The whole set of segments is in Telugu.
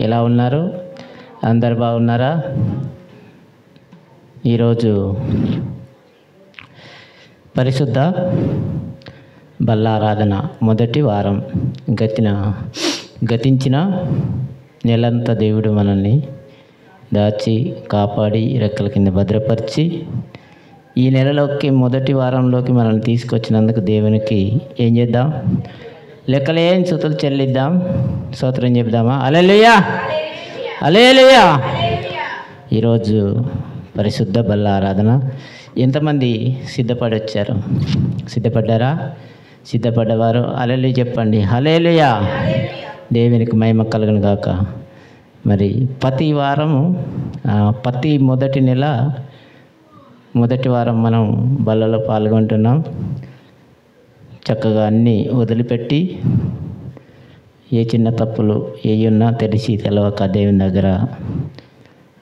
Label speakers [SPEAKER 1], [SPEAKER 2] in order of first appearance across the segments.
[SPEAKER 1] ఎలా ఉన్నారు? అందరు బాగున్నారా? ఈరోజు పరిశుద్ధ బల్లారాధన మొదటి వారం. గతించిన నెలంతా దేవుడు మనల్ని దాచి కాపాడి రెక్కల కింద భద్రపరిచి ఈ నెలలోకి మొదటి వారంలోకి మనల్ని తీసుకొచ్చినందుకు దేవునికి ఏం చేద్దాం? లెక్కలేని స్తుతులు చెల్లిద్దాం, స్తోత్రం చెప్దామా? హల్లెలూయా, హల్లెలూయా. ఈరోజు పరిశుద్ధ బల్లారాధన. ఎంతమంది సిద్ధపడి వచ్చారు? సిద్ధపడ్డారా? సిద్ధపడ్డవారు హల్లెలూయా చెప్పండి. హల్లెలూయా, దేవునికి మహిమ కలుగును గాక. మరి ప్రతి వారము ప్రతి మొదటి నెల మొదటి వారం మనం బల్లలో పాల్గొంటున్నాం. చక్కగా అన్నీ వదిలిపెట్టి ఏ చిన్న తప్పులు ఏయున్నా తెలిసి తెలవక దేవుని దగ్గర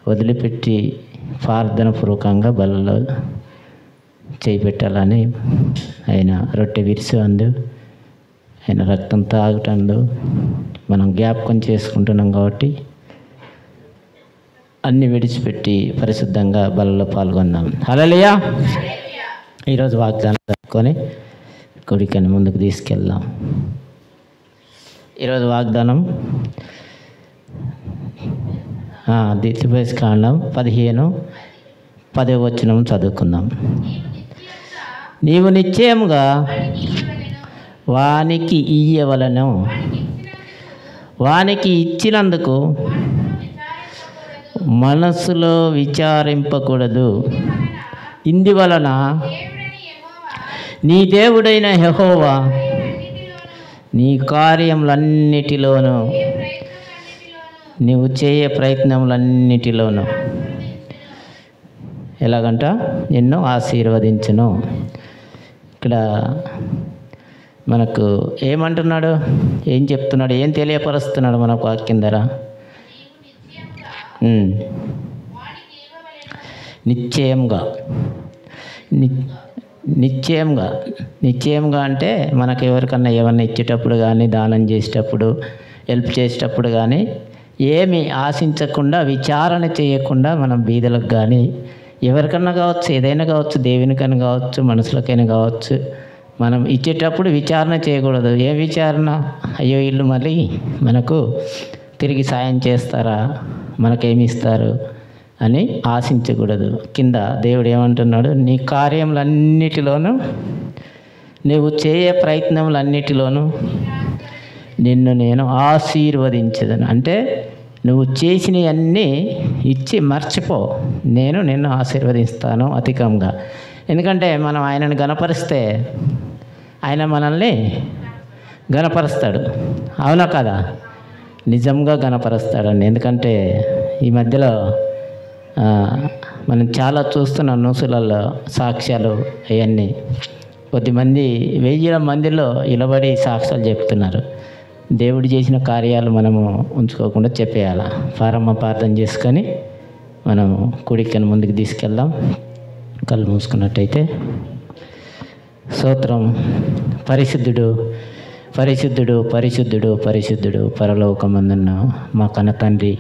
[SPEAKER 1] వదిలిపెట్టి ప్రార్థనపూర్వకంగా బల్లలో చేపెట్టాలని ఆయన రొట్టె విరిసి అందు ఆయన రక్తం తాగుటందు మనం జ్ఞాపకం చేసుకుంటున్నాం కాబట్టి అన్నీ విడిచిపెట్టి పరిశుద్ధంగా బలలో పాల్గొన్నాం. హల్లెలూయా. ఈరోజు వాగ్దానం కట్టుకొని కొడుకని ముందుకు తీసుకెళ్దాం. ఈరోజు వాగ్దానం ద్వితీయోపదేశకాండం 15:10 చదువుకుందాం. నీవు నిశ్చయముగా వానికి ఇయ్యవలెను, వానికి ఇచ్చినందుకు మనసులో విచారింపకూడదు. ఇందువలన నీ దేవుడైన యెహోవా నీ కార్యములన్నిటిలోనూ నీవు చేయ ప్రయత్నములన్నిటిలోనూ ఎలాగంట నిన్ను ఆశీర్వదించును. ఇక్కడ మనకు ఏమంటున్నాడు? ఏం చెప్తున్నాడు? ఏం తెలియపరుస్తున్నాడు మనకు వాక్యం ద్వారా? నిశ్చయంగా అంటే మనకు ఎవరికన్నా ఏమన్నా ఇచ్చేటప్పుడు కానీ, దానం చేసేటప్పుడు, హెల్ప్ చేసేటప్పుడు కానీ ఏమి ఆశించకుండా, విచారణ చేయకుండా మనం బీదలకు కానీ ఎవరికన్నా కావచ్చు, ఏదైనా కావచ్చు, దేవునికైనా కావచ్చు, మనుషులకైనా కావచ్చు, మనం ఇచ్చేటప్పుడు విచారణ చేయకూడదు. ఏ విచారణ? అయ్యో వీళ్ళు మళ్ళీ మనకు తిరిగి సాయం చేస్తారా, మనకేమి ఇస్తారు అని ఆశించకూడదు. కింద దేవుడు ఏమంటున్నాడు? నీ కార్యములన్నిటిలోనూ, నువ్వు చేయే ప్రయత్నములన్నిటిలోనూ నిన్ను నేను ఆశీర్వదించదను. అంటే నువ్వు చేసినవన్నీ ఇచ్చి మర్చిపో, నేను నిన్ను ఆశీర్వదిస్తాను అధికంగా. ఎందుకంటే మనం ఆయనను గణపరిస్తే ఆయన మనల్ని గణపరుస్తాడు. అవునా కదా? నిజంగా గణపరుస్తాడండి. ఎందుకంటే ఈ మధ్యలో మనం చాలా చూస్తున్నాం న్యూస్లలో సాక్ష్యాలు అవన్నీ. కొద్దిమంది 1000 మందిలో నిలబడి సాక్ష్యాలు చెప్తున్నారు. దేవుడు చేసిన కార్యాలు మనము ఉంచుకోకుండా చెప్పేయాలి. ప్రార్థన చేసుకొని మనము కుడికని ముందుకు తీసుకెళ్దాం. కళ్ళు మూసుకున్నట్టయితే. స్తోత్రం. పరిశుద్ధుడు, పరిశుద్ధుడు, పరిశుద్ధుడు, పరిశుద్ధుడు, పరలోకమందున్న మా కన్న తండ్రి,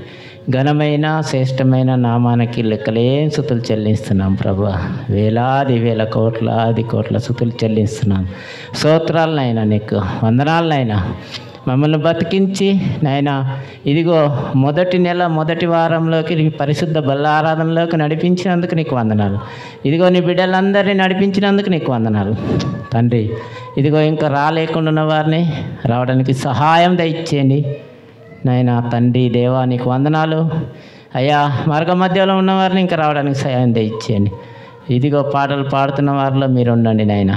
[SPEAKER 1] ఘనమైన శ్రేష్టమైన నామానికి లెక్కలేని స్తుతులు చెల్లిస్తున్నాం ప్రభువా. వేలాది వేల కోట్లాది కోట్ల స్తుతులు చెల్లిస్తున్నాం. స్తోత్రాలనైనా నీకు వందనాలనైనా. మమ్మల్ని బతికించి నాయన ఇదిగో మొదటి నెల మొదటి వారంలోకి పరిశుద్ధ బల్లారాధనలోకి నడిపించినందుకు నీకు వందనాలు. ఇదిగో నీ బిడ్డలందరినీ నడిపించినందుకు నీకు వందనాలు తండ్రి. ఇదిగో ఇంకా రాలేకుండా ఉన్న వారిని రావడానికి సహాయం దయచేయండి నాయన తండ్రి. దేవా నీకు వందనాలు అయ్యా. మార్గ మధ్యలో ఉన్న వారిని ఇంకా రావడానికి సహాయం దయచేయండి. ఇదిగో పాటలు పాడుతున్న వారిలో మీరు ఉండండి నాయన.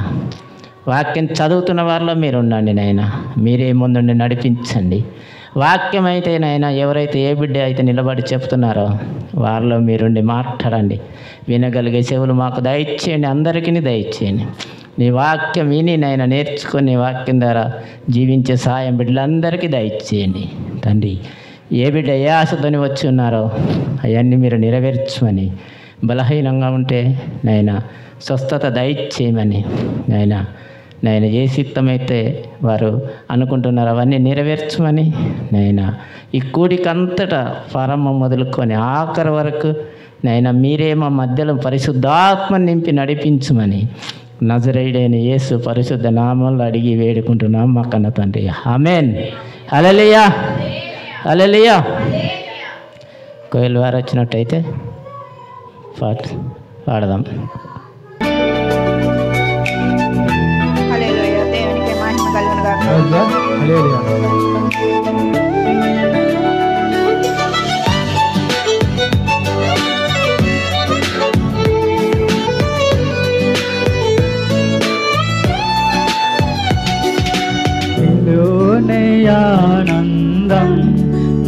[SPEAKER 1] వాక్యం చదువుతున్న వారిలో మీరు ఉండండి నాయన. మీరే ముందుండి నడిపించండి. వాక్యం అయితే నాయన ఎవరైతే ఏ బిడ్డ అయితే నిలబడి చెప్తున్నారో వారిలో మీరుండి మాట్లాడండి. వినగలిగే చెవులు మాకు దయచేయండి, అందరికీ దయచేయండి. నీ వాక్యం విని నాయన నేర్చుకొని నీ వాక్యం ద్వారా జీవించే సాయం బిడ్డలందరికీ దయచేయండి తండ్రి. ఏ బిడ్డ ఏ ఆశతోని వచ్చి ఉన్నారో అవన్నీ మీరు నెరవేర్చమని, బలహీనంగా ఉంటే నాయన స్వస్థత దయచేయమని నాయన నేను ఏ చిత్తమైతే వారు అనుకుంటున్నారు అవన్నీ నెరవేర్చమని నైనా ఈ కూడికంతటా ప్రారంభం మొదలుకొని ఆఖరి వరకు నైనా మీరే మా మధ్యలో పరిశుద్ధాత్మ నింపి నడిపించమని నజరేయుడైన యేసు పరిశుద్ధ నామంలో అడిగి వేడుకుంటున్నాం మా కన్న తండ్రి. ఆమేన్. హల్లెలూయా, హల్లెలూయా. కోయిల్ వారు వచ్చినట్టయితే పాడదాం.
[SPEAKER 2] హల్లెలూయా, దేవునికి మహిమ కలుగును గాక.
[SPEAKER 3] హల్లెలూయా. ఆనందం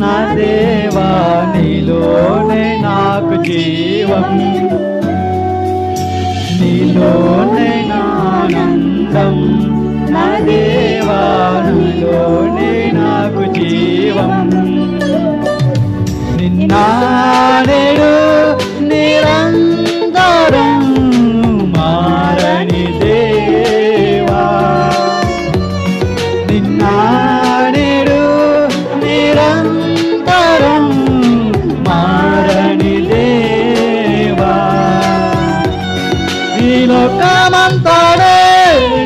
[SPEAKER 3] నా దేవా నీలోనే నాకు జీవం, నీలోనే ఆనందం నా దేవా నీలోనే నాకు జీవం. నిన్న నేడు నిరంతరం మారని దేవా, నిన్న నేడు నిరంతరం మారని దేవా. ఈ లోకమంతడే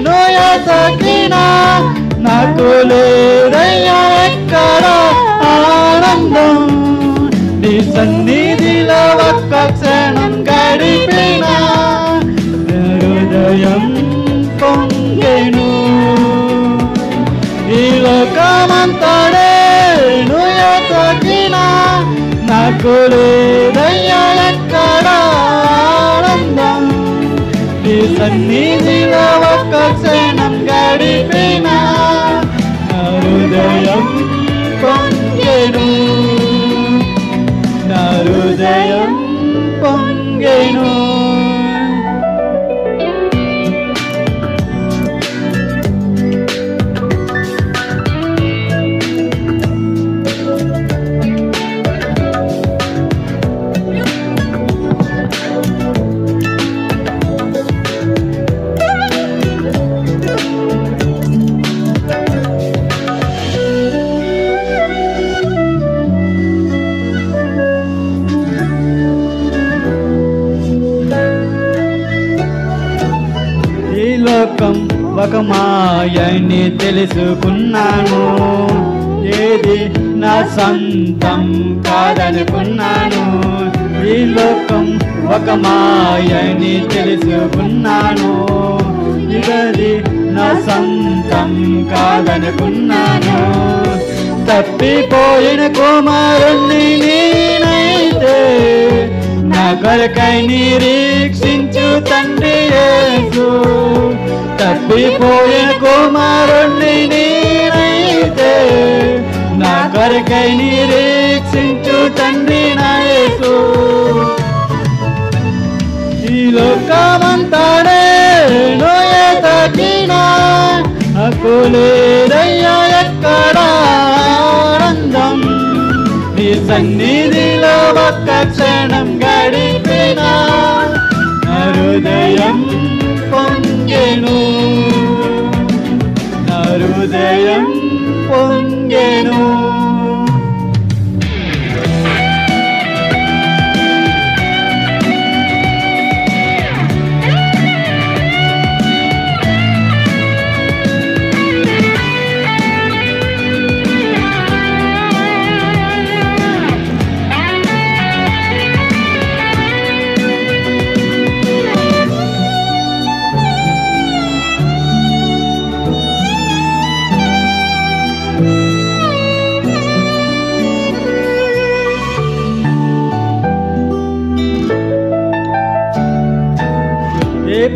[SPEAKER 3] నోయతకినా నాకు లేదయ్యా ఎక్కడ ఆనందం, నీ సన్నిధిలో ఒక్క క్షణం గడిపిన హృదయం పొంగెను. ఈ లోకమంతడే నుయతకినా నాకు లేదయ్యా ఎక్కడ ఆనందం, నీ సన్నిధిలో ఒక్క క్షణం గడిపిన హృదయం పొంగెను, నా హృదయం పొంగెను. లోకం ఒక మాయని తెలుసుకున్నాను, ఏది నా సొంతం కాదనుకున్నాను. ఈ లోకం ఒక మాయని తెలుసుకున్నాను, ఇది నా సొంతం కాదనుకున్నాను. తప్పిపోయిన కుమారుణ్ణి నేనైతే నా కొరకై నిరీక్షించు తండ్రి యేసు. తప్పిపోయిన కుమారుణ్ణి నేనైతే నా కొరకై నిరీక్షించు తండ్రి నా యేసు. ఈ లోకమంతడే నోయతకినా నాకు లేదయ్యా ఎక్కడ ఆనందం, నీ సన్నిధిలో ఒక్క క్షణం గడిపిన హృదయం పొంగెను, హృదయం పొంగెను.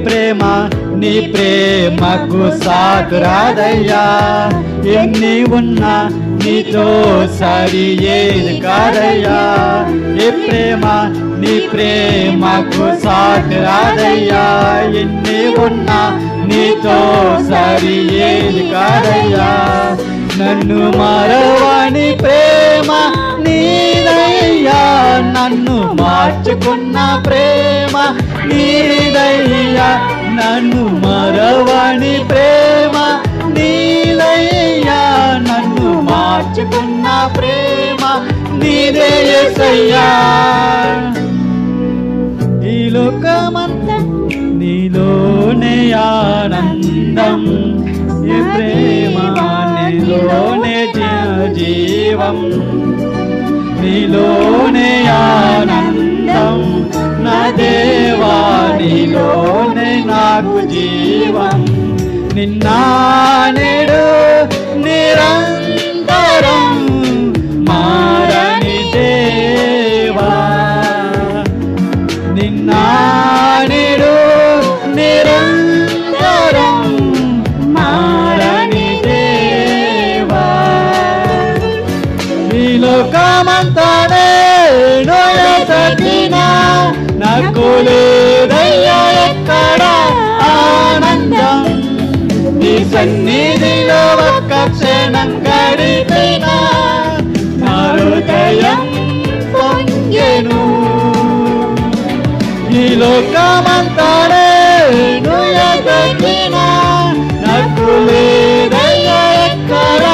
[SPEAKER 3] ప్రేమ నీ ప్రేమకు సాగురాదయ్యా, ఎన్ని ఉన్నా నీతో సరి ఏది కాదయ్యా. ఏ ప్రేమ నీ ప్రేమకు సాగురాదయ్యా, ఎన్ని ఉన్నా నీతో సరి ఏది కాదయ్యా. నన్ను మరవని ప్రేమ నీదయ్యా, నన్ను మార్చుకున్న ప్రేమ నీదయ్యా. నన్ను మరవని ప్రేమ నీదయ్యా, నన్ను మార్చుకున్న ప్రేమ నీదే యేసయ్యా. ఈ లోకమంతా నీలోనే ఆనందం, ఈ ప్రేమ నీలోనే జీవం, నీలోనే ఆనందం నా దేవా, నీలోనే నాకు జీవం. నిన్న నేడు నిరంతరం మారని దేవా, నిన్న నేడు నిరంతరం మారని దేవా. ఈ లోకమంతానే నోయతకినా నాకు లేదయ్యా ఎక్కడ ఆనందం, నీ సన్నిధిలో ఒక్క క్షణం గడిపినా నా హృదయం పొంగెను. ఈ లోకమంతానే నుయదకినా నాకు లేదయ్యా ఎక్కడ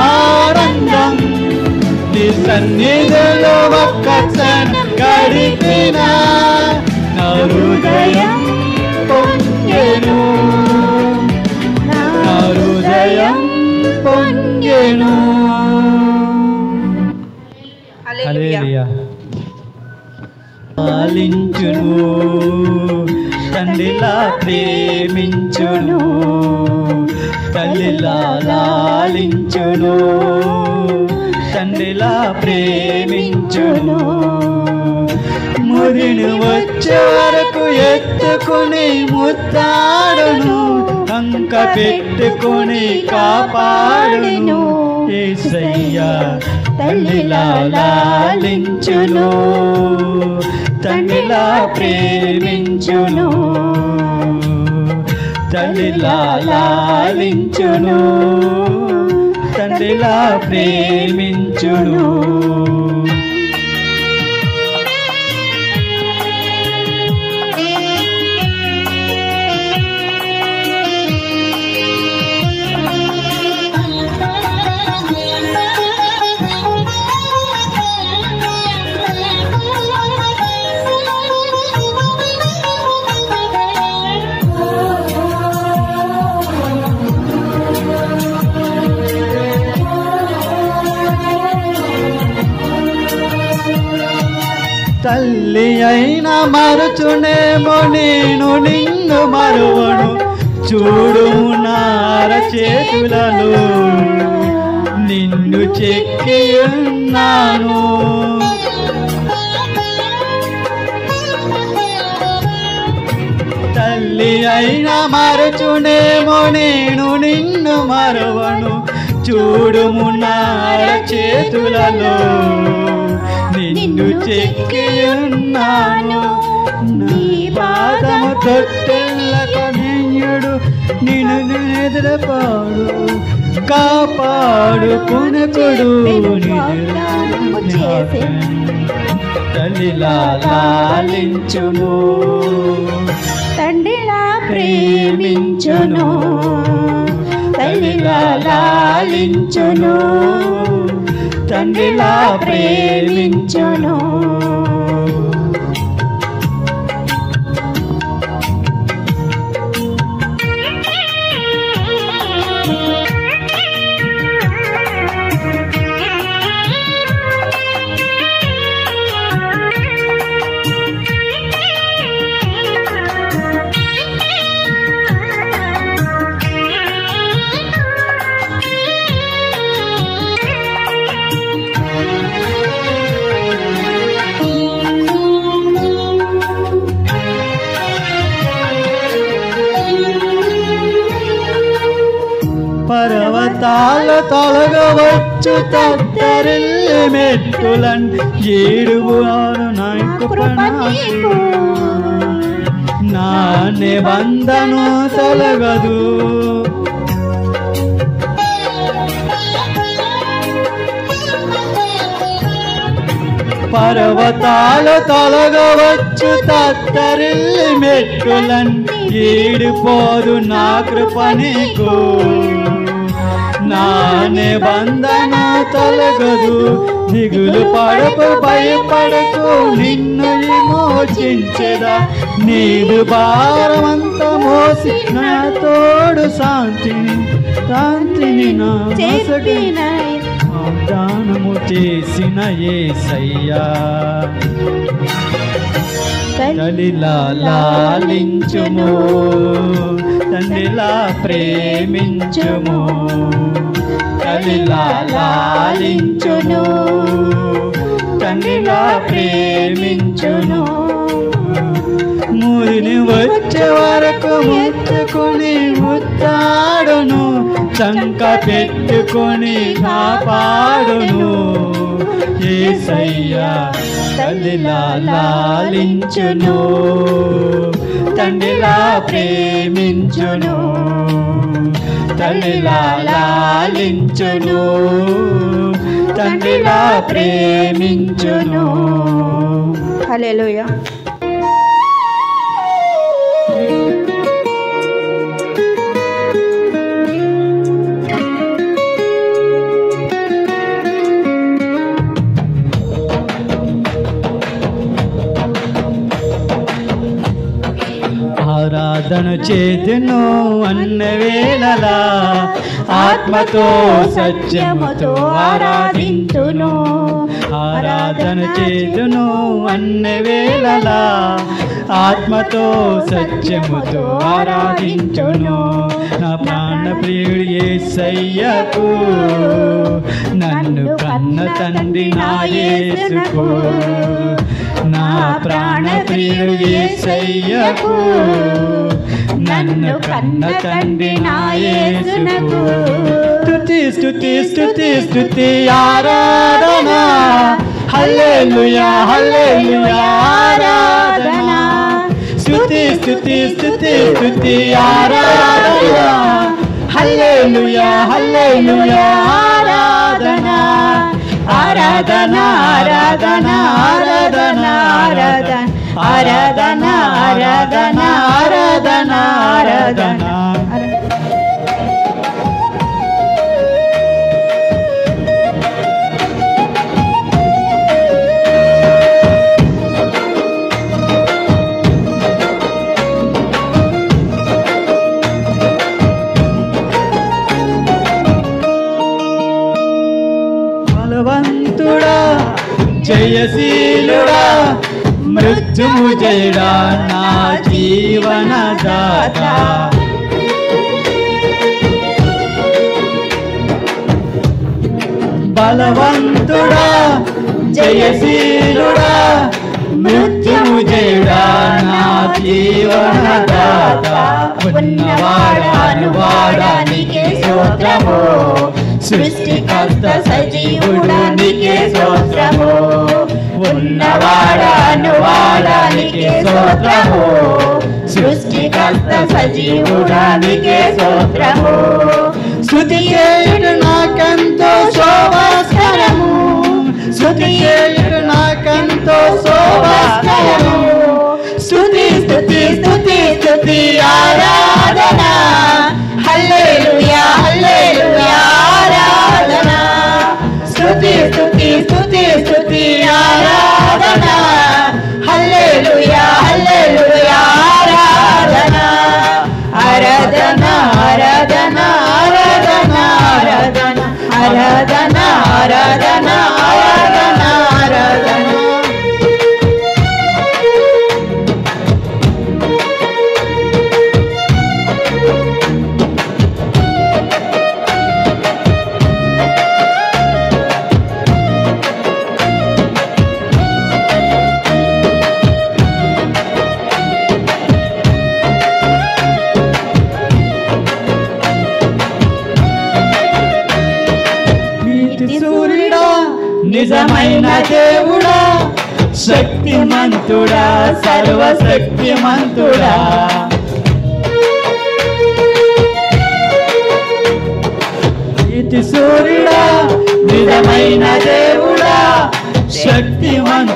[SPEAKER 3] ఆనందం, నీ సన్నిధిలో ఒక్క క్షణం గడిపినా నా హృదయం పొంగెను, నా హృదయం పొంగెను. హల్లెలూయా. లాలించును తండ్రిలా ప్రేమించును, తల్లిలా లాలించును తండ్రిలా ప్రేమించును. ముదిని వచ్చే వరకు ఎత్తుకుని ముత్తాడును, అంక పెట్టుకుని కాపాడును యేసయ్యా. తల్లిలా లాలించును, తండ్రిలా ప్రేమించును, తల్లిలా లాలించును, తండ్రిలా ప్రేమించును. తల్లి అయినా మరుచునేమో నేను నిన్ను మరువను, చూడు నార చేతులలో నిన్ను చెక్కి ఉన్నాను. తల్లి అయినా మరుచునేమో నేను నిన్ను మరువను, చూడుము నార చేతులలో నిన్ను చెక్కి ఉన్నాను. నీ పాదము తొట్టెల్ల కనీయుడు నిన్ను ఎదురపాడు, కాపాడు పునకుడు తల్లిలా లాలించును,
[SPEAKER 2] తండ్రిలా ప్రేమించును, తల్లిలా లాలించును, తండ్రిలా ప్రేమించును.
[SPEAKER 3] పర్వతాల తొలగవచ్చు తత్తరిల్లి మెట్టులన్ ఏడువారు నాకు ప్రణాకు, నా నిబంధను తొలగదు. పర్వతాలు తొలగవచ్చు తత్తరిల్లి మెట్టులన్నీ ఈడిపోదు నా కృప నీకు నా నిబంధన తొలగదు దిగులు పడకు భయపడకు నిన్ను విమోచించెదా నీదు భారమంత మోసి నా తోడు శాంతిని నా వాగ్దానము చేసిన యేసయ్యా తల్లిలా లాలించుము తండ్రిలా ప్రేమించుము తల్లిలా లాలించును తండ్రిలా ప్రేమించును మురిని వచ్చే వరకు ముత్తుకొని ముత్తాడును చంక పెట్టుకొని కాపాడును యేసయ్యా తల్లిలా లాలించును తండ్రిలా ప్రేమించును తల్లిలా లాలించును తండ్రిలా ప్రేమించును.
[SPEAKER 2] హల్లెలూయా.
[SPEAKER 3] ఆరాధన చేతును అన్న వేళలా ఆత్మతో సత్యముతో ఆరాధింతును ఆరాధన చేతును అన్న వేళలా ఆత్మతో సత్యముతో ఆరాధించును నా ప్రాణ ప్రియుడు యేసయ్యకు నన్ను కన్న తండ్రి నా యేసుకు నా ప్రాణ ప్రియుడు యేసయ్యకు నన్ను కన్న తండ్రి నా యేసుకు స్తుతి స్తుతి స్తుతి స్తుతి ఆరాధన హల్లెలూయా హల్లెలూయా ఆరాధన స్తుతి స్తుతి స్తుతి స్తుతి ఆరాధన హల్లెలూయా హల్లెలూయా ఆరాధన ఆరాధన ఆరాధన ఆరాధన ఆరాధన ఆరాధన ఆరాధన ఆరాధన బలవంతుడా జయశీలుడా మృత్యుము జయుడా నా జీవన దాత బలవంతుడా జయశీలుడా మృత్యుము జయుడా నా జీవన దాత ఉన్నవాడానికి స్తోత్రము సృష్టికర్త సజీవుడానికి స్తోత్రము ఉన్నవాడానికి స్తోత్రము సృష్టికర్త సజీవుడానికి స్తోత్రము స్తుతి చేయుట నాకెంతో శోభాస్కరము స్తుతి చేయుట నాకెంతో శోభాస్కరము స్తుతి స్తుతి స్తుతి స్తుతి ఆరాధన హల్లెలూయా హల్లెలూయా ఆరాధన స్తుతి స్తుతి స్తుతి స్తుతి ఆరాధన హల్లెలూయా హల్లెలూయా ఆరాధన ఆరాధన ఆరాధన ఆరాధన ఆరాధన ఆరాధన ఆరాధన ఆరాధన నిజమైన దేవుడా శక్తిమంతుడా సర్వశక్తిమంతుడా నీతి సూర్యుడా నిజమైన దేవుడా శక్తిమంతుడా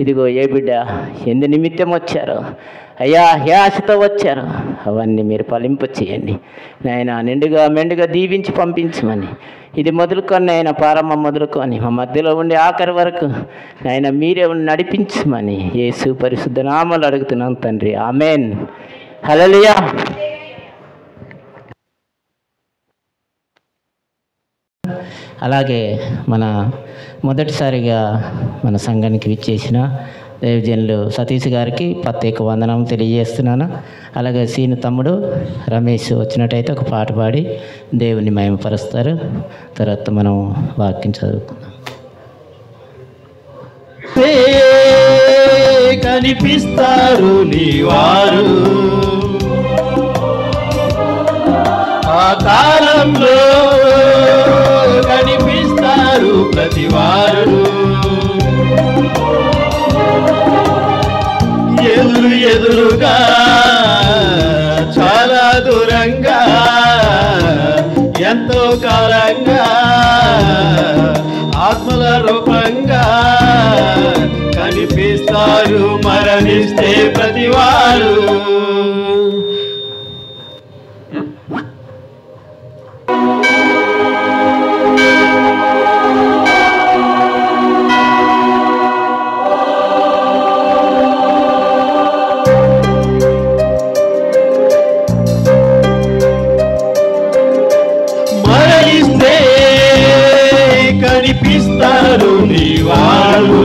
[SPEAKER 1] ఇదిగో ఏ బిడ్డ ఎందు నిమిత్తం వచ్చారో అయ్యా ఆశతో వచ్చారు అవన్నీ మీరు ఫలింపు చేయండి నాయన. నిండుగా మెండుగా దీవించి పంపించమని ఇది మొదలుకొని ఆయన ప్రారంభం మొదలుకొని మా మధ్యలో ఉండే ఆఖరి వరకు నాయన మీరే నడిపించమని యేసు పరిశుద్ధ నామాలు అడుగుతున్నాం తండ్రి. ఆమెన్. హల్లెలూయా. అలాగే మన మొదటిసారిగా మన సంఘానికి విచ్చేసిన దైవజనులు సతీష్ గారికి ప్రత్యేక వందనం తెలియజేస్తున్నాను. అలాగే సీను తమ్ముడు రమేష్ వచ్చినట్టయితే ఒక పాట పాడి దేవుని మహిమపరుస్తారు. తర్వాత మనం వాక్యం చదువుకుందాం.
[SPEAKER 3] కనిపిస్తారు నీవారు ఆ కాలంలో కనిపిస్తారు ప్రతివారు ఎదురుగా చాలా దూరంగా ఎంతో కాలంగా ఆత్మల రూపంగా కనిపిస్తారు మరణిస్తే ప్రతివారు. కనిపిస్తారు నీవారు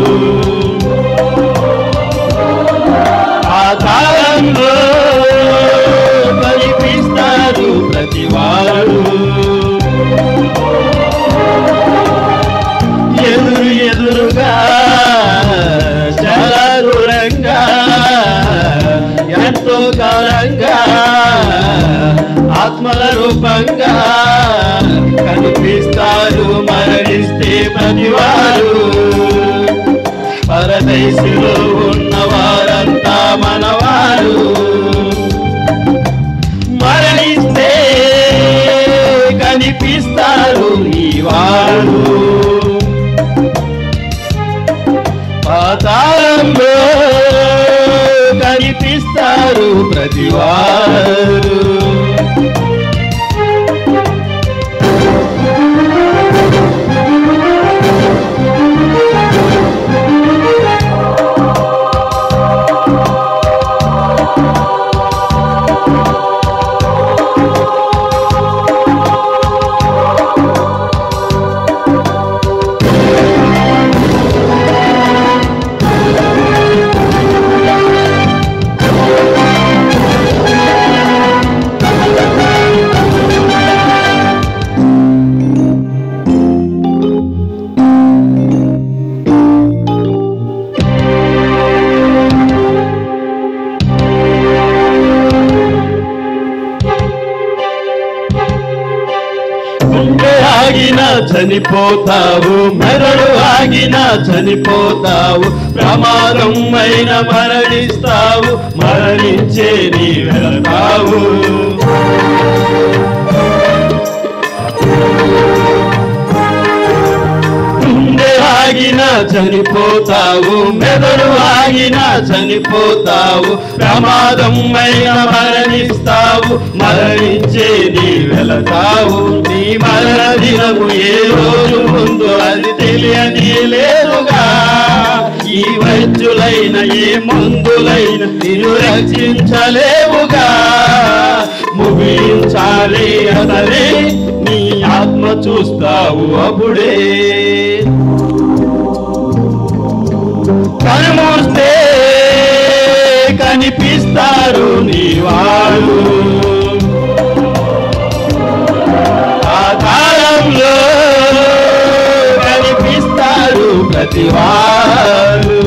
[SPEAKER 3] ఆ కాలంలో కనిపిస్తారు ప్రతివారు ఎదురుగా చాలా దూరంగా ఎంతో కాలంగా ఆత్మల రూపంగా కనిపిస్తారు మరణిస్తే ప్రతివారు. పరదేశిలో ఉన్నవారంతా మనవారు మరణిస్తే కనిపిస్తారు నీవారు పాతాళంలో కనిపిస్తారు ప్రతివారు. చనిపోతావు మెదడు ఆగినా చనిపోతావు ప్రమాదం అయిన మరణిస్తావు మరణించే నీ వెళతావు ఆగినా చనిపోతావు మెదడు ఆగినా చనిపోతావు ప్రమాదం అయిన మరణిస్తావు మరణించే నీ వెళతావు. నీ మరణ దినము ఏ రోజు ముందు అది తెలియని లేదుగా ఈ వైద్యులైన ఏ మందులైన నిన్ను రక్షించలేవుగా ముగించాలి అతనే నీ ఆత్మ చూస్తావు అప్పుడే కనుమూస్తే కనిపిస్తారు నీవారు ఆ కాలంలో కనిపిస్తారు ప్రతివారు.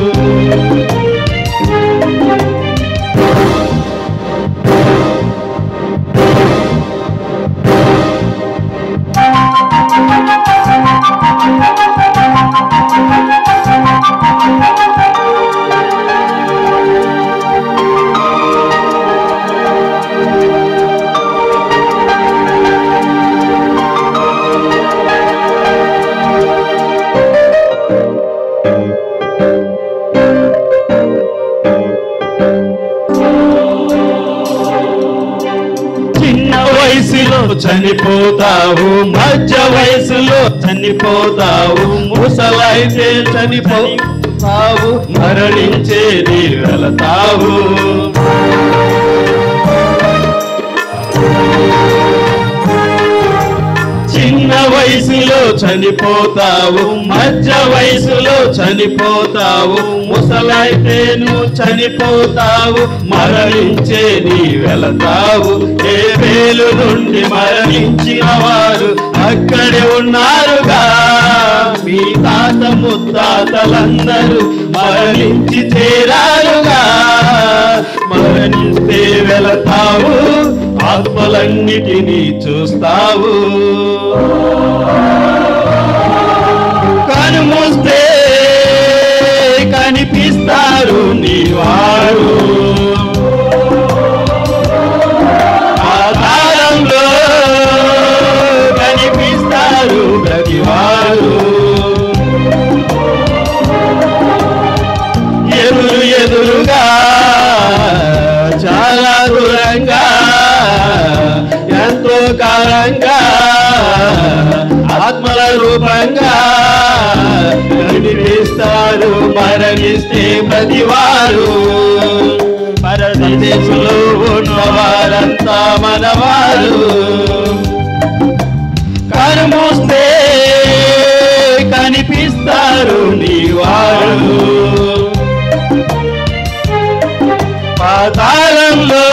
[SPEAKER 3] వయసులో చనిపోతావు, మధ్య వయసులో చనిపోతావు, ముసలైతే చనిపోతావు, మరణించేది వెళతావు. చిన్న వయసులో చనిపోతావు, మధ్య వయసులో చనిపోతావు, ముసలైతే నువ్వు చనిపోతావు, మరణించేది వెళతావు. ఏ వేలు నుండి మరణించిన వారు అక్కడే ఉన్నారుగా, మీ తాత ముత్తాతలందరూ మరణించి చేరారుగా. మరణిస్తే వెళతావు, ఆత్మలన్నిటినీ చూస్తావు. కనుమూస్తే కనిపిస్తారు నీవారు, ఆధారంలో కనిపిస్తారు ప్రతివారు. ఎదురుగా చాలా దూరంగా ఎంతో కాలంగా ఆత్మల రూపంగా కనిపిస్తారు మరణిస్తే ప్రతివారు. పరదేశంలో ఉన్నవారంతా మనవారు. కనుమూస్తే కనిపిస్తారు నీవారు, పాతాళంలో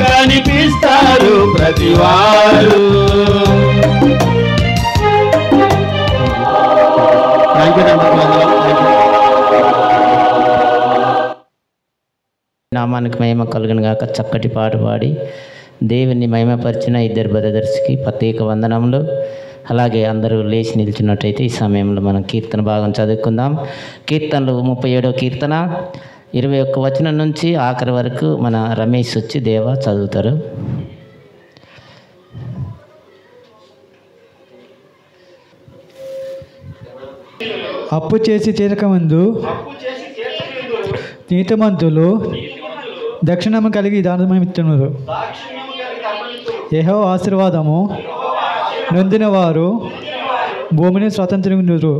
[SPEAKER 3] కనిపిస్తారు ప్రతివారు.
[SPEAKER 1] నామానికి మహిమ కలుగును గాక. చక్కటి పాట పాడి దేవుని మహిమపరిచిన ఇద్దరు బ్రదర్స్కి ప్రత్యేక వందనములు. అలాగే అందరూ లేచి నిల్చున్నట్టయితే ఈ సమయంలో మనం కీర్తన భాగం చదువుకుందాం. కీర్తనలు 37వ కీర్తన 21 వచనం నుంచి ఆఖరి వరకు మన రమేష్ వచ్చి దేవ చదువుతారు.
[SPEAKER 4] అప్పు చేసి తీరకముందు నీతిమంతులు దక్షిణము కలిగి దానమిస్తున్నారు. యెహోవా ఆశీర్వాదము నొందిన వారు భూమిని స్వతంత్రించుదురు.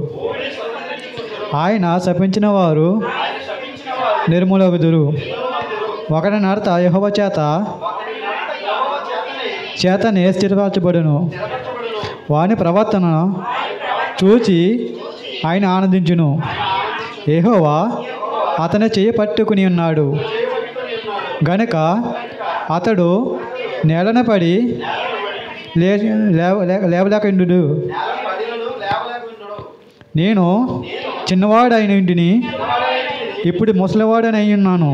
[SPEAKER 4] ఆయన శపించిన వారు నిర్మూలగుదురు. ఒకరి నడత యెహోవా చేతనే స్థిరపరచబడును. వాని ప్రవర్తన చూచి ఆయన ఆనందించును. యెహోవా అతని చెయ్యి పట్టుకుని ఉన్నాడు గనుక అతడు నేలన పడి లేవలేకుండు. నేను చిన్నవాడైన ఇంటిని ఇప్పుడు ముసలివాడని అయి ఉన్నాను.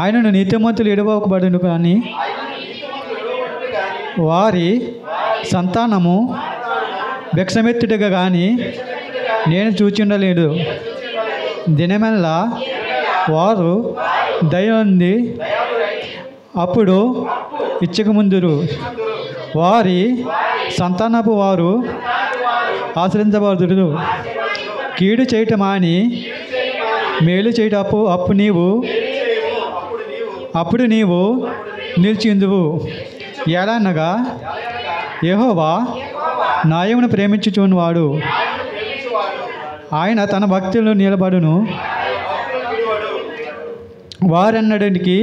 [SPEAKER 4] ఆయనను నీతిమంతులు ఎడవకబడును, కానీ వారి సంతానము భిక్షమెత్తుటగా కానీ నేను చూచుండలేదు. దినమెల్లా వారు దయ ఉంది, అప్పుడు ఇచ్చకముందురు. వారి సంతానపు వారు ఆశ్రయించబడుదురు. కీడు చేయటం మాని మేలు చేయట అప్పుడు నీవు నిలిచిందువు. ఎలానగా యెహోవా న్యాయమును ప్రేమించుచున్నవాడు, ఆయన తన భక్తులను నిలబడును. వారెన్నడానికి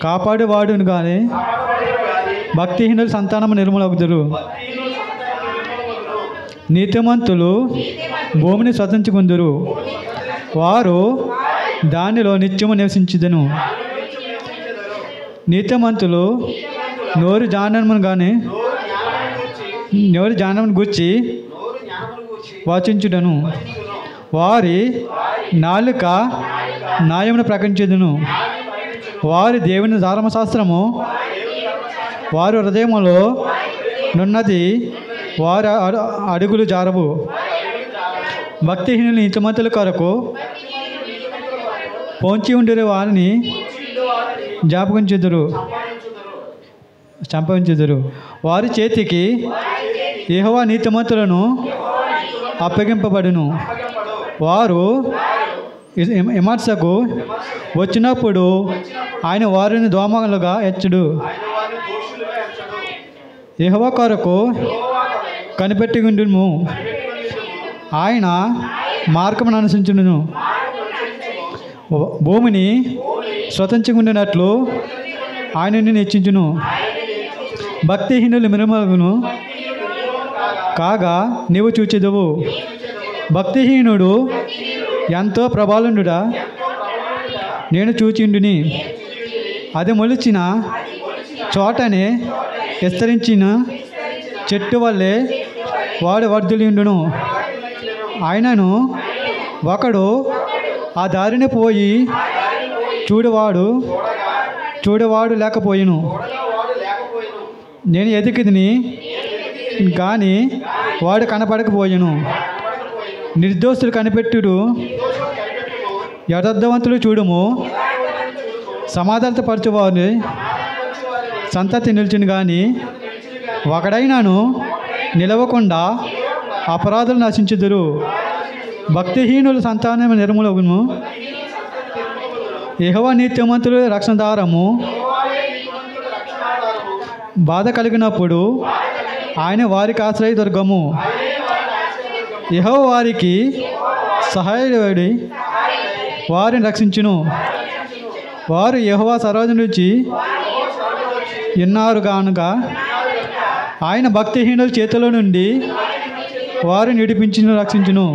[SPEAKER 4] కాపాడువాడును కానీ భక్తిహీనుల సంతానము నిర్మూలగుదురు. నీతిమంతులు భూమిని స్వతంత్రించుకుందురు. వారు దానిలో నిత్యము నివసించుదును. నీతిమంతులు నోరు జ్ఞానమును గూర్చి వాచించుటను. వారి నాలుక న్యాయమును ప్రకటించుదును. వారి దేవుని ధర్మశాస్త్రము వారి హృదయములో నున్నది, వారి అడుగులు జారవు. భక్తిహీనులు నీతిమంతుల కొరకు పొంచి ఉండే వారిని సంపాదించుదురు. వారి చేతికి యెహోవా నీతిమంతులను అప్పగింపబడును. వారు విమర్శకు వచ్చినప్పుడు ఆయన వారిని దోమలుగా హెచ్చడు. యెహోవా కొరకు కనిపెట్టి ఉండుము, ఆయన మార్గమును అనుసరించును. భూమిని స్వతంత్రించుకున్నట్లు ఆయన నిన్ను హెచ్చించును. భక్తిహీనులు మిరుమగును కాగా నీవు చూచెదవు. భక్తిహీనుడు ఎంతో ప్రబలుండుడా నేను చూచిండుని. అది మొలిచిన చోటనే విస్తరించిన చెట్టు వల్లే వాడు వర్ధులిండును. ఆయనను ఒకడు ఆ దారిని పోయి చూడవాడు లేకపోయిను. నేను ఎదికిదిని కానీ వాడు కనపడకపోయాను. నిర్దోషులు కనిపెట్టుడు, యథార్థవంతులు చూడుము. సమాధానపరచువారిని సంతతి నిలిచిను కానీ ఒకడైనాను నిలవకుండా అపరాధులు నశించుదురు. భక్తిహీనుల సంతానం నిర్మూలమును. యెహోవా నీతిమంతులు రక్షణ దారము. బాధ కలిగినప్పుడు ఆయన వారికి ఆశ్రయ దుర్గము. యెహోవా వారికి సహాయపడి వారిని రక్షించును. వారు యెహోవా సరోజు నుంచి విన్నారు కనుక ఆయన భక్తిహీనుల చేతిలో నుండి వారిని విడిపించును, రక్షించును.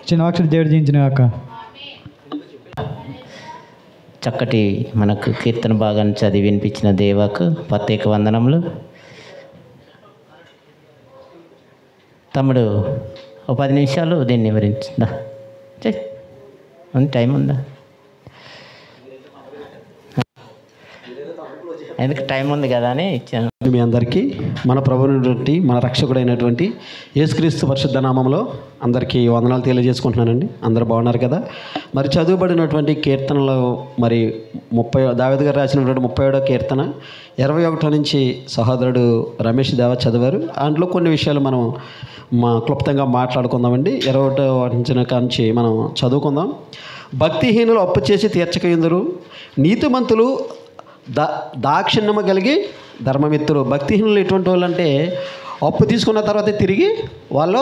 [SPEAKER 4] చిన్నవాక్షరి దేవుడు జీవించిన కాక.
[SPEAKER 1] చక్కటి మనకు కీర్తన భాగాన్ని చదివి వినిపించిన దేవాకు ప్రత్యేక వందనములు. తమ్ముడు ఓ 10 నిమిషాలు దీన్ని వివరించిందా? టైం ఉందా? ఎందుకు టైం ఉంది కదా అని ఇచ్చాను.
[SPEAKER 5] మీ అందరికీ మన ప్రభువునటువంటి మన రక్షకుడైనటువంటి యేసుక్రీస్తు పరిశుద్ధ నామంలో అందరికీ వందనాలు తెలియజేసుకుంటున్నానండి. అందరూ బాగున్నారు కదా? మరి చదువుబడినటువంటి కీర్తనలో మరి దావీదు గారు రాసినటువంటి 37వ కీర్తన 21 నుంచి సహోదరుడు రమేష్ దేవ చదివారు. అందులో కొన్ని విషయాలు మనం క్లుప్తంగా మాట్లాడుకుందామండి. 21వ నుంచి మనం చదువుకుందాం. భక్తిహీనులు అప్పు చేసి తీర్చకయుందురు, నీతిమంతులు దాక్షిణ్యము కలిగి ధర్మమిత్తులు. భక్తిహీనులు ఎటువంటి వాళ్ళు అంటే అప్పు తీసుకున్న తర్వాత తిరిగి వాళ్ళు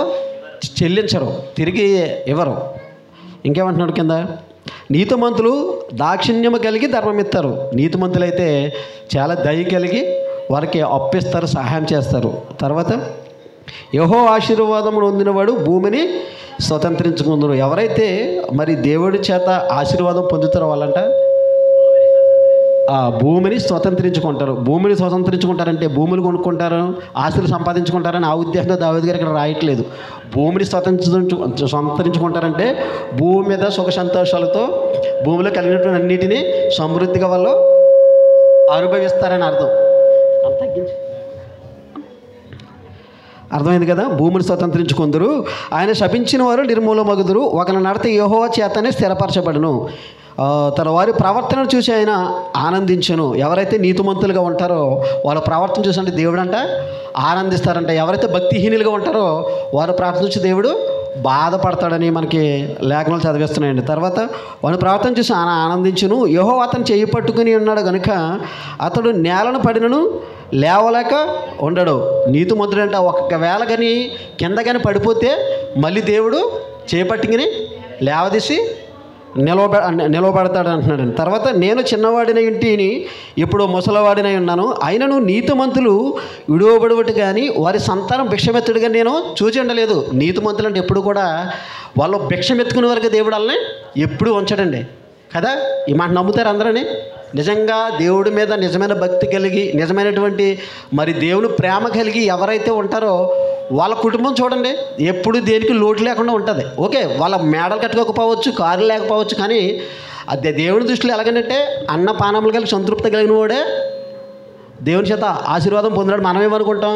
[SPEAKER 5] చెల్లించరు, తిరిగి ఇవ్వరు. ఇంకేమంటున్నాడు కింద? నీతిమంతులు దాక్షిణ్యము కలిగి ధర్మమిస్తారు. నీతిమంతులు అయితే చాలా దయ కలిగి వారికి అప్పిస్తారు, సహాయం చేస్తారు. తర్వాత యెహోవా ఆశీర్వాదం పొందినవాడు భూమిని స్వతంత్రించుకుందరు. ఎవరైతే మరి దేవుడి చేత ఆశీర్వాదం పొందుతారో వాళ్ళంట ఆ భూమిని స్వతంత్రించుకుంటారు. భూమిని స్వతంత్రించుకుంటారంటే భూములు కొనుక్కుంటారు, ఆస్తులు సంపాదించుకుంటారని ఆ ఉద్దేశంతో దావీదు గారు ఇక్కడ రాయట్లేదు. భూమిని స్వతంత్రించుకుంటారంటే భూమి మీద సుఖ సంతోషాలతో భూమిలో కలిగినటువంటి అన్నిటినీ సమృద్ధిగా వాళ్ళు అనుభవిస్తారని అర్థం. అర్థమైంది కదా? భూమిని స్వతంత్రించుకుందరు. ఆయన శపించిన వారు నిర్మూలమగుదురు. ఒకరి నడత యెహోవా చేతనే స్థిరపరచబడును. తన వారి ప్రవర్తనను చూసి ఆయన ఆనందించను. ఎవరైతే నీతిమంతులుగా ఉంటారో వాళ్ళ ప్రవర్తన చూసి అంటే దేవుడు అంట ఆనందిస్తారంట. ఎవరైతే భక్తిహీనులుగా ఉంటారో వాళ్ళ ప్రవర్తన చూసి దేవుడు బాధపడతాడని మనకి లేఖనాలు చదివిస్తున్నాయండి. తర్వాత వాని ప్రవర్తన చూసి ఆయన ఆనందించును. యెహోవా అతను చేయి పట్టుకుని ఉన్నాడు కనుక అతడు నేలను పడినను లేవలేక ఉండడు. నీతిమంతుడు అంటే ఒకవేళ కానీ కింద కానీ పడిపోతే మళ్ళీ దేవుడు చేపట్టుకుని లేవదీసి నిలవబడతాడు అంటున్నాడు. తర్వాత నేను చిన్నవాడిన ఇంటిని ఇప్పుడు ముసలివాడినై ఉన్నాను, అయినను నీతిమంతులు విడువబడుబట్టి కానీ వారి సంతానం భిక్షమెత్తుడుగా నేను చూచి ఉండలేదు. నీతిమంతులు అంటే ఎప్పుడు కూడా వాళ్ళు భిక్షమెత్తుకునే వరకు దేవుడు వాళ్ళని ఎప్పుడు ఉంచడండి కదా. ఈ మాట నమ్ముతారు అందరని? నిజంగా దేవుడి మీద నిజమైన భక్తి కలిగి నిజమైనటువంటి మరి దేవుని ప్రేమ కలిగి ఎవరైతే ఉంటారో వాళ్ళ కుటుంబం చూడండి ఎప్పుడు దేనికి లోటు లేకుండా ఉంటుంది. ఓకే, వాళ్ళ మేడలు కట్టుకోకపోవచ్చు, కారులు లేకపోవచ్చు, కానీ అది దేవుని దృష్టిలో ఎలాగంటే అన్న పానములు కలిగి సంతృప్తి కలిగిన వాడే దేవుని చేత ఆశీర్వాదం పొందినాడు. మనం ఏమనుకుంటాం?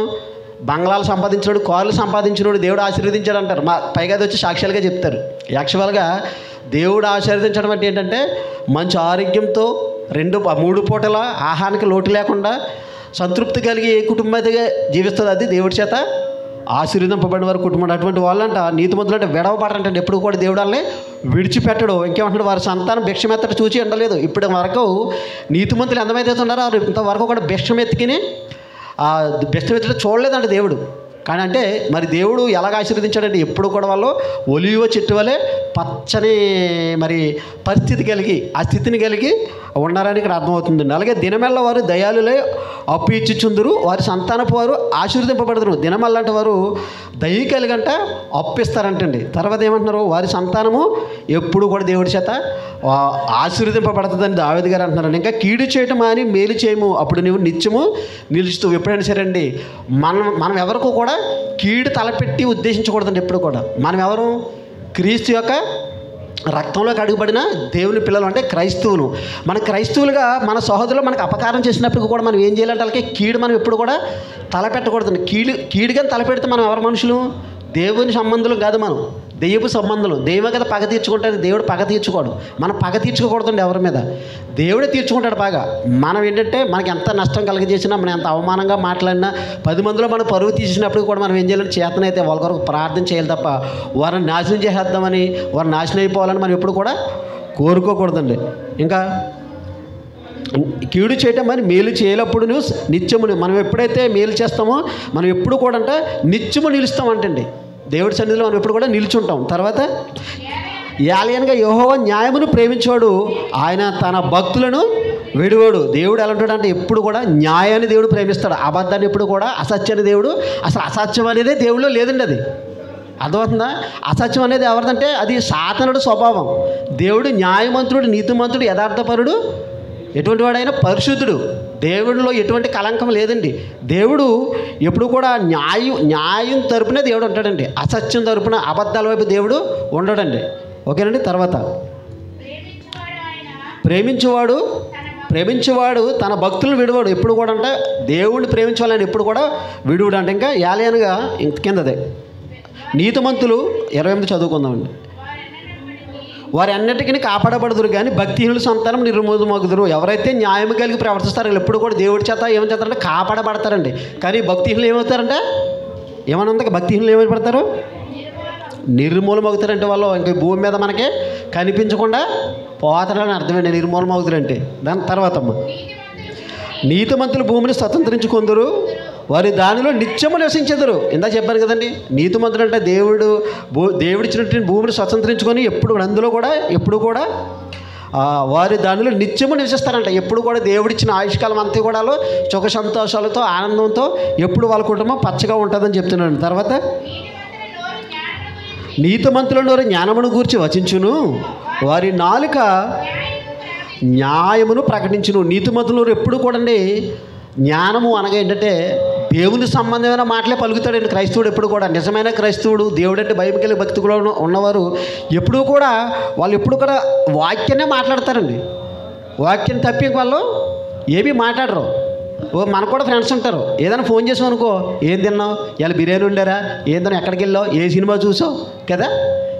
[SPEAKER 5] బంగ్లాలు సంపాదించినాడు, కార్లు సంపాదించినాడు దేవుడు ఆశీర్వదించాడు అంటారు. పైగా అది వచ్చి సాక్ష్యాలుగా చెప్తారు. యాక్చువల్గా దేవుడు ఆశీర్వదించడం అంటే ఏంటంటే మంచి ఆరోగ్యంతో 2-3 పూటల ఆహారానికి లోటు లేకుండా సంతృప్తి కలిగి ఏ కుటుంబం అయితే జీవిస్తుంది అది దేవుడి చేత ఆశీర్వదింపబడిన వారి కుటుంబం అటువంటి వాళ్ళంట నీతిమంతులు అంటే విడవబడరంటే ఎప్పుడు కూడా దేవుడు వాళ్ళని విడిచిపెట్టడు. ఇంకేమంటాడు, వారి సంతానం భిక్షమెత్తట చూచి ఉండలేదు. ఇప్పటి వరకు నీతిమంతులు ఎంతమంది అయితే ఉన్నారో ఇంతవరకు కూడా భిక్షమెత్తికిని భిక్షమెత్తడం చూడలేదంట దేవుడు. కానీ అంటే మరి దేవుడు ఎలాగ ఆశీర్వదించాడంటే ఎప్పుడు కూడా వాళ్ళు ఒలివ చెట్టు వలె పచ్చని మరి పరిస్థితి కలిగి ఆ స్థితిని కలిగి ఉన్నారని ఇక్కడ అర్థమవుతుందండి. అలాగే దినమెల్ల వారు దయాలులే అప్పు ఇచ్చిచుందురు, వారి సంతానపు వారు ఆశీర్వదింపబడదురు. దినమల్లంటే వారు దయ కలిగంట అప్పిస్తారంటండి. తర్వాత ఏమంటున్నారు, వారి సంతానము ఎప్పుడు కూడా దేవుడి చేత ఆశీర్వదింపబడుతుందని దావీదు గారు అంటున్నారండి. ఇంకా కీడు చేయటం అని మేలు చేయము, అప్పుడు నువ్వు నిత్యము నిలుస్తూ. ఎప్పుడైనా సరే అండి మనం ఎవరికో కూడా కీడు తలపెట్టి ఉద్దేశించకూడదండి. ఎప్పుడు కూడా మనం ఎవరు, క్రీస్తు యొక్క రక్తంలోకి అడుగుబడిన దేవుని పిల్లలు అంటే క్రైస్తవులు. మన క్రైస్తవులుగా మన సహోదరులు మనకు అపకారం చేసినప్పటికీ కూడా మనం ఏం చేయాలంటే వాళ్ళకి కీడు మనం ఎప్పుడు కూడా తలపెట్టకూడదండి. కీడుగా తలపెడితే మనం ఎవరి మనుషులు, దేవుని సంబంధులు కాదు, మనం దెయ్యపు సంబంధులు. దెయ్యమే కదా పగ తీర్చుకుంటాడు, దేవుడు పగ తీర్చుకోడు. మనం పగ తీర్చుకోకూడదండి ఎవరి మీద, దేవుడే తీర్చుకుంటాడు పగ. మనం ఏంటంటే మనకి ఎంత నష్టం కలిగజేసినా, మనం ఎంత అవమానంగా మాట్లాడినా, 10 మందిలో మనం పరువు తీసినప్పుడు కూడా మనం ఏం చేయాలంటే చేతనైతే వాళ్ళ కొరకు ప్రార్థన చేయాలి తప్ప వారిని నాశనం చేసేద్దామని, వారు నాశనం అయిపోవాలని మనం ఎప్పుడు కూడా కోరుకోకూడదండి. ఇంకా కీడు చేయటం అని మేలు చేయనప్పుడు నిత్యము, మనం ఎప్పుడైతే మేలు చేస్తామో మనం ఎప్పుడు కూడా అంటే నిత్యము నిలుస్తామంటండి. దేవుడి సన్నిధిలో మనం ఎప్పుడు కూడా నిల్చుంటాం. తర్వాత యాలయనగా యెహోవా న్యాయమును ప్రేమించేవాడు, ఆయన తన భక్తులను విడువాడు. దేవుడు ఎలా ఉంటాడు అంటే ఎప్పుడు కూడా న్యాయాన్ని దేవుడు ప్రేమిస్తాడు, అబద్ధాన్ని ఎప్పుడు కూడా, అసత్యాన్ని దేవుడు, అసలు అసత్యం అనేదే దేవుడిలో లేదండి. అది అర్థమవుతుందా? అసత్యం అనేది ఎవరిదంటే అది సాతానుడు స్వభావం. దేవుడు న్యాయమంతుడు, నీతిమంతుడు, యథార్థపరుడు, ఎటువంటి వాడైనా పరిశుద్ధుడు. దేవుడిలో ఎటువంటి కలంకం లేదండి. దేవుడు ఎప్పుడు కూడా న్యాయం తరపునే దేవుడు ఉంటాడండి. అసత్యం తరపున, అబద్ధాల వైపు దేవుడు ఉండడండి. ఓకేనండి. తర్వాత ప్రేమించేవాడు తన భక్తులను విడువాడు. ఎప్పుడు కూడా అంటే దేవుడిని ప్రేమించాలని ఎప్పుడు కూడా విడువాడు అంటే ఇంకా యాలయనగా కిందదే నీతిమంతులు 28 చదువుకుందామండి. వారి అన్నిటికీ కాపాడబడుదురు కానీ భక్తిహీనుల సంతానం నిర్మూలమగుదురు. ఎవరైతే న్యాయం కలిగి ప్రవర్తిస్తారో వాళ్ళు ఎప్పుడు కూడా దేవుడి చేత ఏమని చేస్తారంటే కాపాడబడతారండి. కానీ భక్తిహీనులు ఏమవుతారంటే ఏమన్నా భక్తిహీనులు ఏమైపడతారు, నిర్మూలమవుతారంటే వాళ్ళు ఇంక భూమి మీద మనకి కనిపించకుండా పోతారని అర్థమండి నిర్మూలమవుతారంటే. దాని తర్వాత నీతిమంతులు భూమిని స్వతంత్రించుకుందరు, వారి దానిలో నిత్యము నివసించెదరు. ఇందా చెప్పారు కదండి, నీతిమంతులు అంటే దేవుడిచ్చినటువంటి భూమిని స్వతంత్రించుకొని అందులో కూడా ఎప్పుడు కూడా వారి దానిలో నిత్యము నివసిస్తారంట. ఎప్పుడు కూడా దేవుడిచ్చిన ఆయుష్కాలం అంతా కూడా సుఖ సంతోషాలతో ఆనందంతో ఎప్పుడు వాళ్ళ కుటుంబం పచ్చగా ఉంటుందని చెప్తున్నాను. తర్వాత నీతిమంతుల నోరు జ్ఞానమును గూర్చి వచించును, వారి నాలుక న్యాయమును ప్రకటించును. నీతిమంతుల ఎప్పుడు కూడా జ్ఞానము అనగా ఏంటంటే దేవుని సంబంధమైన మాటలే పలుకుతాడండి క్రైస్తవుడు. ఎప్పుడు కూడా నిజమైన క్రైస్తవుడు, దేవుడు అంటే భయపడిన భక్తి కూడా ఉన్నవారు ఎప్పుడూ కూడా వాళ్ళు ఎప్పుడు కూడా వాక్యాన్నే మాట్లాడతారండి. వాక్యం తప్పి వాళ్ళు ఏమీ మాట్లాడరు. మనకు కూడా ఫ్రెండ్స్ ఉంటారు, ఏదైనా ఫోన్ చేసాం అనుకో, ఏం తిన్నావు, ఇలా బిర్యానీ వండారా, ఏందన్నా ఎక్కడికి వెళ్ళావు, ఏ సినిమా చూసావు కదా,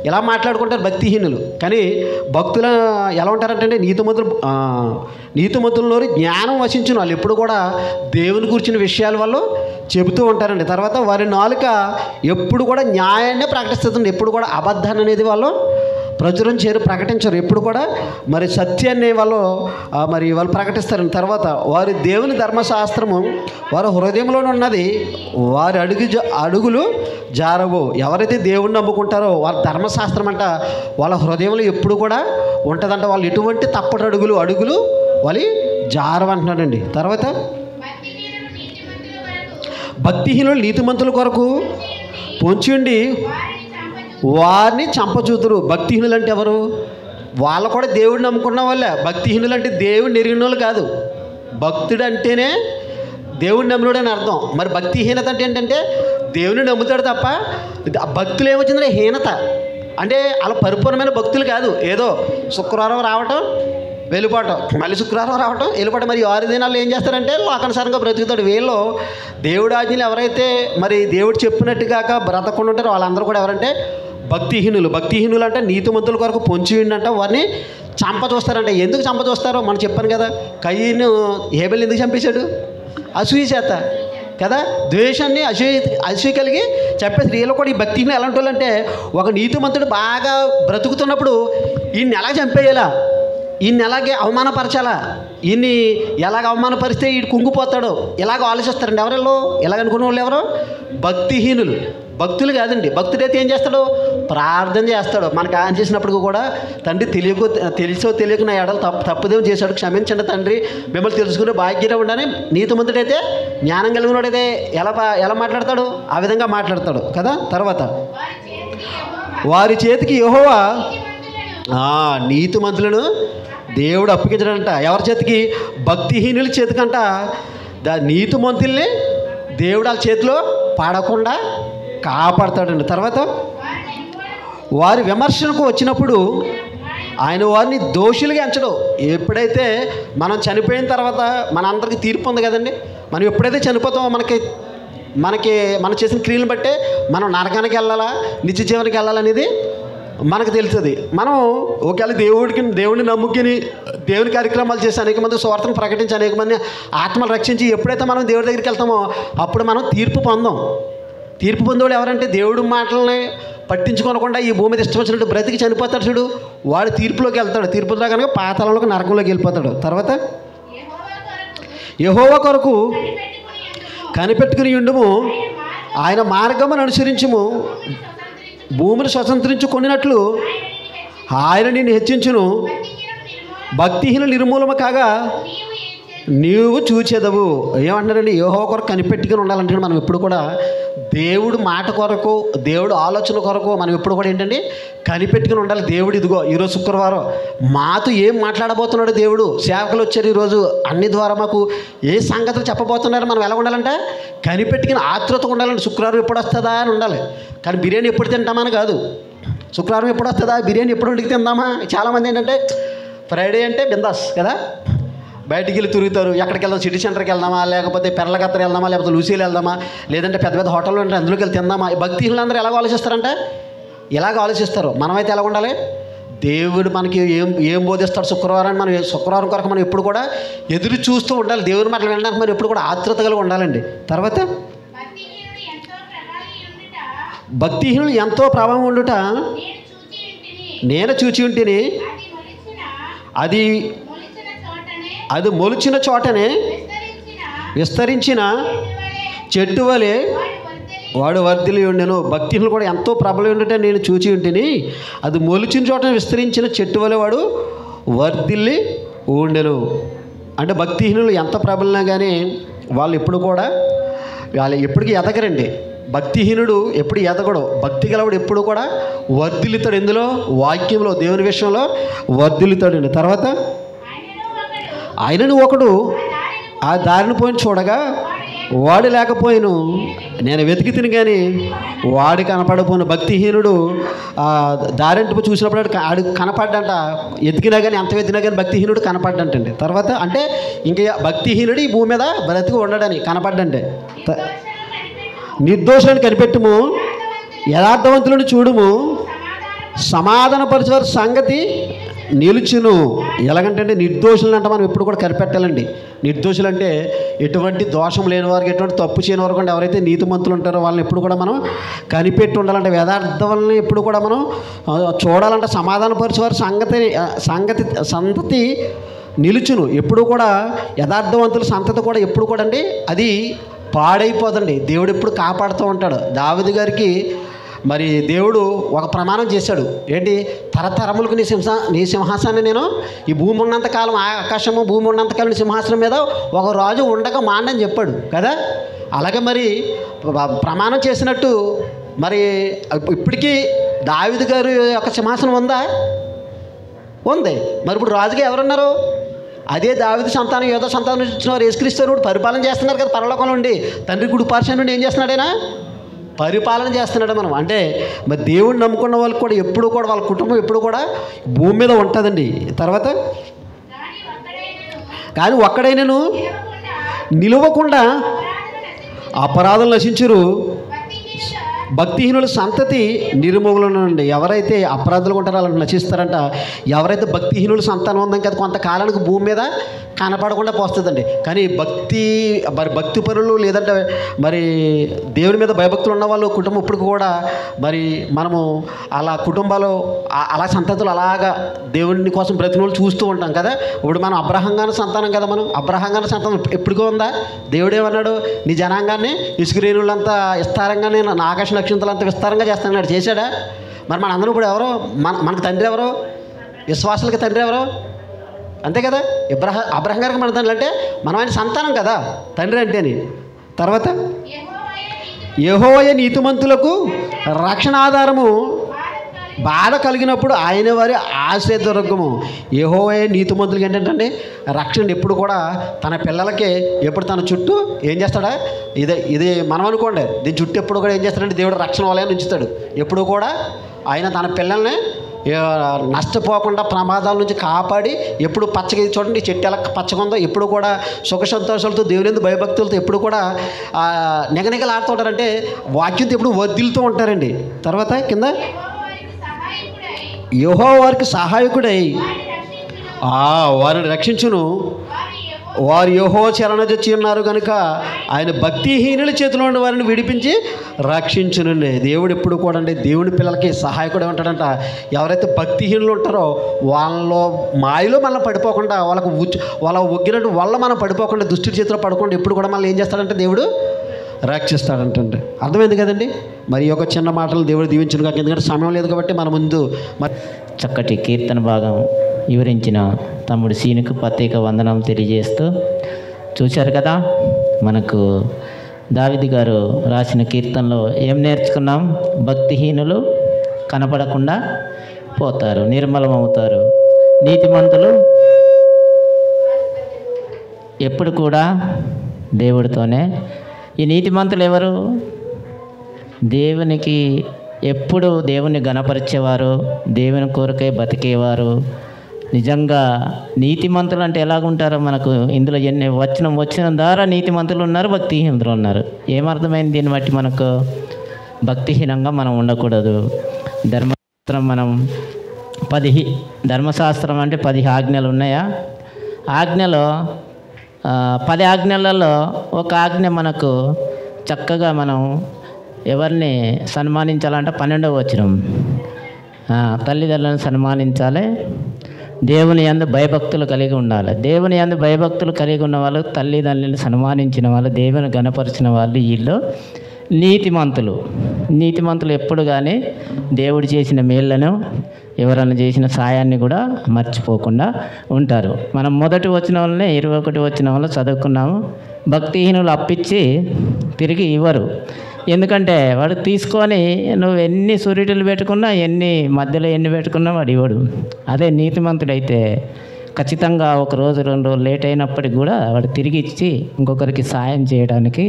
[SPEAKER 5] ఇలా మాట్లాడుకుంటారు భక్తిహీనులు. కానీ భక్తులు ఎలా ఉంటారంటే నీతిమంతులలో జ్ఞానం వసించిన వాళ్ళు ఎప్పుడు కూడా దేవుని గురించిన విషయాలు వాళ్ళు చెబుతూ ఉంటారండి. తర్వాత వారి నాలుక ఎప్పుడు కూడా న్యాయాన్నే ప్రకటిస్తుంది. ఎప్పుడు కూడా అబద్ధాన్ని అనేది వాళ్ళు ప్రకటించరు. ఎప్పుడు కూడా మరి సత్యాన్ని వాళ్ళు ప్రకటిస్తారండి. తర్వాత వారి దేవుని ధర్మశాస్త్రము వారి హృదయంలోనే ఉన్నది, వారి అడుగులు జారవు. ఎవరైతే దేవుణ్ణి నమ్ముకుంటారో వాళ్ళ ధర్మశాస్త్రం అంట వాళ్ళ హృదయంలో ఎప్పుడు కూడా ఉంటుందంట. వాళ్ళు ఎటువంటి తప్పటి అడుగులు వాళ్ళు జారవంటున్నాడండి. తర్వాత భక్తిహీనులు నీతిమంతుల కొరకు పొంచి ఉండి వారిని చంపచూతురు. భక్తిహీనులు అంటే ఎవరు? వాళ్ళు కూడా దేవుడిని నమ్ముకున్న వాళ్ళే. భక్తిహీనులు అంటే దేవుడిని ఎరిగిన వాళ్ళు కాదు. భక్తుడు అంటేనే దేవుడిని నమ్ముడు అని అర్థం. మరి భక్తిహీనత అంటే ఏంటంటే దేవుని నమ్ముతాడు తప్ప భక్తులు ఏమొచ్చిందంటే హీనత. అంటే అలా పరిపూర్ణమైన భక్తులు కాదు, ఏదో శుక్రవారం రావటం వెళ్ళిపోవటం, మళ్ళీ శుక్రవారం రావటం వెళ్ళిపోవటం. మరి 6 దినాలు ఏం చేస్తారంటే లోకానుసారంగా బ్రతుకుతాడు. వీళ్ళు దేవుడి ఆజ్ఞలు ఎవరైతే మరి దేవుడు చెప్పినట్టుగాక బ్రతకుండా ఉంటారో వాళ్ళందరూ కూడా ఎవరంటే భక్తిహీనులు. భక్తిహీనులు అంటే నీతిమంతుల కొరకు పొంచి ఉండంట వారిని చంప చూస్తారంటే. ఎందుకు చంప చూస్తారో మనం చెప్పాను కదా, కయ్యను హేబెల్ ఎందుకు చంపేశాడు? అసూయ చేత. కదా, ద్వేషాన్ని అసూయ కలిగి చెప్పేసి వీళ్ళు కూడా ఈ భక్తిహీనులు ఎలాంటి వాళ్ళు అంటే ఒక నీతిమంతుడు బాగా బ్రతుకుతున్నప్పుడు ఈయన్ని ఎలా చంపేయాలా, ఈయన్ని ఎలాగే అవమానపరచాలా, ఈయన్ని ఎలాగ అవమానపరిస్తే ఈడు కుంగిపోతాడో ఇలాగ ఆలోచిస్తారండి. ఎవరెళ్ళు ఎలాగనుకునే వాళ్ళు ఎవరు? భక్తిహీనులు. భక్తులు కాదండి. భక్తుడైతే ఏం చేస్తాడు? ప్రార్థన చేస్తాడు. మనకు ఆయన చేసినప్పుడు కూడా తండ్రి తెలుసో తెలియక నా ఎడలు తప్పుదేం చేశాడు, క్షమించండి తండ్రి, మిమ్మల్ని తెలుసుకునే భాగ్యంగా ఉండని. నీతిమంతుడైతే జ్ఞానం కలిగినోడైతే ఎలా మాట్లాడతాడు? ఆ విధంగా మాట్లాడతాడు కదా. తర్వాత వారి చేతికి యెహోవా నీతిమంతులను దేవుడు అప్పగించడంట. ఎవరి చేతికి? భక్తిహీనుల చేతికంట. నీతిమంతుల్ని దేవుడు వాళ్ళ చేతిలో పడకుండా కాపాడతాడండి. తర్వాత వారి విమర్శనకు వచ్చినప్పుడు ఆయన వారిని దోషులుగా ఎంచడు. ఎప్పుడైతే మనం చనిపోయిన తర్వాత మన అందరికీ తీర్పు ఉంది కదండి. మనం ఎప్పుడైతే చనిపోతామో మనం చేసిన క్రియలను బట్టే మనం నరకానికి వెళ్ళాలా, నిత్య జీవనానికి వెళ్ళాలనేది మనకు తెలుస్తుంది. మనం ఒకవేళ దేవుడిని నమ్ముకుని దేవుని కార్యక్రమాలు చేసి అనేక మంది స్వార్థను ప్రకటించి అనేక మంది ఆత్మలు రక్షించి ఎప్పుడైతే మనం దేవుడి దగ్గరికి వెళ్తామో అప్పుడు మనం తీర్పు పొందాం. తీర్పు పొందేవాడు ఎవరంటే దేవుడి మాటలని పట్టించుకోనకుండా ఈ భూమి మీద ఇష్టం వచ్చినట్టు బ్రతికి చనిపోతాడు చూడు, వాడు తీర్పులోకి వెళ్తాడు. తీర్పులో కనుక పాతాళంలోకి నరకంలోకి వెళ్ళిపోతాడు. తర్వాత యెహోవా కొరకు కనిపెట్టుకుని ఉండుము, ఆయన మార్గమును అనుసరించుము, భూమిని స్వతంత్రించుకొనినట్లు ఆయన నిన్ను హెచ్చించును, భక్తిహీన నిర్మూలన కాగా నీవు చూచేదవు. ఏమంటారండి? యెహోవా కొరకు కనిపెట్టుకుని ఉండాలంటే మనం ఎప్పుడు కూడా దేవుడు మాట కొరకు, దేవుడు ఆలోచన కొరకు మనం ఎప్పుడు కూడా ఏంటండి కనిపెట్టుకుని ఉండాలి. దేవుడు ఇదిగో ఈరోజు శుక్రవారం మాతో ఏం మాట్లాడబోతున్నాడు దేవుడు, సేవకులు వచ్చారు ఈరోజు అన్ని ద్వారా మాకు ఏ సంగతులు చెప్పబోతున్నారు, మనం ఎలా ఉండాలంటే కనిపెట్టుకుని ఆతృతగా ఉండాలండి. శుక్రవారం ఎప్పుడు వస్తుందా అని ఉండాలి. కానీ బిర్యానీ ఎప్పుడు తింటామని కాదు. శుక్రవారం ఎప్పుడు వస్తుందా, బిర్యానీ ఎప్పుడు వండికి తిందామా. చాలామంది ఏంటంటే ఫ్రైడే అంటే బిందాస్ కదా, బయటికి వెళ్ళి తిరుగుతారు. ఎక్కడికి వెళ్దాం, సిటీ సెంటర్కి వెళ్దామా, లేకపోతే పెరలగత్తర వెళ్దామా, లేకపోతే లూసీలు వెళ్దామా, లేదంటే పెద్ద పెద్ద హోటల్లో ఉంటే అందులోకి వెళ్ళి తిందామా. భక్తిహీనులందరూ ఎలాగ ఆలోచిస్తారంటే ఇలాగ ఆలోచిస్తారు. మనమైతే ఎలా ఉండాలి? దేవుడు మనకి ఏం బోధిస్తాడు శుక్రవారాన్ని మనం శుక్రవారం కొరకు మనం ఎప్పుడు కూడా ఎదురు చూస్తూ ఉండాలి. దేవుని మాటలు వినడానికి మనం ఎప్పుడు కూడా ఆతృత కలిగి ఉండాలండి. తర్వాత భక్తిహీనులు ఎంతో ప్రభావం ఉండుట నేను చూచి ఉంటిని, అది మొలిచిన చోటనే విస్తరించిన చెట్టు వలె వాడు వర్ధిల్లి ఉండెను. భక్తిహీనులు కూడా ఎంతో ప్రబలి ఉండుట నేను చూచి ఉంటిని, అది మొలిచిన చోటనే విస్తరించిన చెట్టు వలె వాడు వర్ధిల్లి ఉండెను. అంటే భక్తిహీనులు ఎంత ప్రబలినా కానీ వాళ్ళు ఎప్పటికీ ఎదగరండి. భక్తిహీనుడు ఎప్పుడు ఎదగడు. భక్తి గలవాడు ఎప్పుడు కూడా వర్ధిల్లుతాడు. ఎందులో? వాక్యంలో, దేవుని విషయంలో వర్ధిల్లుతాడండి. తర్వాత ఆయనను ఒకడు ఆ దారిని పోయిన చూడగా వాడు లేకపోయాను, నేను వెతికి తిని కానీ వాడు కనపడపోను. భక్తిహీనుడు దారింటి చూసినప్పుడు ఆడు కనపడ్డంట. ఎతికినా కానీ ఎంత వెతికినా కానీ భక్తిహీనుడు కనపడ్డంటండి. తర్వాత అంటే ఇంకా భక్తిహీనుడు ఈ భూమి మీద బ్రతికి ఉండడని కనపడ్డంటే. నిర్దోషాన్ని కనిపెట్టుము, యథార్థవంతులను చూడుము, సమాధానపరిచేవారి సంగతి నిలుచును. ఎలాగంటే నిర్దోషులను అంటే మనం ఎప్పుడు కూడా కనిపెట్టాలండి. నిర్దోషులు అంటే ఎటువంటి దోషం లేని వారికి, ఎటువంటి తప్పు చేయని వారు కూడా ఎవరైతే నీతిమంతులు ఉంటారో వాళ్ళని ఎప్పుడు కూడా మనం కనిపెట్టి ఉండాలంటే, యథార్థాలని ఎప్పుడు కూడా మనం చూడాలంటే సమాధానపరిచేవారి సంతతి నిలుచును. ఎప్పుడు కూడా యథార్థవంతుల సంతతి కూడా ఎప్పుడు కూడా అండి అది పాడైపోదండి. దేవుడు ఎప్పుడు కాపాడుతూ ఉంటాడు. దావీదు గారికి మరి దేవుడు ఒక ప్రమాణం చేశాడు. ఏంటి? తరతరములకు నీ సింహాసనాన్ని నేను ఈ భూమి ఉన్నంతకాలం, ఆకాశము భూమి ఉన్నంతకాలం నీ సింహాసనం మీద ఒక రాజు ఉండగా మాండని చెప్పాడు కదా. అలాగే మరి ప్రమాణం చేసినట్టు మరి ఇప్పటికీ దావీదు గారి యొక్క సింహాసనం ఉందా? ఉంది. మరి ఇప్పుడు రాజుగా ఎవరున్నారు? అదే దావీదు సంతానం, యోధ సంతానం ఇచ్చిన వారు యేసుక్రీస్తు పరిపాలన చేస్తున్నారు కదా. పరలోకంలో ఉండి తండ్రి కుడి పార్శ్వం నుండి ఏం చేస్తున్నాడైనా పరిపాలన చేస్తున్నాడు. మనం అంటే మరి దేవుడిని నమ్ముకున్న వాళ్ళకి కూడా ఎప్పుడు కూడా వాళ్ళ కుటుంబం ఎప్పుడు కూడా భూమి మీద ఉంటుందండి. తర్వాత కానీ ఒక్కడైనను నిలవకుండా అపరాధం నశించురు, భక్తిహీనుల సంతతి నిర్మూలనండి. ఎవరైతే అపరాధులు ఉంటారో వాళ్ళని నశిస్తారంట. ఎవరైతే భక్తిహీనుల సంతానం ఉందని కదా కొంతకాలానికి భూమి మీద కనపడకుండా పోస్తుందండి. కానీ భక్తి పరులు లేదంటే మరి దేవుని మీద భయభక్తులు ఉన్న వాళ్ళు కుటుంబం ఇప్పుడు కూడా మరి మనము అలా కుటుంబాలు అలా సంతతులు అలాగా దేవుని కోసం బ్రతికి వాళ్ళు చూస్తూ ఉంటాం కదా. ఇప్పుడు మనం అబ్రహంగాన సంతానం కదా. మనం అబ్రహంగాన సంతానం ఎప్పటికో ఉందా? దేవుడేమన్నాడు? నీ జనాంగాన్ని ఇసుకరేణులంతా విస్తారంగా నేను ఆకాశ నక్షత్రాలంతా విస్తారంగా చేస్తానన్నాడు. చేశాడా? మరి మన అందరూ ఇప్పుడు ఎవరో మనకు తండ్రి ఎవరో? విశ్వాసాలకి తండ్రి ఎవరో? అంతే కదా. అబ్రహం గారికి మన తండ్రి అంటే మనం ఆయన సంతానం కదా తండ్రి అంటేని. తర్వాత యెహోవా నీతిమంతులకు రక్షణ ఆధారము, బాధ కలిగినప్పుడు ఆయన వారి ఆశ్రయదుర్గము. యెహోవా నీతిమంతులకి ఏంటంటే రక్షణ ఎప్పుడు కూడా తన పిల్లలకి ఎప్పుడు తన చుట్టూ ఏం చేస్తాడా? ఇది మనం అనుకోండి, దీని చుట్టూ ఎప్పుడు కూడా ఏం చేస్తాడంటే దేవుడు రక్షణ వలయాన్ని ఉంచుతాడు. ఎప్పుడు కూడా ఆయన తన పిల్లల్ని నష్టపోకుండా ప్రమాదాల నుంచి కాపాడి ఎప్పుడు పచ్చగా చూడండి చెట్టు ఎలా పచ్చగా ఉందో ఎప్పుడు కూడా సుఖ సంతోషాలతో దేవుని భయభక్తులతో ఎప్పుడు కూడా నిగనిగలాడుతూ ఉంటారంటే వాక్యంతో ఎప్పుడు వదిలుతూ ఉంటారండి. తర్వాత కింద యెహోవా వారికి సహాయకుడై వారిని రక్షించును, వారు యెహోవా చెరణ తెచ్చి ఉన్నారు కనుక ఆయన భక్తిహీనుల చేతిలో ఉండి వారిని విడిపించి రక్షించునండి. దేవుడు ఎప్పుడు కూడా అండి దేవుని పిల్లలకి సహాయకుడే ఉంటాడంట. ఎవరైతే భక్తిహీనులు ఉంటారో వాళ్ళలో మాయలో మనం పడిపోకుండా, వాళ్ళ ఒగ్గినట్టు వల్ల మనం పడిపోకుండా, దుష్టుడి చేతిలో పడకుండా ఎప్పుడు కూడా మళ్ళీ ఏం చేస్తాడంటే దేవుడు రక్షిస్తాడంటండి. అర్థమైంది కదండి. మరి ఒక చిన్న మాటలు దేవుడు దీవించును కాక, ఎందుకంటే సమయం లేదు కాబట్టి మన ముందు
[SPEAKER 1] చక్కటి కీర్తన భాగం వివరించిన తమ్ముడు సీనుకు ప్రత్యేక వందనం తెలియజేస్తూ, చూశారు కదా మనకు దావీదు గారు రాసిన కీర్తనలో ఏం నేర్చుకున్నాం? భక్తిహీనులు కనపడకుండా పోతారు, నిర్మలమవుతారు. నీతిమంతులు ఎప్పుడు కూడా దేవుడితోనే. ఈ నీతిమంతులు ఎవరు? దేవునికి ఎప్పుడు దేవుని గణపరిచేవారు, దేవుని కొరకై బతికేవారు. నిజంగా నీతిమంతులు అంటే ఎలాగుంటారో మనకు ఇందులో ఎన్ని వచ్చిన ద్వారా నీతిమంతులు ఉన్నారు, భక్తిహీనులు ఉన్నారు. ఏమర్థమైంది దీన్ని బట్టి? మనకు భక్తిహీనంగా మనం ఉండకూడదు. ధర్మశాస్త్రం అంటే 10 ఆజ్ఞలు ఉన్నాయా? ఆజ్ఞలో 10 ఆజ్ఞలలో ఒక ఆజ్ఞ మనకు చక్కగా మనం ఎవరిని సన్మానించాలంటే 12వ వచనం, తల్లిదండ్రులను సన్మానించాలి, దేవుని యందు భయభక్తులు కలిగి ఉండాలి. దేవుని యందు భయభక్తులు కలిగి ఉన్న వాళ్ళు, తల్లిదండ్రులను సన్మానించిన వాళ్ళు, దేవుని గణపరిచిన వాళ్ళు, వీళ్ళు నీతిమంతులు. నీతిమంతులు ఎప్పుడు కానీ దేవుడు చేసిన మేళ్లను, ఎవరైనా చేసిన సాయాన్ని కూడా మర్చిపోకుండా ఉంటారు. మనం మొదటి వచనంలోనే 21 వచనంలో చదువుకున్నాము. భక్తిహీనులు అప్పిచ్చి తిరిగి ఇవ్వరు. ఎందుకంటే వాడు తీసుకొని నువ్వు ఎన్ని సూరిటీలు పెట్టుకున్నా, మధ్యలో ఎన్ని పెట్టుకున్నా వాడు ఇవ్వడు. అదే నీతిమంతుడైతే ఖచ్చితంగా 1 రోజు 2 రోజులు లేట్ అయినప్పటికి కూడా వాడు తిరిగి ఇచ్చి ఇంకొకరికి సాయం చేయడానికి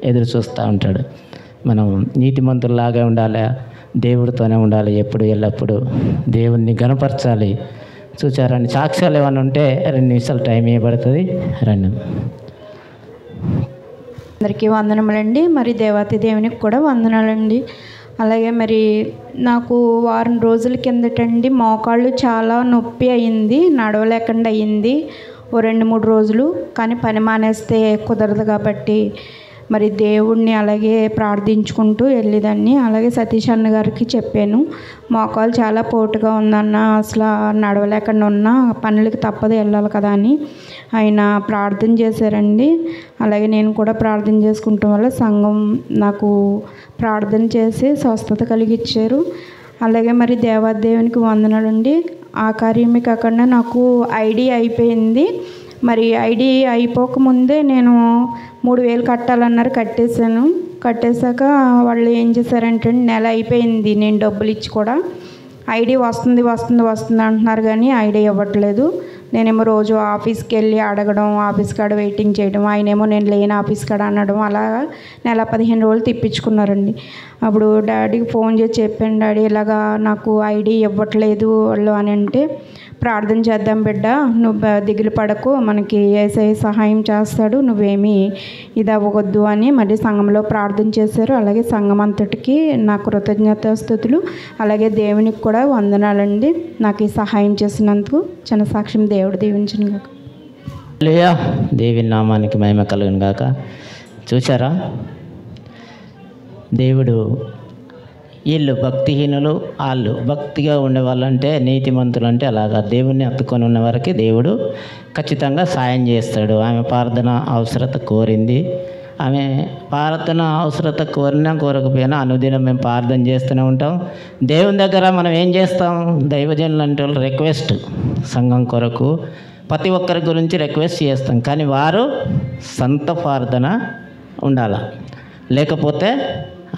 [SPEAKER 1] ఎదురు చూస్తూ ఉంటాడు. మనం నీతిమంతుల్లాగా ఉండాలి, దేవుడితోనే ఉండాలి, ఎప్పుడు ఎల్లప్పుడు దేవుణ్ణి గణపరచాలి. చూచారండి, సాక్ష్యాలు ఏమైనా ఉంటే 2 నిమిషాలు టైం ఇవ్వబడుతుంది. రండి.
[SPEAKER 2] అందరికీ వందనములండి. మరి దేవాతి దేవునికి కూడా వందనాలండి. అలాగే మరి నాకు వారం రోజుల కిందటండి మోకాళ్ళు చాలా నొప్పి అయింది, నడవలేకుండా అయ్యింది 2-3 రోజులు. కానీ పని మానేస్తే కుదరదు కాబట్టి మరి దేవుణ్ణి అలాగే ప్రార్థించుకుంటూ వెళ్ళేదాన్ని. అలాగే సతీష్ అన్న గారికి చెప్పాను, మోకాలు చాలా పోటుగా ఉందన్న, అసలు నడవలేకుండా ఉన్నా, పనులకి తప్పదు వెళ్ళాలి కదా అని. ఆయన ప్రార్థన చేశారండి. అలాగే నేను కూడా ప్రార్థన చేసుకుంటాం వల్ల సంఘం నాకు ప్రార్థన చేసి స్వస్థత కలిగిచ్చారు. అలాగే మరి దేవాదేవునికి వందనాలండి. ఆ కార్యమే కాకుండా నాకు ఐడి అయిపోయింది. మరి ఐడి అయిపోకముందే నేను 3000 కట్టాలన్నారు, కట్టేశాక వాళ్ళు ఏం చేశారంటే నెల అయిపోయింది, నేను డబ్బులు ఇచ్చి కూడా ఐడి వస్తుంది అంటున్నారు కానీ ఐడి ఇవ్వట్లేదు. నేనేమో రోజు ఆఫీస్కి వెళ్ళి అడగడం, ఆఫీస్ కాడ వెయిటింగ్ చేయడం, ఆయనేమో నేను లేని ఆఫీస్ కాడ అనడం, అలా నెల 15 రోజులు తిప్పించుకున్నారండి. అప్పుడు డాడీకి ఫోన్ చేసి చెప్పాను, డాడీ ఇలాగా నాకు ఐడి ఇవ్వట్లేదు వాళ్ళు అని అంటే, ప్రార్థన చేద్దాం బిడ్డ, నువ్వు దిగులు పడకు, మనకి యేసయ్య సహాయం చేస్తాడు, నువ్వేమీ ఇది అవ్వవద్దు అని మళ్ళీ సంఘంలో ప్రార్థన చేశారు. అలాగే సంఘం అంతటికి నా కృతజ్ఞతాస్తుతులు, అలాగే దేవునికి కూడా వందనాలండి నాకు ఈ సహాయం చేసినందుకు. చిన్న సాక్ష్యం దేవుడు దీవించును గాక.
[SPEAKER 1] హల్లెలూయా. దేవుని నామానికి మహిమ కలుగును గాక. చూసారా, దేవుడు వీళ్ళు భక్తిహీనులు, వాళ్ళు భక్తిగా ఉండేవాళ్ళంటే, నీతిమంతులు అంటే అలాగా దేవుణ్ణి హత్తుకొని ఉన్న వారికి దేవుడు ఖచ్చితంగా సాయం చేస్తాడు. ఆమె ప్రార్థన అవసరత కోరింది. ఆమె ప్రార్థన అవసరత కోరినా కోరకపోయినా అనుదినం మేము ప్రార్థన చేస్తూనే ఉంటాం. దేవుని దగ్గర మనం ఏం చేస్తాం, దైవజనులు అంటే వాళ్ళు రిక్వెస్ట్, సంఘం కొరకు ప్రతి ఒక్కరి గురించి రిక్వెస్ట్ చేస్తాం. కానీ వారు సొంత ప్రార్థన ఉండాల, లేకపోతే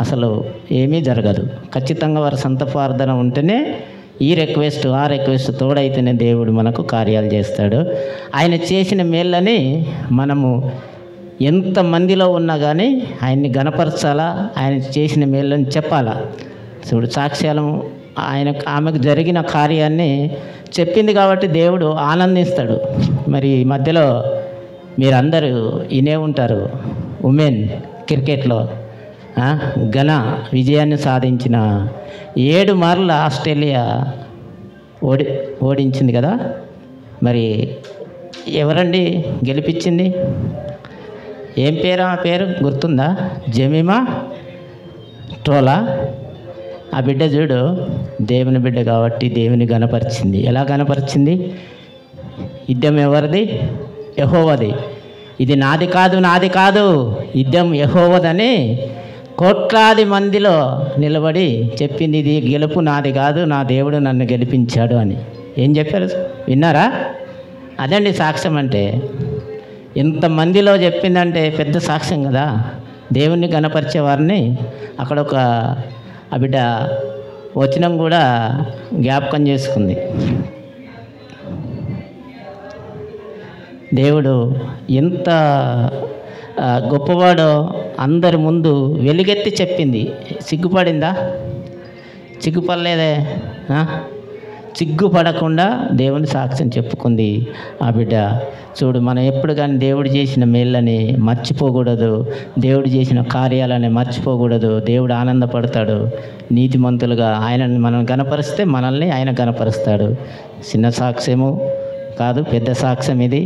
[SPEAKER 1] అసలు ఏమీ జరగదు. ఖచ్చితంగా వారి సొంత ప్రార్థన ఉంటేనే ఈ రిక్వెస్ట్ ఆ రిక్వెస్ట్ తోడైతేనే దేవుడు మనకు కార్యాలు చేస్తాడు. ఆయన చేసిన మేళ్ళని మనము ఎంతమందిలో ఉన్నా కానీ ఆయన్ని గణపరచాలా, ఆయన చేసిన మేళ్ళని చెప్పాలా. చూడు, సాక్ష్యాలు ఆమెకు జరిగిన కార్యాన్ని చెప్పింది కాబట్టి దేవుడు ఆనందిస్తాడు. మరి ఈ మధ్యలో మీరందరూ వినే ఉంటారు, ఉమెన్ క్రికెట్లో ఘన విజయాన్ని సాధించిన 7 మార్లు ఆస్ట్రేలియా ఓడించింది కదా. మరి ఎవరండి గెలిపించింది? ఏం పేరు? ఆ పేరు గుర్తుందా? జమీమా ట్రోలా. ఆ బిడ్డ చూడు, దేవుని బిడ్డ కాబట్టి దేవుని గణపరిచింది. ఎలా గణపరిచింది? యుద్ధం ఎవరిది? యెహోవాది. ఇది నాది కాదు, నాది కాదు, యుద్ధం యెహోవాదని కోట్లాది మందిలో నిలబడి చెప్పింది, ఇది గెలుపు నాది కాదు, నా దేవుడు నన్ను గెలిపించాడు అని. ఏం చెప్పారు విన్నారా? అదండి సాక్ష్యం అంటే. ఎంతమందిలో చెప్పిందంటే పెద్ద సాక్ష్యం కదా. దేవుణ్ణి గణపరిచే వారిని అక్కడ ఒక ఆ బిడ్డ వచనం కూడా జ్ఞాపకం చేసుకుంది. దేవుడు ఎంత గొప్పవాడో అందరి ముందు వెలుగెత్తి చెప్పింది. సిగ్గుపడిందా? సిగ్గుపడలేదే. సిగ్గుపడకుండా దేవుని సాక్ష్యం చెప్పుకుంది ఆ బిడ్డ. చూడు, మనం ఎప్పుడు కానీ దేవుడు చేసిన మేళ్ళని మర్చిపోకూడదు, దేవుడు చేసిన కార్యాలని మర్చిపోకూడదు. దేవుడు ఆనందపడతాడు. నీతిమంతులుగా ఆయనని మనం గణపరిస్తే మనల్ని ఆయన గణపరుస్తాడు. చిన్న సాక్ష్యము కాదు, పెద్ద సాక్ష్యం ఇది.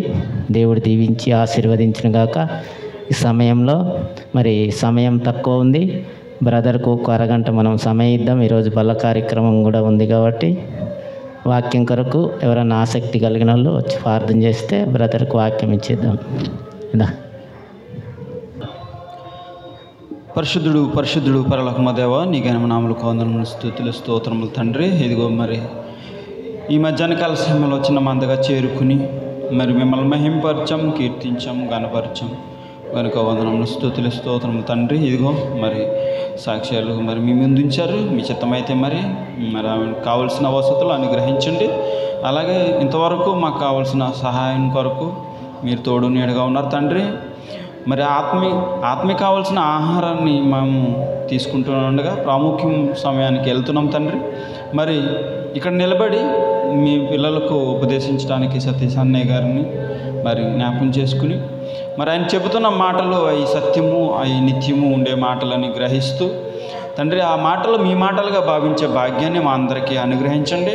[SPEAKER 1] దేవుడు దీవించి ఆశీర్వదించిన గాక. ఈ సమయంలో మరి సమయం తక్కువ ఉంది, బ్రదర్కు ఒక అరగంట మనం సమయం ఇద్దాం. ఈరోజు బల్ల కార్యక్రమం కూడా ఉంది కాబట్టి వాక్యం కొరకు ఎవరైనా ఆసక్తి కలిగిన వాళ్ళు వచ్చి ప్రార్థన చేస్తే బ్రదర్కు వాక్యం ఇచ్చేద్దాం. ఇదా
[SPEAKER 6] పరిశుద్ధుడు పరిశుద్ధుడు పరలోకమ దేవా, నీ ఘననామములకు వందనములు, స్తుతులు, స్తోత్రములు తండ్రి. ఇదిగో మరి ఈ మధ్యాహ్న కాల సమయంలో చిన్న మందగా చేరుకుని మరి మిమ్మల్ని మహింపరచం, కీర్తించాం, గణపరచం కనుక వందనములు, స్తుతులు, స్తోత్రములు తండ్రి. ఇదిగో మరి సాక్ష్యాలు మరి మీ ముందు ఉంచారు. మీ చిత్తమైతే మరి కావలసిన వసతులు అనుగ్రహించండి. అలాగే ఇంతవరకు మాకు కావలసిన సహాయం కొరకు మీరు తోడు నీడగా ఉన్నారు తండ్రి. మరి ఆత్మీయ కావాల్సిన ఆహారాన్ని మేము తీసుకుంటుండగా ప్రాముఖ్యం సమయానికి వెళ్తున్నాం తండ్రి. మరి ఇక్కడ నిలబడి మీ పిల్లలకు ఉపదేశించడానికి సతీష్ అన్నయ్య గారిని మరి జ్ఞాపకం చేసుకుని మరి ఆయన చెబుతున్న మాటలు అవి సత్యము, అవి నిత్యము ఉండే మాటలని గ్రహిస్తూ తండ్రి ఆ మాటలు మీ మాటలుగా భావించే భాగ్యాన్ని మా అందరికీ అనుగ్రహించండి.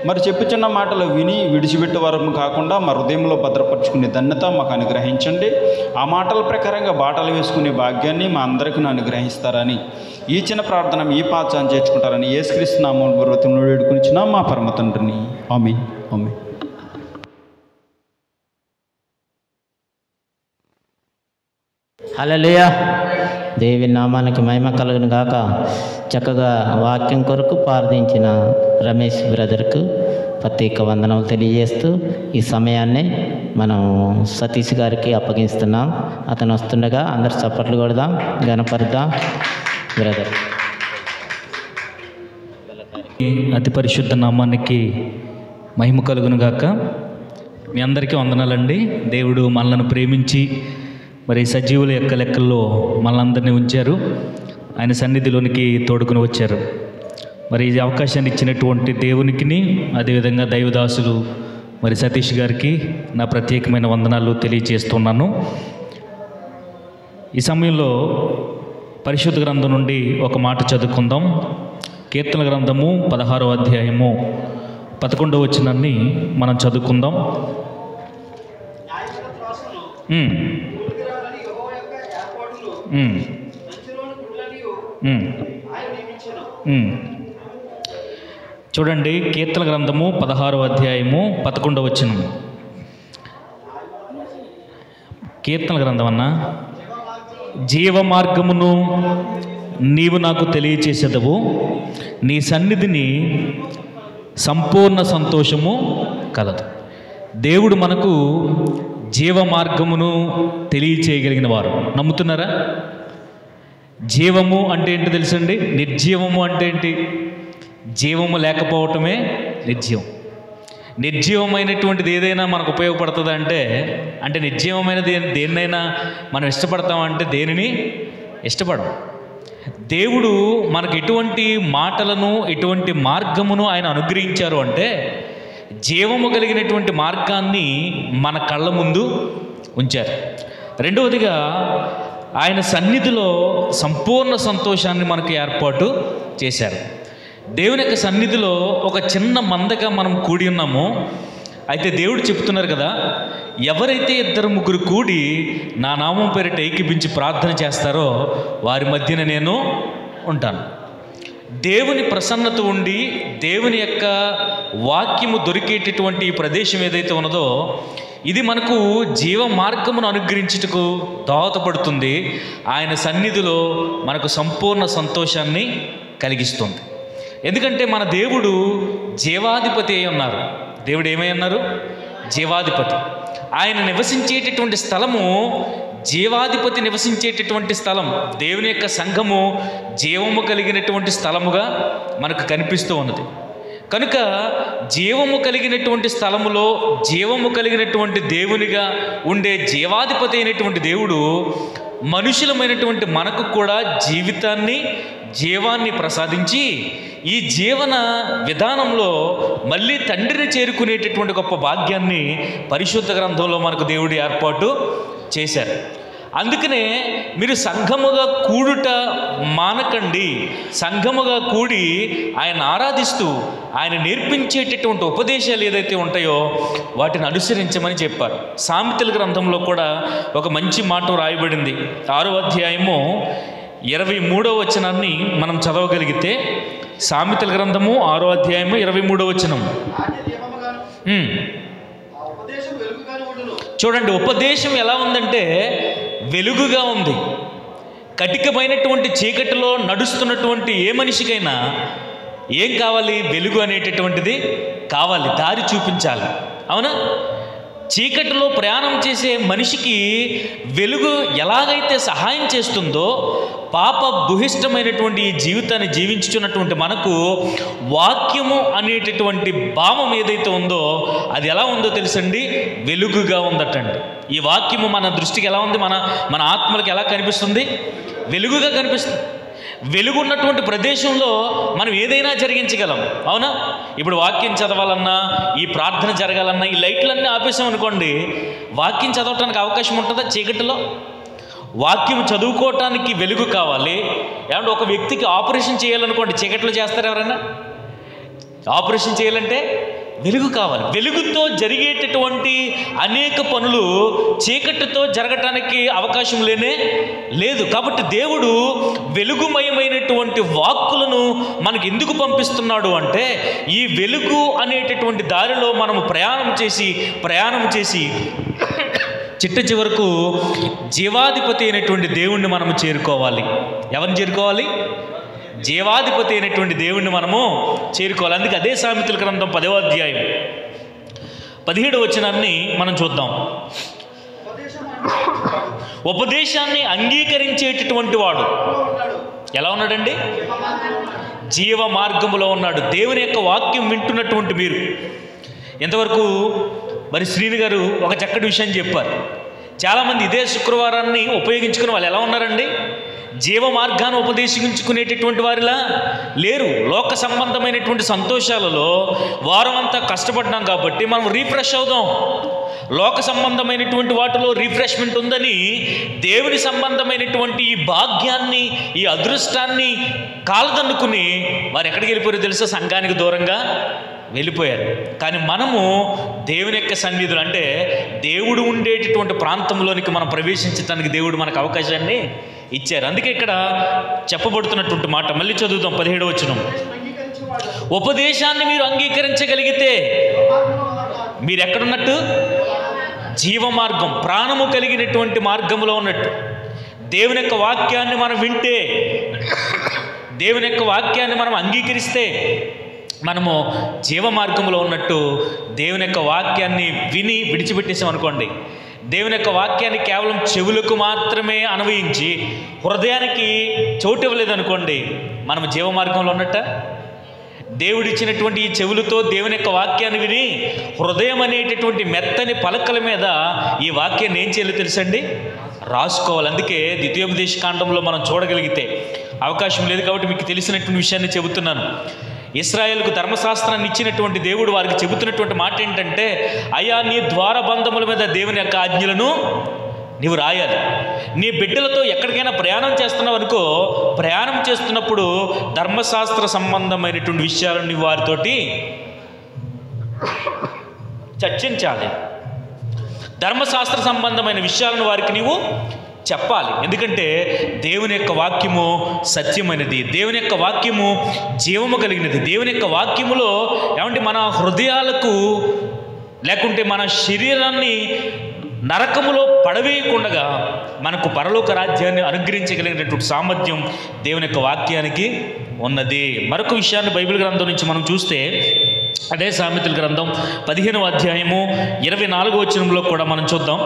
[SPEAKER 6] మరి చెప్పుచున్న మాటలు విని విడిచిపెట్టే వరకు కాకుండా మా హృదయంలో భద్రపరుచుకునే ధన్యత మాకు అనుగ్రహించండి. ఆ మాటల ప్రకారంగా బాటలు వేసుకునే భాగ్యాన్ని మా అందరికీ అనుగ్రహిస్తారని ఈ చిన్న ప్రార్థన మీ పాచాన్ని చేర్చుకుంటారని యేసుక్రీస్తు నామములో బ్రతిమలాడి వేడుకొనిచున్నాం మా పరమ తండ్రిని. ఆమేన్. ఆమేన్.
[SPEAKER 1] హల్లెలూయా. దేవి నామానికి మహిమ కలుగును గాక. చక్కగా వాక్యం కొరకు ప్రార్థించిన రమేష్ బ్రదర్కు ప్రత్యేక వందనలు తెలియజేస్తూ ఈ సమయాన్ని మనం సతీష్ గారికి అప్పగిస్తున్నాం. అతను వస్తుండగా అందరు చప్పట్లు కొడదాం, గణపరుద్దాం. బ్రదర్,
[SPEAKER 7] అతి పరిశుద్ధ నామానికి మహిమ కలుగును గాక. మీ అందరికీ వందనాలండి. దేవుడు మనల్ని ప్రేమించి మరి సజీవుల యొక్క లెక్కల్లో మనలందరినీ ఉంచారు. ఆయన సన్నిధిలోనికి తోడుకుని వచ్చారు. మరి ఈ అవకాశాన్ని ఇచ్చినటువంటి దేవునికి, అదేవిధంగా దైవదాసులు మరి సతీష్ గారికి నా ప్రత్యేకమైన వందనాలు తెలియజేస్తున్నాను. ఈ సమయంలో పరిశుద్ధ గ్రంథం నుండి ఒక మాట చదువుకుందాం. కీర్తన గ్రంథము 16వ అధ్యాయము 11వ వచనాన్ని మనం చదువుకుందాం. చూడండి, కీర్తన గ్రంథము 16వ అధ్యాయము 11వ వచనం. కీర్తన గ్రంథం అన్నా, జీవ మార్గమును నీవు నాకు తెలియచేసేదవు, నీ సన్నిధిని సంపూర్ణ సంతోషము కలదు. దేవుడు మనకు జీవ మార్గమును తెలియచేయగలిగిన వారు. నమ్ముతున్నారా? జీవము అంటే ఏంటి తెలుసండి? నిర్జీవము అంటే ఏంటి? జీవము లేకపోవటమే నిర్జీవం. నిర్జీవమైనటువంటిది ఏదైనా మనకు ఉపయోగపడుతుందా అంటే నిర్జీవమైనది దేన్నైనా మనం ఇష్టపడతామంటే దేనిని ఇష్టపడం. దేవుడు మనకు ఎటువంటి మాటలను, ఎటువంటి మార్గమును ఆయన అనుగ్రహించారు అంటే జీవము కలిగినటువంటి మార్గాన్ని మన కళ్ళ ముందు ఉంచారు. రెండవదిగా ఆయన సన్నిధిలో సంపూర్ణ సంతోషాన్ని మనకు ఏర్పాటు చేశారు. దేవుని యొక్క సన్నిధిలో ఒక చిన్న మందగా మనం కూడి ఉన్నామో, అయితే దేవుడు చెప్తున్నారు కదా, ఎవరైతే 2-3 కూడి నా నామం పేరిట ఏకీపించి ప్రార్థన చేస్తారో వారి మధ్యన నేను ఉంటాను. దేవుని ప్రసన్నత ఉండి దేవుని యొక్క వాక్యము దొరికేటటువంటి ఈ ప్రదేశం ఏదైతే ఉన్నదో ఇది మనకు జీవ మార్గమును అనుగ్రహించుటకు దోహదపడుతుంది. ఆయన సన్నిధిలో మనకు సంపూర్ణ సంతోషాన్ని కలిగిస్తుంది. ఎందుకంటే మన దేవుడు జీవాధిపతి అయి ఉన్నారు. దేవుడు ఏమై ఉన్నారు? జీవాధిపతి. ఆయన నివసించేటటువంటి స్థలము జీవాధిపతి నివసించేటటువంటి స్థలం. దేవుని యొక్క సంఘము జీవము కలిగినటువంటి స్థలముగా మనకు కనిపిస్తూ ఉన్నది. కనుక జీవము కలిగినటువంటి స్థలములో జీవము కలిగినటువంటి దేవునిగా ఉండే జీవాధిపతి అయినటువంటి దేవుడు మనుషులమైనటువంటి మనకు కూడా జీవాన్ని ప్రసాదించి ఈ జీవన విధానంలో మళ్ళీ తండ్రిని చేరుకునేటటువంటి గొప్ప భాగ్యాన్ని పరిశుద్ధ గ్రంథంలో మనకు దేవుడు ఏర్పాటు చేశారు. అందుకనే మీరు సంఘముగా కూడుట మానకండి. సంఘముగా కూడి ఆయన ఆరాధిస్తూ ఆయన నేర్పించేటటువంటి ఉపదేశాలు ఏదైతే ఉంటాయో వాటిని అనుసరించమని చెప్పారు. సామెతల గ్రంథంలో కూడా ఒక మంచి మాట రాయబడింది. 6వ అధ్యాయము 23వ వచనాన్ని మనం చదవగలిగితే, సామెతల గ్రంథము 6వ అధ్యాయము 23వ వచనం చూడండి. ఉపదేశం ఎలా ఉందంటే వెలుగుగా ఉంది. కటికమైనటువంటి చీకటిలో నడుస్తున్నటువంటి ఏ మనిషికైనా ఏం కావాలి? వెలుగు అనేటటువంటిది కావాలి, దారి చూపించాలి. అవునా? చీకటిలో ప్రయాణం చేసే మనిషికి వెలుగు ఎలాగైతే సహాయం చేస్తుందో, పాప భూయిష్టమైనటువంటి ఈ జీవితాన్ని జీవించుతున్నటువంటి మనకు వాక్యము అనేటటువంటి భావం ఏదైతే ఉందో అది ఎలా ఉందో తెలుసండి? వెలుగుగా ఉందటండి. ఈ వాక్యము మన దృష్టికి ఎలా ఉంది? మన ఆత్మలకు ఎలా కనిపిస్తుంది? వెలుగుగా కనిపిస్తుంది. వెలుగున్నటువంటి ప్రదేశంలో మనం ఏదైనా జరిగించగలం. అవునా? ఇప్పుడు వాక్యం చదవాలన్నా, ఈ ప్రార్థన జరగాలన్నా ఈ లైట్లన్నీ ఆపేసాం అనుకోండి, వాక్యం చదవటానికి అవకాశం ఉంటుందా? చీకటిలో వాక్యం చదువుకోవటానికి వెలుగు కావాలి. ఏమంటే ఒక వ్యక్తికి ఆపరేషన్ చేయాలనుకోండి, చీకట్లో చేస్తారు ఎవరైనా? ఆపరేషన్ చేయాలంటే వెలుగు కావాలి. వెలుగుతో జరిగేటటువంటి అనేక పనులు చీకటితో జరగటానికి అవకాశం లేదు. కాబట్టి దేవుడు వెలుగుమయమైనటువంటి వాక్కులను మనకు ఎందుకు పంపిస్తున్నాడు అంటే, ఈ వెలుగు అనేటటువంటి దారిలో మనము ప్రయాణం చేసి చిట్ట చివరకు జీవాధిపతి అయినటువంటి దేవుణ్ణి మనము చేరుకోవాలి. ఎవరిని చేరుకోవాలి? జీవాధిపతి అయినటువంటి దేవుణ్ణి మనము చేరుకోవాలి. అందుకే అదే సామెతల గ్రంథం 10వ అధ్యాయం 17వ వచనాన్ని మనం చూద్దాం. ఉపదేశాన్ని అంగీకరించేటటువంటి వాడు ఎలా ఉన్నాడండి? జీవ మార్గములో ఉన్నాడు. దేవుని యొక్క వాక్యం వింటున్నటువంటి మీరు ఎంతవరకు మరి శ్రీని గారు ఒక చక్కటి విషయం చెప్పారు. చాలామంది ఇదే శుక్రవారాన్ని ఉపయోగించుకుని వాళ్ళు ఎలా ఉన్నారండి? జీవ మార్గాన్ని ఉపదేశించుకునేటటువంటి వారిలా లేరు. లోక సంబంధమైనటువంటి సంతోషాలలో వారం అంతా కష్టపడ్డాం కాబట్టి మనం రీఫ్రెష్ అవుదాం. లోక సంబంధమైనటువంటి వాటిలో రీఫ్రెష్మెంట్ ఉందని దేవుని సంబంధమైనటువంటి ఈ భాగ్యాన్ని, ఈ అదృష్టాన్ని కాలదన్నుకుని వారు ఎక్కడికి వెళ్ళిపోయారో తెలుసా? సంఘానికి దూరంగా వెళ్ళిపోయారు. కానీ మనము దేవుని యొక్క సన్నిధులు, అంటే దేవుడు ఉండేటటువంటి ప్రాంతంలోనికి మనం ప్రవేశించడానికి దేవుడు మనకు అవకాశాన్ని ఇచ్చారు. అందుకే ఇక్కడ చెప్పబడుతున్నటువంటి మాట మళ్ళీ చదువుతాం. 17వ వచనం, ఉపదేశాన్ని మీరు అంగీకరించగలిగితే మీరు ఎక్కడున్నట్టు? జీవ మార్గం, ప్రాణము కలిగినటువంటి మార్గంలో ఉన్నట్టు. దేవుని యొక్క వాక్యాన్ని మనం వింటే, దేవుని యొక్క వాక్యాన్ని మనం అంగీకరిస్తే మనము జీవ మార్గంలో ఉన్నట్టు. దేవుని యొక్క వాక్యాన్ని విని విడిచిపెట్టేసాం అనుకోండి, దేవుని యొక్క వాక్యాన్ని కేవలం చెవులకు మాత్రమే అన్వయించి హృదయానికి చోటు ఇవ్వలేదనుకోండి, మనం జీవ మార్గంలో ఉన్నట్ట. దేవుడిచ్చినటువంటి ఈ చెవులతో దేవుని యొక్క వాక్యాన్ని విని హృదయం అనేటటువంటి మెత్తని పలకల మీద ఈ వాక్యాన్ని ఏం చేయాలో తెలుసండి? రాసుకోవాలి. అందుకే ద్వితీయోపదేశ కాండంలో మనం చూడగలిగితే, అవకాశం లేదు కాబట్టి మీకు తెలిసినటువంటి విషయాన్ని చెబుతున్నాను. ఇశ్రాయేలుకు ధర్మశాస్త్రాన్ని ఇచ్చినటువంటి దేవుడు వారికి చెబుతున్నటువంటి మాట ఏంటంటే, అయ్యా నీ ద్వారబంధముల మీద దేవుని యొక్క ఆజ్ఞలను నీవు రాయాలి. నీ బిడ్డలతో ఎక్కడికైనా ప్రయాణం చేస్తున్నావు అనుకో, ప్రయాణం చేస్తున్నప్పుడు ధర్మశాస్త్ర సంబంధమైనటువంటి విషయాలను నీవు వారితోటి చర్చించాలి. ధర్మశాస్త్ర సంబంధమైన విషయాలను వారికి నీవు చెప్పాలి. ఎందుకంటే దేవుని యొక్క వాక్యము సత్యమైనది, దేవుని యొక్క వాక్యము జీవము కలిగినది. దేవుని యొక్క వాక్యములో ఏమంటే మన హృదయాలకు లేకుంటే మన శరీరాన్ని నరకములో పడవేయకుండా మనకు పరలోక రాజ్యాన్ని అనుగ్రహించగలిగినటువంటి సామర్థ్యం దేవుని యొక్క వాక్యానికి ఉన్నది. మరొక విషయాన్ని బైబిల్ గ్రంథం నుంచి మనం చూస్తే, అదే సామెతల గ్రంథం 15వ అధ్యాయము 24వ వచనంలో కూడా మనం చూద్దాం.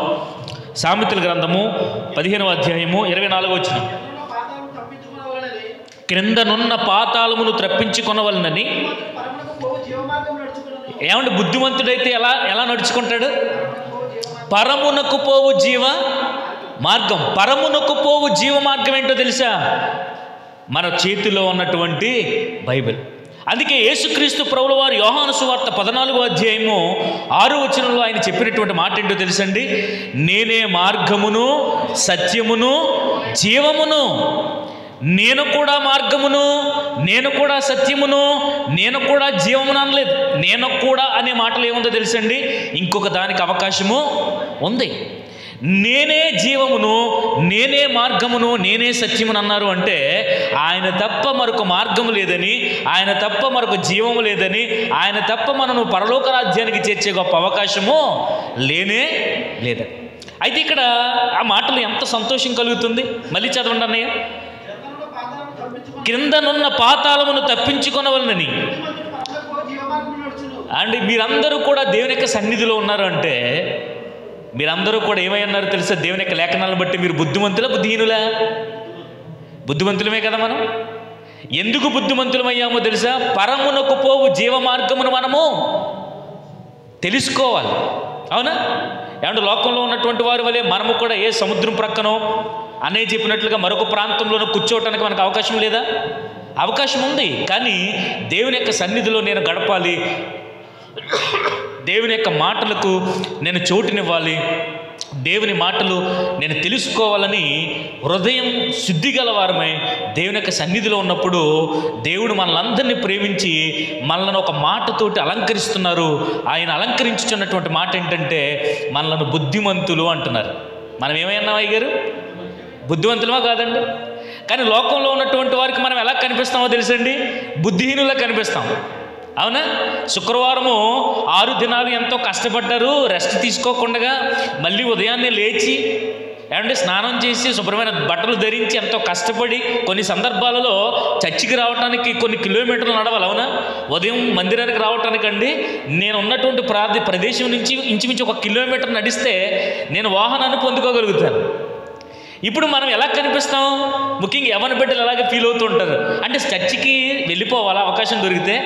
[SPEAKER 7] సామెతల గ్రంథము 15వ అధ్యాయము 24వ వచనం, క్రిందనున్న పాతాళమును త్రప్పించుకొనవలనని. ఏమంటే బుద్ధిమంతుడైతే ఎలా నడుచుకుంటాడు? పరమునకు పోవు జీవ మార్గం. పరమునకు పోవు జీవ మార్గం ఏంటో తెలుసా? మన చేతిలో ఉన్నటువంటి బైబిల్. అందుకే యేసుక్రీస్తు ప్రభుల వారు యోహాను సువార్త 14వ అధ్యాయము 6వ వచనంలో ఆయన చెప్పినటువంటి మాట ఏంటో తెలుసండి? నేనే మార్గమును సత్యమును జీవమును. నేను కూడా మార్గమును, నేను కూడా సత్యమును, నేను కూడా జీవమును అనలేదు. నేను కూడా అనే మాటలు ఏముందో తెలుసండి? ఇంకొక దానికి అవకాశము ఉంది. నేనే జీవమును, నేనే మార్గమును, నేనే సత్యమును అన్నారు అంటే ఆయన తప్ప మరొక మార్గము లేదని, ఆయన తప్ప మరొక జీవము లేదని, ఆయన తప్ప మనను పరలోక రాజ్యానికి చేర్చే గొప్ప అవకాశము లేనే లేదని. అయితే ఇక్కడ ఆ మాటలు ఎంత సంతోషం కలుగుతుంది. మళ్ళీ చదవండి అన్నయ్య. క్రిందనున్న పాతాళమును తప్పించుకొనవలనని. అండ్ మీరందరూ కూడా దేవుని యొక్క సన్నిధిలో ఉన్నారు అంటే మీరందరూ కూడా ఏమై ఉన్నారు తెలుసా? దేవుని యొక్క లేఖనాలను బట్టి మీరు బుద్ధిమంతులా బుద్ధిహీనులా? బుద్ధిమంతులమే కదా మనం. ఎందుకు బుద్ధిమంతులమయ్యామో తెలుసా? పరమునకు పోవు జీవ మార్గమును మనము తెలుసుకోవాలి. అవునా? ఏమంటే లోకంలో ఉన్నటువంటి వారి వలె మనము కూడా ఏ సముద్రం ప్రక్కనో అన్నయ్య చెప్పినట్లుగా మరొక ప్రాంతంలోనూ కూర్చోవటానికి మనకు అవకాశం లేదా? అవకాశం ఉంది. కానీ దేవుని యొక్క సన్నిధిలో నేను గడపాలి, దేవుని యొక్క మాటలకు నేను చోటునివ్వాలి, దేవుని మాటలు నేను తెలుసుకోవాలని హృదయం శుద్ధి గలవారమై దేవుని యొక్క సన్నిధిలో ఉన్నప్పుడు దేవుడు మనలందరినీ ప్రేమించి మనల్ని ఒక మాటతోటి అలంకరిస్తున్నారు. ఆయన అలంకరించుచున్నటువంటి మాట ఏంటంటే మనలను బుద్ధిమంతులు అంటున్నారు. మనం ఏమైనా అయ్యారు? బుద్ధివంతులమా కాదండి? కానీ లోకంలో ఉన్నటువంటి వారికి మనం ఎలా కనిపిస్తామో తెలుసండి? బుద్ధిహీనులా కనిపిస్తాం. అవునా? శుక్రవారము 6 దినాలు ఎంతో కష్టపడ్డారు, రెస్ట్ తీసుకోకుండా మళ్ళీ ఉదయాన్నే లేచి ఏమంటే స్నానం చేసి శుభ్రమైన బట్టలు ధరించి ఎంతో కష్టపడి కొన్ని సందర్భాలలో చర్చికి రావడానికి కొన్ని కిలోమీటర్లు నడవాలి. అవునా? ఉదయం మందిరానికి రావటానికండి నేను ఉన్నటువంటి ప్రదేశం నుంచి ఇంచుమించు 1 కిలోమీటర్ నడిస్తే నేను వాహనాన్ని పొందుకోగలుగుతాను. ఇప్పుడు మనం ఎలా కనిపిస్తాం? ముఖ్యంగా యవ్వన బిడ్డలు అలాగే ఫీల్ అవుతూ ఉంటారు. అంటే చర్చికి వెళ్ళిపోవాలా? అవకాశం దొరికితే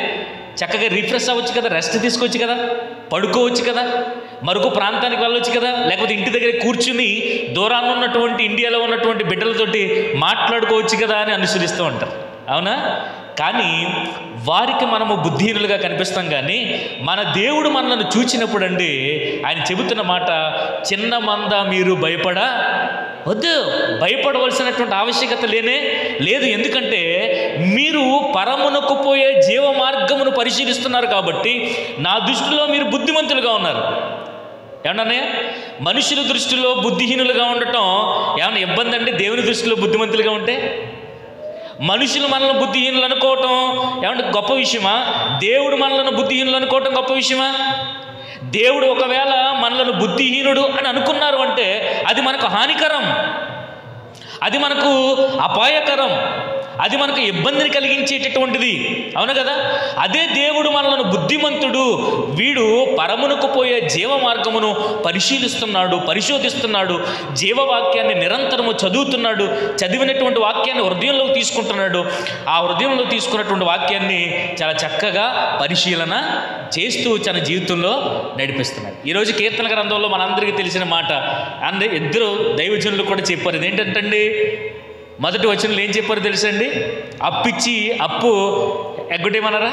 [SPEAKER 7] చక్కగా రిఫ్రెష్ అవ్వచ్చు కదా, రెస్ట్ తీసుకోవచ్చు కదా, పడుకోవచ్చు కదా. మరొక ప్రాంతానికి వెళ్ళొచ్చు కదా, లేకపోతే ఇంటి దగ్గర కూర్చుని దూరాన్ని ఉన్నటువంటి ఇండియాలో ఉన్నటువంటి బిడ్డలతోటి మాట్లాడుకోవచ్చు కదా అని అనుసరిస్తూ ఉంటారు. అవునా? కానీ వారికి మనము బుద్ధిహీనులుగా కనిపిస్తాం. కానీ మన దేవుడు మనల్ని చూచినప్పుడు అండి ఆయన చెబుతున్న మాట, చిన్న మంద మీరు వద్దు, భయపడవలసినటువంటి ఆవశ్యకత లేదు. ఎందుకంటే మీరు పరమునకు పోయే జీవ మార్గమును పరిశీలిస్తున్నారు కాబట్టి నా దృష్టిలో మీరు బుద్ధిమంతులుగా ఉన్నారు. ఏమన్నా మనుషుల దృష్టిలో బుద్ధిహీనులుగా ఉండటం ఏమన్నా ఇబ్బంది అండి? దేవుని దృష్టిలో బుద్ధిమంతులుగా ఉంటే మనుషులు మనల్ని బుద్ధిహీనులు అనుకోవటం ఏమంటే గొప్ప విషయమా? దేవుడు మనల్ని బుద్ధిహీనులు అనుకోవటం గొప్ప విషయమా? దేవుడు ఒకవేళ మనల్ని బుద్ధిహీనుడు అని అనుకున్నారు అంటే అది మనకు హానికరం, అది మనకు అపాయకరం, అది మనకు ఇబ్బందిని కలిగించేటటువంటిది. అవును కదా? అదే దేవుడు మనల్ని బుద్ధిమంతుడు, వీడు పరమునకు పోయే జీవ మార్గమును పరిశీలిస్తున్నాడు, పరిశోధిస్తున్నాడు, జీవవాక్యాన్ని నిరంతరము చదువుతున్నాడు, చదివినటువంటి వాక్యాన్ని హృదయంలోకి తీసుకుంటున్నాడు, ఆ హృదయంలో తీసుకున్నటువంటి వాక్యాన్ని చాలా చక్కగా పరిశీలన చేస్తూ తన జీవితంలో నడిపిస్తున్నాడు. ఈరోజు కీర్తన గ్రంథంలో మనందరికీ తెలిసిన మాట, ఇద్దరు దైవజనులు కూడా చెప్పారు. ఇదేంటంటే మొదటి వచనంలో ఏం చెప్పారో తెలుసండి? అప్పిచ్చి అప్పు ఎగ్గొట్టేమన్నారా?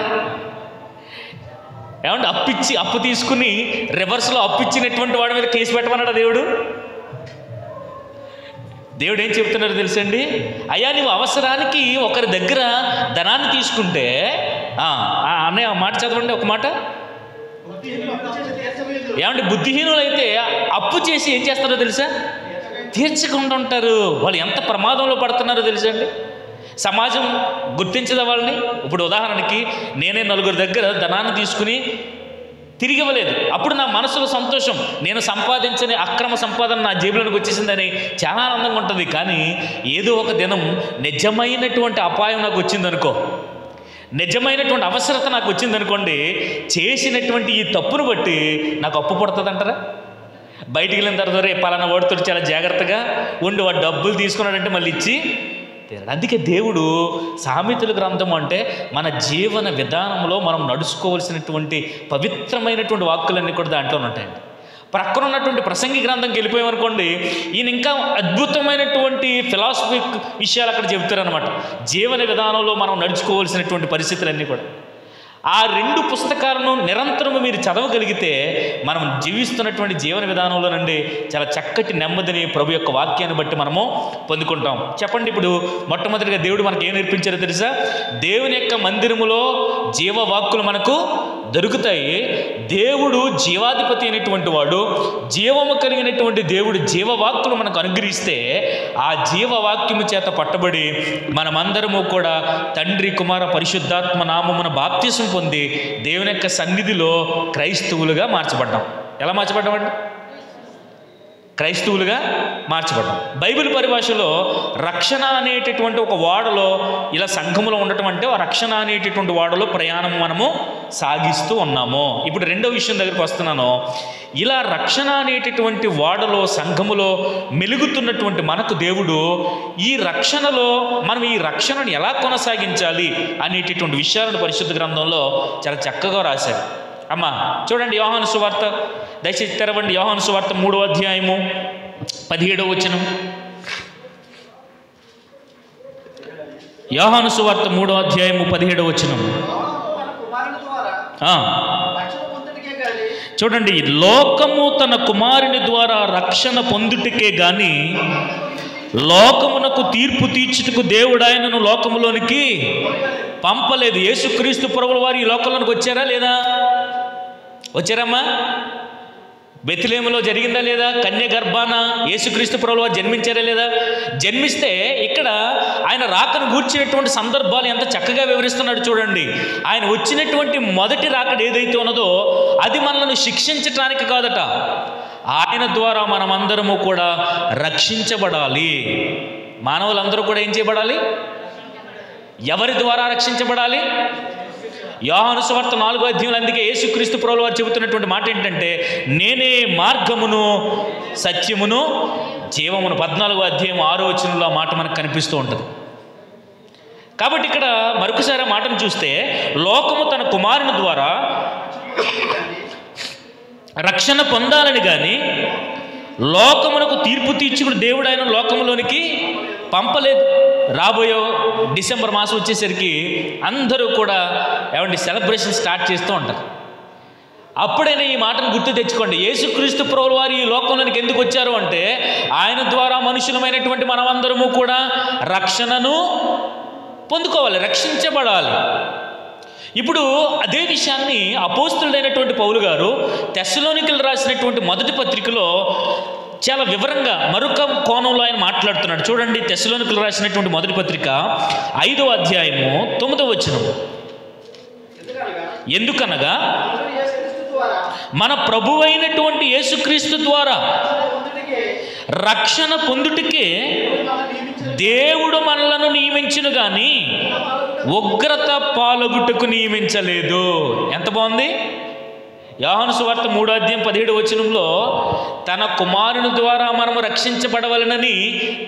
[SPEAKER 7] ఏమంటే అప్పు తీసుకుని రివర్స్లో అప్పిచ్చినటువంటి వాడి మీద కేసు పెట్టమన్నాడా దేవుడు? దేవుడు ఏం చెప్తున్నారో తెలుసండి? అయ్యా నువ్వు అవసరానికి ఒకరి దగ్గర ధనాన్ని తీసుకుంటే అన్నయ్య మాట చదవండి, ఒక మాట. ఏమంటే బుద్ధిహీనులు అయితే అప్పు చేసి ఏం చేస్తారో తెలుసా? తీర్చకుండా ఉంటారు. వాళ్ళు ఎంత ప్రమాదంలో పడుతున్నారో తెలుసా అండి? సమాజం గుర్తించదా వాళ్ళని? ఇప్పుడు ఉదాహరణకి నేనే నలుగురు దగ్గర ధనాన్ని తీసుకుని తిరిగి ఇవ్వలేదు, అప్పుడు నా మనసులో సంతోషం, నేను సంపాదించని అక్రమ సంపాదన నా జేబులోకి వచ్చేసిందని చాలా ఆనందంగా ఉంటుంది. కానీ ఏదో ఒక దినం నిజమైనటువంటి అపాయం నాకు వచ్చిందనుకో, నిజమైనటువంటి అవసరత నాకు వచ్చిందనుకోండి, చేసినటువంటి ఈ తప్పును బట్టి నాకు అప్పు పడుతుంది అంటారా? బయటికి వెళ్ళిన తర్వాత రేపు పలానా వాడితో చాలా జాగ్రత్తగా ఉండి వాడు డబ్బులు తీసుకున్నాడంటే మళ్ళీ ఇచ్చి తీరాడు. అందుకే దేవుడు సామెతల గ్రంథం అంటే మన జీవన విధానంలో మనం నడుచుకోవాల్సినటువంటి పవిత్రమైనటువంటి వాక్కులన్నీ కూడా దాంట్లో ఉంటాయండి. ప్రక్కన ఉన్నటువంటి ప్రసంగి గ్రంథంకి వెళ్ళిపోయామనుకోండి, ఈయన ఇంకా అద్భుతమైనటువంటి ఫిలాసఫిక్ విషయాలు అక్కడ చెబుతారనమాట. జీవన విధానంలో మనం నడుచుకోవాల్సినటువంటి పరిస్థితులన్నీ కూడా ఆ రెండు పుస్తకాలను నిరంతరము మీరు చదవగలిగితే మనం జీవిస్తున్నటువంటి జీవన విధానంలో నుండి చాలా చక్కటి నెమ్మదిని ప్రభు యొక్క వాక్యాన్ని బట్టి మనము పొందుకుంటాం. చెప్పండి, ఇప్పుడు మొట్టమొదటిగా దేవుడు మనకు ఏం నేర్పించారో తెలుసా? దేవుని యొక్క మందిరములో జీవవాక్కులు మనకు దొరుకుతాయి. దేవుడు జీవాధిపతి అయినటువంటి వాడు, జీవము కలిగినటువంటి దేవుడు జీవవాక్కులు మనకు అనుగ్రహిస్తే ఆ జీవవాక్యము చేత పట్టబడి మనమందరము కూడా తండ్రి కుమార పరిశుద్ధాత్మ నామమున బాప్తిసం పొంది దేవుని యొక్క సన్నిధిలో క్రైస్తవులుగా మార్చబడ్డాం. ఎలా మార్చబడ్డామండి? క్రైస్తవులుగా మార్చబడ్డాం. బైబిల్ పరిభాషలో రక్షణ అనేటటువంటి ఒక ఓడలో ఇలా సంఘములో ఉండటం అంటే ఆ రక్షణ అనేటటువంటి ఓడలో ప్రయాణం మనము సాగిస్తూ ఉన్నాము. ఇప్పుడు రెండో విషయం దగ్గరికి వస్తున్నాను. ఇలా రక్షణ అనేటటువంటి ఓడలో సంఘములో మెలుగుతున్నటువంటి మనకు దేవుడు ఈ రక్షణలో మనం ఈ రక్షణను ఎలా కొనసాగించాలి అనేటటువంటి విషయాలను పరిశుద్ధ గ్రంథంలో చాలా చక్కగా రాశారు. అమ్మా చూడండి, యోహాను సువార్త దయచేసి తెరవండి. యోహాను సువార్త 3వ అధ్యాయము 17వ వచనం. యోహాను సువార్త 3వ అధ్యాయము 17వ వచనం. చూడండి, లోకము తన కుమారుని ద్వారా రక్షణ పొందుటకే గాని లోకమునకు తీర్పు తీర్చుటకు దేవుడు ఆయనను లోకములోనికి పంపలేదు. యేసుక్రీస్తు ప్రభువు వారు ఈ లోకంలోనికి వచ్చారా లేదా? వచ్చారమ్మా? బెత్లెహేములో జరిగిందా లేదా? కన్య గర్భాన యేసుక్రీస్తు ప్రభువు వారు జన్మించారా లేదా? జన్మిస్తే ఇక్కడ ఆయన రాకను గూర్చినటువంటి సందర్భాలు ఎంత చక్కగా వివరిస్తున్నాడు చూడండి. ఆయన వచ్చినటువంటి మొదటి రాకడ ఏదైతే ఉన్నదో అది మనల్ని శిక్షించటానికి కాదట, ఆయన ద్వారా మనమందరము కూడా రక్షించబడాలి. మానవులందరూ కూడా ఏం చేయబడాలి? ఎవరి ద్వారా రక్షించబడాలి? యోహాను సువార్త 4వ అధ్యాయంలో అందుకే యేసుక్రీస్తు ప్రభువు వారు చెబుతున్నటువంటి మాట ఏంటంటే, నేనే మార్గమును సత్యమును జీవమును. 14వ అధ్యాయం 6వ వచనంలో ఆ మాట మనకు కనిపిస్తూ ఉంటుంది. కాబట్టి ఇక్కడ మరొకసారి ఆ మాటను చూస్తే, లోకము తన కుమారుని ద్వారా రక్షణ పొందాలని కానీ లోకమునకు తీర్పు తీర్చుకుని దేవుడు ఆయన లోకములోనికి పంపలేదు. రాబోయే డిసెంబర్ మాసం వచ్చేసరికి అందరూ కూడా ఏమండి సెలబ్రేషన్ స్టార్ట్ చేస్తూ ఉంటారు. అప్పుడైనా ఈ మాటను గుర్తు తెచ్చుకోండి. యేసుక్రీస్తు ప్రభువు వారు ఈ లోకంలోనికి ఎందుకు వచ్చారు అంటే ఆయన ద్వారా మనుషులమైనటువంటి మనమందరము కూడా రక్షణను పొందుకోవాలి, రక్షించబడాలి. ఇప్పుడు అదే విషయాన్ని అపోస్తులుడైనటువంటి పౌలు గారు తెస్సలోనికలు రాసినటువంటి మొదటి పత్రికలో చాలా వివరంగా మరొక కోణంలో ఆయన మాట్లాడుతున్నాడు. చూడండి, తెస్సలోనికలు రాసినటువంటి మొదటి పత్రిక 5వ అధ్యాయము 9వ వచనం. ఎందుకనగా మన ప్రభువైనటువంటి యేసుక్రీస్తు ద్వారా రక్షణ పొందుటకే దేవుడు మనలను నియమించును గాని ఉగ్రత పాలగుటకు నియమించలేదు. ఎంత బాగుంది! యోహాను సువార్త 3వ అధ్యాయం 17వ వచనంలో తన కుమారుని ద్వారా మనము రక్షించబడవలనని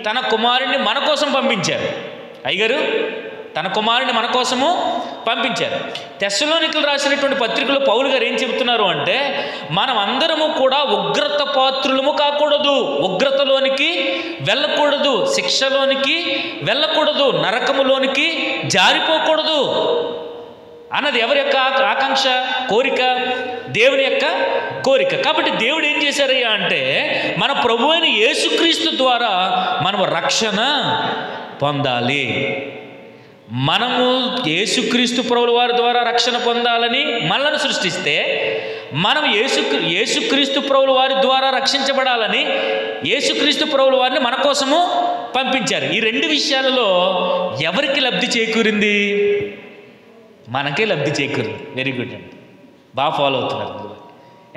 [SPEAKER 7] తన కుమారుని మన కోసం పంపించారు. అయ్యగారు తన కుమారుని మన కోసము పంపించారు. తెస్సలోనికలు రాసినటువంటి పత్రికలో పౌలు గారు ఏం చెబుతున్నారు అంటే మనం అందరము కూడా ఉగ్రత పాత్రులము కాకూడదు, ఉగ్రతలోనికి వెళ్ళకూడదు, శిక్షలోనికి వెళ్ళకూడదు, నరకములోనికి జారిపోకూడదు అన్నది ఎవరి యొక్క ఆకాంక్ష, కోరిక? దేవుని యొక్క కోరిక. కాబట్టి దేవుడు ఏం చేశారయ్యా అంటే మన ప్రభు అయిన యేసుక్రీస్తు ద్వారా మనము రక్షణ పొందాలి. మనము యేసుక్రీస్తు ప్రభువు వారి ద్వారా రక్షణ పొందాలని మనల్ని సృష్టిస్తే మనం యేసుక్రీస్తు ప్రభువు వారి ద్వారా రక్షించబడాలని యేసుక్రీస్తు ప్రభువు వారిని మన కోసము పంపించారు. ఈ రెండు విషయాలలో ఎవరికి లబ్ధి చేకూరింది? మనకే లబ్ధి చేకూరింది. వెరీ గుడ్ అండి, బాగా ఫాలో అవుతున్నారు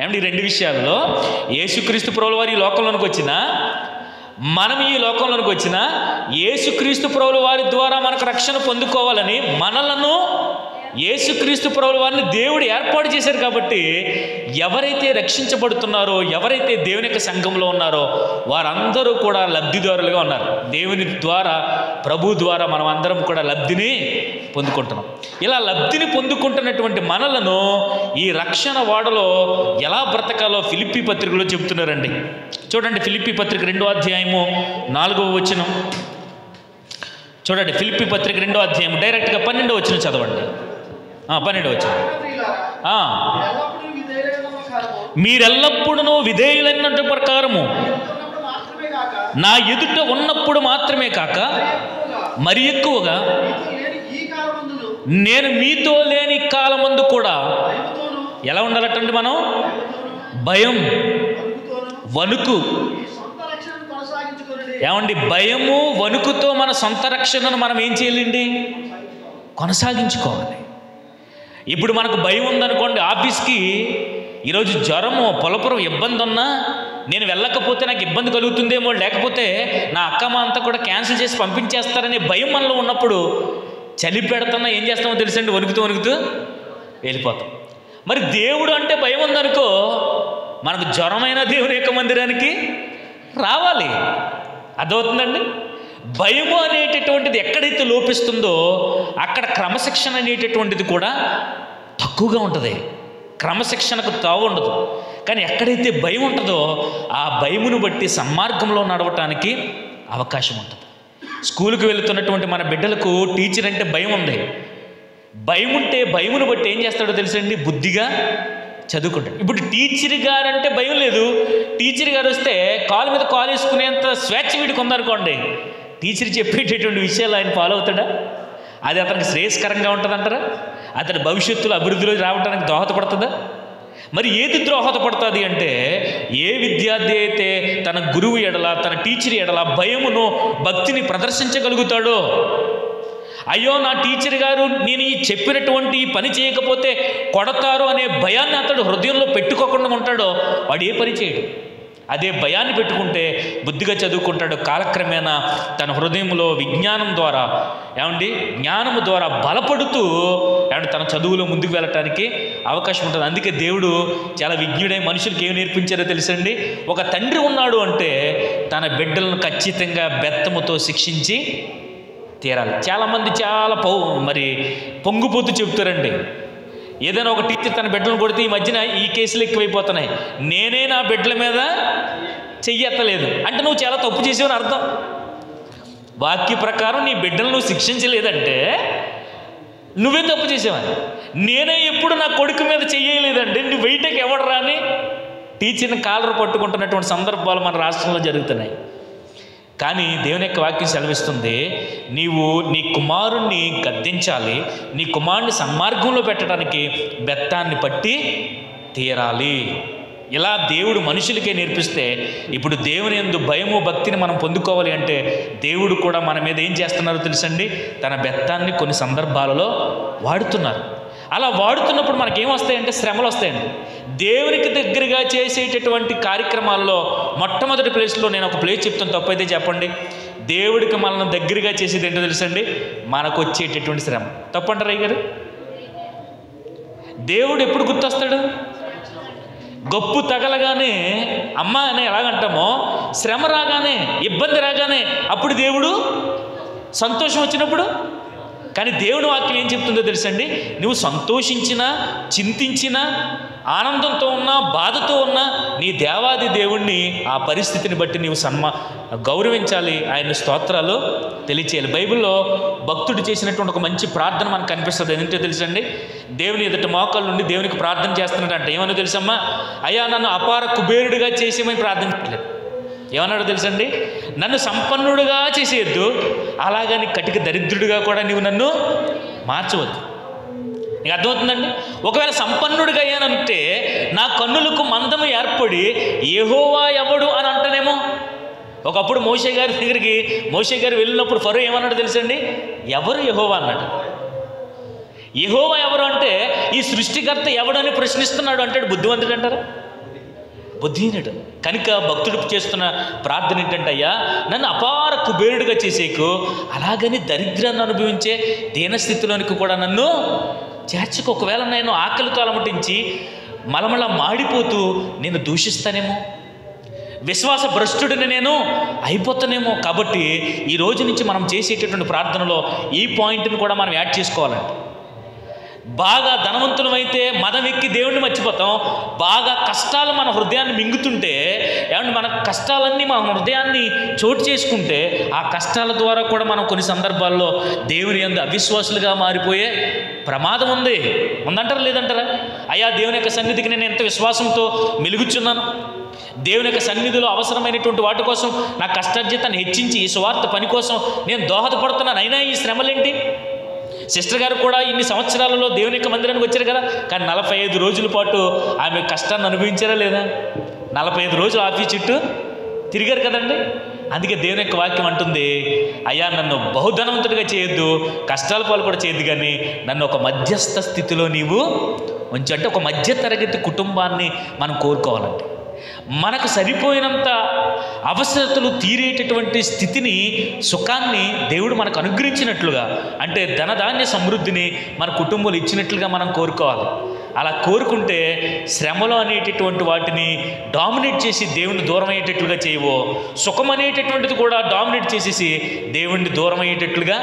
[SPEAKER 7] ఏమండి. ఈ రెండు విషయాలలో యేసుక్రీస్తు ప్రభువు వారి ఈ లోకంలోనికి వచ్చినా మనం ఈ లోకంలోనికి వచ్చిన యేసుక్రీస్తు ప్రభువు వారి ద్వారా మనకు రక్షణ పొందుకోవాలని మనలను యేసుక్రీస్తు ప్రభువు వారిని దేవుడు ఏర్పాటు చేశారు. కాబట్టి ఎవరైతే రక్షించబడుతున్నారో, ఎవరైతే దేవుని యొక్క సంఘంలో ఉన్నారో వారందరూ కూడా లబ్ధిదారులుగా ఉన్నారు. దేవుని ద్వారా, ప్రభు ద్వారా మనం అందరం కూడా లబ్ధిని పొందుకుంటున్నాం. ఇలా లబ్ధిని పొందుకుంటున్నటువంటి మనలను ఈ రక్షణ వాడలో ఎలా బ్రతకాలో ఫిలిప్పీ పత్రికలో చెబుతున్నారండి. చూడండి, ఫిలిప్పీ పత్రిక 2వ అధ్యాయము 4వ వచనం చూడండి. ఫిలిప్పీ పత్రిక 2వ అధ్యాయం డైరెక్ట్గా 12వ వచనం చదవండి. 12వ వచనం. మీరెల్లప్పుడూ విధేయులైనటువంటి ప్రకారము నా ఎదుట ఉన్నప్పుడు మాత్రమే కాక మరి ఎక్కువగా నేను మీతో లేని కాలమందు కూడా ఎలా ఉండాలటండి? మనం భయం, వణుకు, ఏమండి, భయము వణుకుతో మన సొంత రక్షణను మనం ఏం చేయాలండి? కొనసాగించుకోవాలి. ఇప్పుడు మనకు భయం ఉందనుకోండి, ఆఫీస్కి ఈరోజు జ్వరము, పొలపురం ఇబ్బంది ఉన్నా నేను వెళ్ళకపోతే నాకు ఇబ్బంది కలుగుతుందేమో, లేకపోతే నా అక్కమ్మ అంతా కూడా క్యాన్సిల్ చేసి పంపించేస్తారనే భయం మనలో ఉన్నప్పుడు చలి పెడుతున్నా ఏం చేస్తామో తెలుసండి? వణుకుతూ వణుకుతూ వెళ్ళిపోతాం. మరి దేవుడు అంటే భయం ఉందనుకో, మనకు జ్వరమైన దేవుని యొక్క మందిరానికి రావాలి. అర్థమవుతుందండి? భయము అనేటటువంటిది ఎక్కడైతే లోపిస్తుందో అక్కడ క్రమశిక్షణ అనేటటువంటిది కూడా తక్కువగా ఉంటుంది. క్రమశిక్షణకు తావు ఉండదు. కానీ ఎక్కడైతే భయం ఉంటుందో ఆ భయమును బట్టి సన్మార్గంలో నడవటానికి అవకాశం ఉంటుంది. స్కూల్కి వెళుతున్నటువంటి మన బిడ్డలకు టీచర్ అంటే భయం ఉంది. భయం ఉంటే భయమును బట్టి ఏం చేస్తాడో తెలుసండి? బుద్ధిగా చదువుకుంటాడు. ఇప్పుడు టీచర్ గారు అంటే భయం లేదు. టీచర్ గారు వస్తే కాలు మీద కాలు వేసుకునేంత స్వేచ్ఛ వీడికి ఉందనుకోండి, టీచర్ చెప్పేటటువంటి విషయాలు ఆయన ఫాలో అవుతాడా? అది అతనికి శ్రేయస్కరంగా ఉంటుందంటారా? అతని భవిష్యత్తులో అభివృద్ధిలో రావడానికి దోహదపడుతుందా? మరి ఏది దోహదపడుతుంది అంటే, ఏ విద్యార్థి అయితే తన గురువు ఎడల, తన టీచర్ ఎడల భయమును, భక్తిని ప్రదర్శించగలుగుతాడో, అయ్యో నా టీచర్ గారు నేను ఈ చెప్పినటువంటి పని చేయకపోతే కొడతారు అనే భయాన్ని అతడు హృదయంలో పెట్టుకోకుండా ఉంటాడో వాడు ఏ పని చేయడు. అదే భయాన్ని పెట్టుకుంటే బుద్ధిగా చదువుకుంటాడు. కాలక్రమేణా తన హృదయంలో విజ్ఞానం ద్వారా, ఏమండి, జ్ఞానము ద్వారా బలపడుతూ తన చదువులో ముందుకు వెళ్ళటానికి అవకాశం ఉంటుంది. అందుకే దేవుడు చాలా విజ్ఞుడై మనుషులకి ఏమి నేర్పించారో తెలుసండి? ఒక తండ్రి ఉన్నాడు అంటే తన బిడ్డలను ఖచ్చితంగా బెత్తముతో శిక్షించి తీరాలి. చాలామంది చాలా పొంగిపోతూ చెబుతారండి, ఏదైనా ఒక టీచర్ తన బిడ్డలను కొడితే ఈ మధ్యన ఈ కేసులు ఎక్కువైపోతున్నాయి. నేనే నా బిడ్డల మీద చెయ్యెత్తలేదు అంటే నువ్వు చాలా తప్పు చేసావని అర్థం. వాక్య ప్రకారం నీ బిడ్డలను నువ్వు శిక్షించలేదంటే నువ్వే తప్పు చేసావని. నేనే ఎప్పుడు నా కొడుకు మీద చెయ్యలేదంటే నువ్వు వెయిటకి ఎవడు రాని టీచర్ని కాలరు పట్టుకుంటున్నటువంటి సందర్భాలు మన రాష్ట్రంలో జరుగుతున్నాయి. కానీ దేవుని యొక్క వాక్యం సెలవిస్తుంది, నీవు నీ కుమారుణ్ణి గద్దించాలి, నీ కుమారుని సన్మార్గంలో పెట్టడానికి బెత్తాన్ని పట్టి తీరాలి. ఇలా దేవుడు మనుషులకే నేర్పిస్తే ఇప్పుడు దేవుని యందు భయము భక్తిని మనం పొందుకోవాలి అంటే దేవుడు కూడా మన మీద ఏం చేస్తున్నారో తెలుసండి, తన బెత్తాన్ని కొన్ని సందర్భాలలో వాడుతున్నారు. అలా వాడుతున్నప్పుడు మనకేమొస్తాయంటే శ్రమలు వస్తాయండి. దేవునికి దగ్గరగా చేసేటటువంటి కార్యక్రమాల్లో మొట్టమొదటి ప్లేస్లో నేను ఒక ప్లేస్ చెప్తాను, తప్పైతే చెప్పండి. దేవుడికి మనల్ని దగ్గరగా చేసేది ఏంటో తెలుసండి, మనకు వచ్చేటటువంటి శ్రమ. తప్పంటారు అయ్య గారు? దేవుడు ఎప్పుడు గుర్తొస్తాడు? గొప్పు తగలగానే అమ్మ అని ఎలాగంటామో, శ్రమ రాగానే ఇబ్బంది రాగానే అప్పుడు దేవుడు సంతోషం వచ్చినప్పుడు. కానీ దేవుని వాక్యం ఏం చెప్తుందో తెలుసండి, నువ్వు సంతోషించినా చింతించినా ఆనందంతో ఉన్నా బాధతో ఉన్నా నీ దేవాది దేవుణ్ణి ఆ పరిస్థితిని బట్టి నీవు గౌరవించాలి, ఆయన స్తోత్రాలు తెలియచేయాలి. బైబిల్లో భక్తుడు చేసినటువంటి ఒక మంచి ప్రార్థన మనకు కనిపిస్తుంది. ఏంటో తెలుసండి, దేవుని ఎదుట మోకాళ్ళ నుండి దేవునికి ప్రార్థన చేస్తున్నాడంటే ఏమన్నా తెలుసమ్మా, అయ్యా నన్ను అపార కుబేరుడిగా చేసేమని ప్రార్థించలేదు. ఏమన్నాడు తెలుసండి, నన్ను సంపన్నుడుగా చేసేయద్దు, అలాగని కటిక దరిద్రుడిగా కూడా నీవు నన్ను మార్చవద్దు. నీకు అర్థమవుతుందండి? ఒకవేళ సంపన్నుడిగా అయ్యానంటే నా కన్నులకు మందము ఏర్పడి యెహోవా ఎవడు అని అంటనేమో. ఒకప్పుడు మోషే గారి దగ్గరికి మోషే గారు వెళ్ళినప్పుడు ఫరో ఏమన్నాడు తెలుసండి, ఎవరు యెహోవా అన్నాడు. యెహోవా ఎవరు అంటే ఈ సృష్టికర్త ఎవడని ప్రశ్నిస్తున్నాడు అంటాడు. బుద్ధివంతుడు అంటారా? బుద్ధిహీనుడు. కనుక భక్తుడు చేస్తున్న ప్రార్థన ఏంటంటే, అయ్యా నన్ను అపార కుబేరుడిగా చేసేకు, అలాగని దరిద్రాన్ని అనుభవించే దీనస్థితిలోనికి కూడా నన్ను చేర్చుకు. ఒకవేళ నేను ఆకలితో అలమటించి మలమల మాడిపోతూ నేను దూషిస్తానేమో, విశ్వాస భ్రష్టుడిని నేను అయిపోతానేమో. కాబట్టి ఈ రోజు నుంచి మనం చేసేటటువంటి ప్రార్థనలో ఈ పాయింట్ని కూడా మనం యాడ్ చేసుకోవాలండి. బాగా ధనవంతులమైతే మదం ఎక్కి దేవుణ్ణి మర్చిపోతాం. బాగా కష్టాలు మన హృదయాన్ని మింగుతుంటే, ఏమంటే మన కష్టాలన్నీ మన హృదయాన్ని చోటు చేసుకుంటే ఆ కష్టాల ద్వారా కూడా మనం కొన్ని సందర్భాల్లో దేవుని యందు అవిశ్వాసులుగా మారిపోయే ప్రమాదం ఉందంటారా లేదంటారా? అయ్యా దేవుని యొక్క సన్నిధికి నేను ఎంత విశ్వాసంతో మెలుగుచున్నాను, దేవుని యొక్క సన్నిధిలో అవసరమైనటువంటి వాటి కోసం నా కష్టార్జితాన్ని హెచ్చించి ఈ స్వార్థ పని కోసం నేను దోహదపడుతున్నాను, అయినా ఈ శ్రమలేంటి? సిస్టర్ గారు కూడా ఇన్ని సంవత్సరాలలో దేవుని యొక్క మందిరానికి వచ్చారు కదా, కానీ 45 రోజుల పాటు ఆమె కష్టాన్ని అనుభవించారా లేదా? 45 రోజులు ఆఫీస్ చుట్టూ తిరిగారు కదండి. అందుకే దేవుని యొక్క వాక్యం అంటుంది, అయ్యా నన్ను బహుధనవంతుడిగా చేయొద్దు, కష్టాల పాలు కూడా చేయొద్దు, కానీ నన్ను ఒక మధ్యస్థ స్థితిలో నీవు ఉంచు. అంటే ఒక మధ్య తరగతి కుటుంబాన్ని మనం కోరుకోవాలంటే, మనకు సరిపోయినంత అవసరతలు తీరేటటువంటి స్థితిని, సుఖాన్ని దేవుడు మనకు అనుగ్రహించినట్లుగా, అంటే ధనధాన్య సమృద్ధిని మన కుటుంబంలో ఇచ్చినట్లుగా మనం కోరుకోవాలి. అలా కోరుకుంటే శ్రమలు అనేటటువంటి వాటిని డామినేట్ చేసి దేవుణ్ణి దూరం అయ్యేటట్లుగా చేయవో, సుఖం అనేటటువంటిది కూడా డామినేట్ చేసేసి దేవుణ్ణి దూరం అయ్యేటట్లుగా